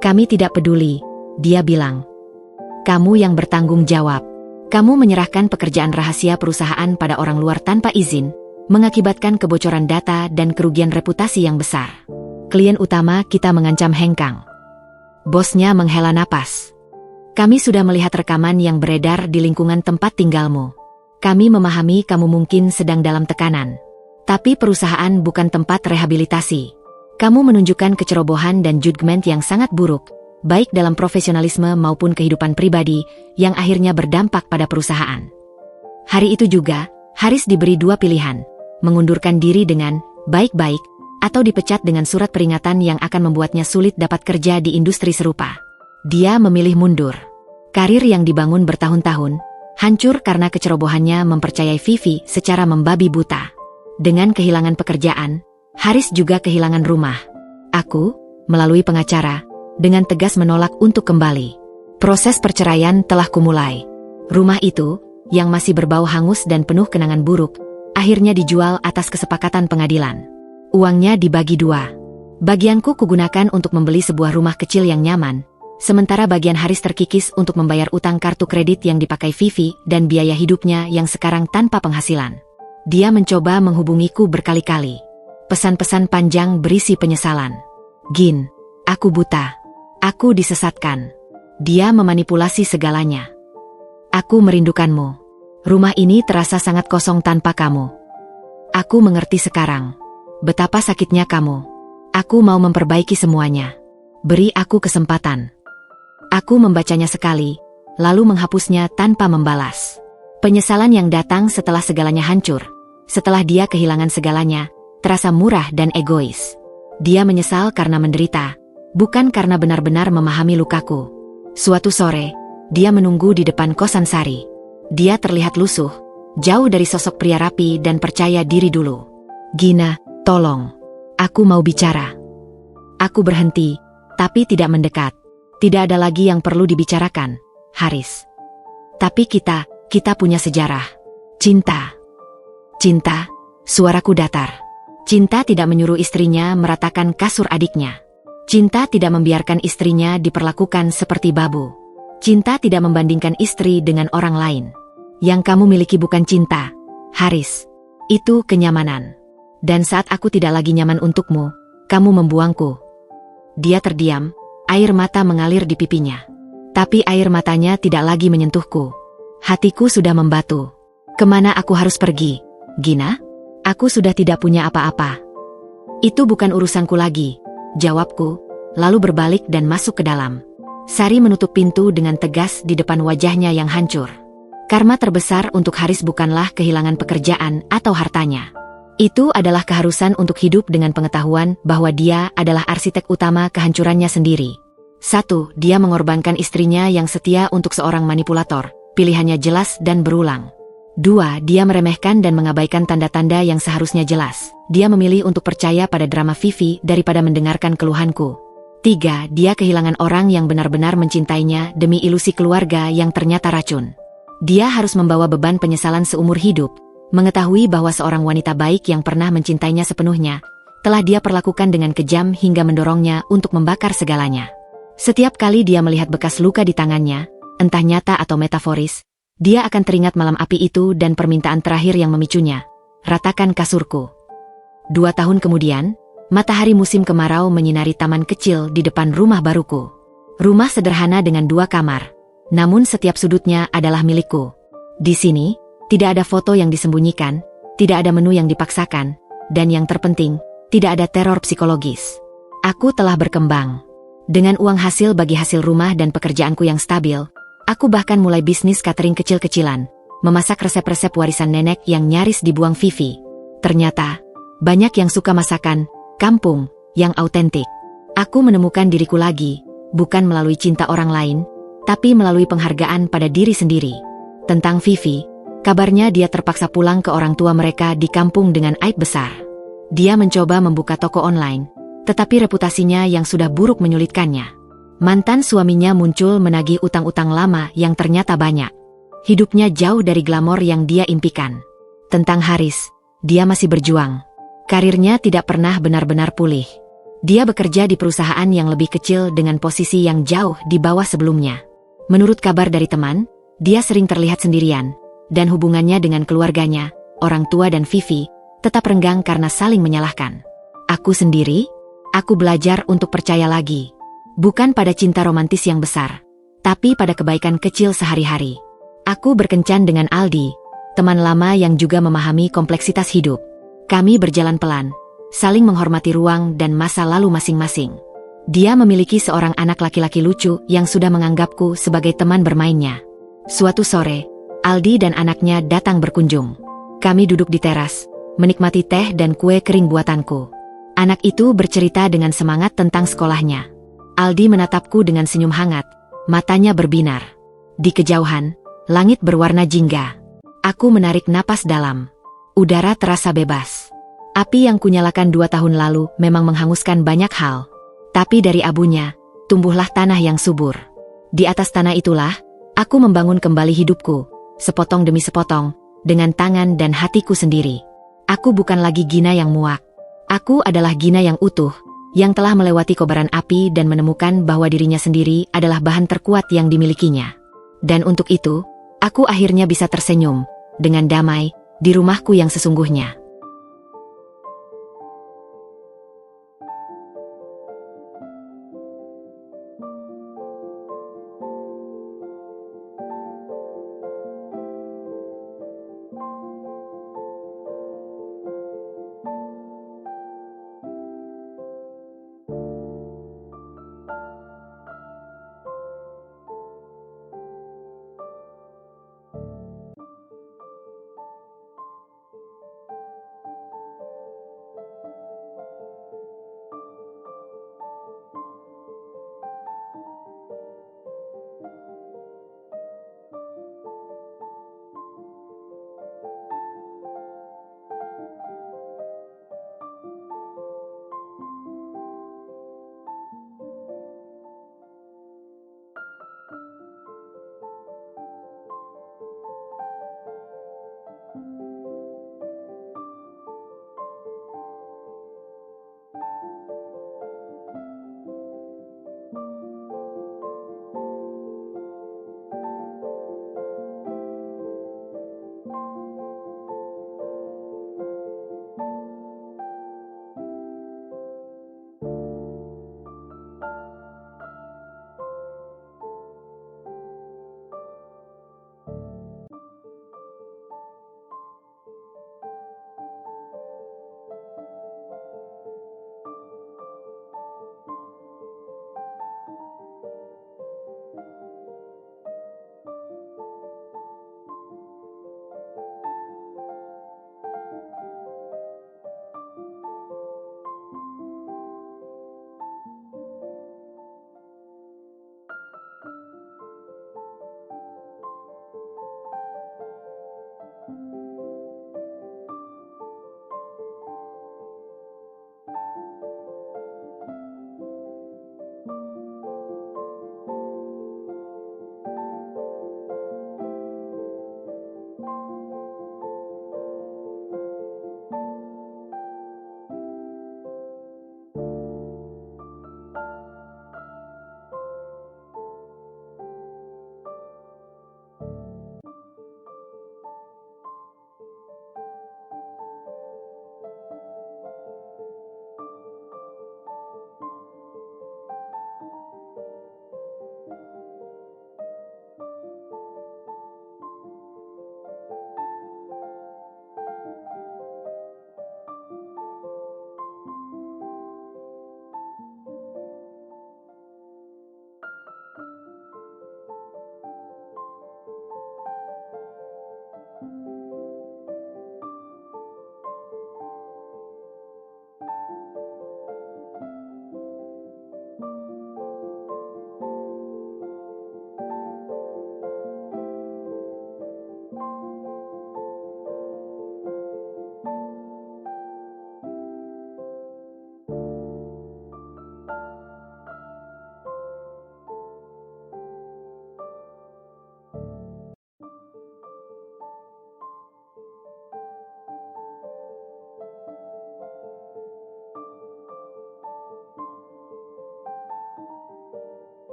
Kami tidak peduli, dia bilang. Kamu yang bertanggung jawab. Kamu menyerahkan pekerjaan rahasia perusahaan pada orang luar tanpa izin, mengakibatkan kebocoran data dan kerugian reputasi yang besar. Klien utama kita mengancam hengkang. Bosnya menghela napas. Kami sudah melihat rekaman yang beredar di lingkungan tempat tinggalmu. Kami memahami kamu mungkin sedang dalam tekanan. Tapi perusahaan bukan tempat rehabilitasi. Kamu menunjukkan kecerobohan dan judgement yang sangat buruk, baik dalam profesionalisme maupun kehidupan pribadi, yang akhirnya berdampak pada perusahaan. Hari itu juga, Haris diberi 2 pilihan, mengundurkan diri dengan baik-baik, atau dipecat dengan surat peringatan yang akan membuatnya sulit dapat kerja di industri serupa. Dia memilih mundur. Karir yang dibangun bertahun-tahun, hancur karena kecerobohannya mempercayai Vivi secara membabi buta. Dengan kehilangan pekerjaan, Haris juga kehilangan rumah. Aku, melalui pengacara, dengan tegas menolak untuk kembali. Proses perceraian telah kumulai. Rumah itu, yang masih berbau hangus dan penuh kenangan buruk, akhirnya dijual atas kesepakatan pengadilan. Uangnya dibagi 2. Bagianku kugunakan untuk membeli sebuah rumah kecil yang nyaman, sementara bagian Haris terkikis untuk membayar utang kartu kredit yang dipakai Vivi dan biaya hidupnya yang sekarang tanpa penghasilan. Dia mencoba menghubungiku berkali-kali. Pesan-pesan panjang berisi penyesalan. Gin, aku buta. Aku disesatkan. Dia memanipulasi segalanya. Aku merindukanmu. Rumah ini terasa sangat kosong tanpa kamu. Aku mengerti sekarang. Betapa sakitnya kamu. Aku mau memperbaiki semuanya. Beri aku kesempatan. Aku membacanya sekali, lalu menghapusnya tanpa membalas. Penyesalan yang datang setelah segalanya hancur, setelah dia kehilangan segalanya, terasa murah dan egois. Dia menyesal karena menderita, bukan karena benar-benar memahami lukaku. Suatu sore, dia menunggu di depan kosan Sari. Dia terlihat lusuh, jauh dari sosok pria rapi dan percaya diri dulu. Gina, tolong. Aku mau bicara. Aku berhenti, tapi tidak mendekat. Tidak ada lagi yang perlu dibicarakan, Haris. Tapi kita punya sejarah. Cinta. Cinta, suaraku datar. Cinta tidak menyuruh istrinya meratakan kasur adiknya. Cinta tidak membiarkan istrinya diperlakukan seperti babu. Cinta tidak membandingkan istri dengan orang lain. Yang kamu miliki bukan cinta, Haris. Itu kenyamanan. Dan saat aku tidak lagi nyaman untukmu, kamu membuangku. Dia terdiam, air mata mengalir di pipinya. Tapi air matanya tidak lagi menyentuhku. Hatiku sudah membatu. Kemana aku harus pergi, Gina? Aku sudah tidak punya apa-apa. Itu bukan urusanku lagi, jawabku, lalu berbalik dan masuk ke dalam. Sari menutup pintu dengan tegas di depan wajahnya yang hancur. Karma terbesar untuk Haris bukanlah kehilangan pekerjaan atau hartanya. Itu adalah keharusan untuk hidup dengan pengetahuan bahwa dia adalah arsitek utama kehancurannya sendiri. 1. Dia mengorbankan istrinya yang setia untuk seorang manipulator. Pilihannya jelas dan berulang. 2. Dia meremehkan dan mengabaikan tanda-tanda yang seharusnya jelas. Dia memilih untuk percaya pada drama Vivi daripada mendengarkan keluhanku. 3. Dia kehilangan orang yang benar-benar mencintainya demi ilusi keluarga yang ternyata racun. Dia harus membawa beban penyesalan seumur hidup, mengetahui bahwa seorang wanita baik yang pernah mencintainya sepenuhnya, telah dia perlakukan dengan kejam hingga mendorongnya untuk membakar segalanya. Setiap kali dia melihat bekas luka di tangannya, entah nyata atau metaforis, dia akan teringat malam api itu dan permintaan terakhir yang memicunya. Ratakan kasurku. 2 tahun kemudian, matahari musim kemarau menyinari taman kecil di depan rumah baruku. Rumah sederhana dengan 2 kamar, namun setiap sudutnya adalah milikku. Di sini, tidak ada foto yang disembunyikan, tidak ada menu yang dipaksakan, dan yang terpenting, tidak ada teror psikologis. Aku telah berkembang. Dengan uang hasil bagi hasil rumah dan pekerjaanku yang stabil, aku bahkan mulai bisnis catering kecil-kecilan, memasak resep-resep warisan nenek yang nyaris dibuang Vivi. Ternyata, banyak yang suka masakan kampung yang autentik. Aku menemukan diriku lagi, bukan melalui cinta orang lain, tapi melalui penghargaan pada diri sendiri. Tentang Vivi, kabarnya dia terpaksa pulang ke orang tua mereka di kampung dengan aib besar. Dia mencoba membuka toko online, tetapi reputasinya yang sudah buruk menyulitkannya. Mantan suaminya muncul menagih utang-utang lama yang ternyata banyak. Hidupnya jauh dari glamor yang dia impikan. Tentang Haris, dia masih berjuang. Karirnya tidak pernah benar-benar pulih. Dia bekerja di perusahaan yang lebih kecil dengan posisi yang jauh di bawah sebelumnya. Menurut kabar dari teman, dia sering terlihat sendirian, dan hubungannya dengan keluarganya, orang tua dan Vivi, tetap renggang karena saling menyalahkan. Aku sendiri, aku belajar untuk percaya lagi. Bukan pada cinta romantis yang besar, tapi pada kebaikan kecil sehari-hari. Aku berkencan dengan Aldi, teman lama yang juga memahami kompleksitas hidup. Kami berjalan pelan, saling menghormati ruang dan masa lalu masing-masing. Dia memiliki seorang anak laki-laki lucu yang sudah menganggapku sebagai teman bermainnya. Suatu sore, Aldi dan anaknya datang berkunjung. Kami duduk di teras, menikmati teh dan kue kering buatanku. Anak itu bercerita dengan semangat tentang sekolahnya. Aldi menatapku dengan senyum hangat, matanya berbinar. Di kejauhan, langit berwarna jingga. Aku menarik napas dalam. Udara terasa bebas. Api yang kunyalakan 2 tahun lalu memang menghanguskan banyak hal. Tapi dari abunya, tumbuhlah tanah yang subur. Di atas tanah itulah, aku membangun kembali hidupku, sepotong demi sepotong, dengan tangan dan hatiku sendiri. Aku bukan lagi Gina yang muak. Aku adalah Gina yang utuh, yang telah melewati kobaran api dan menemukan bahwa dirinya sendiri adalah bahan terkuat yang dimilikinya. Dan untuk itu, aku akhirnya bisa tersenyum, dengan damai, di rumahku yang sesungguhnya.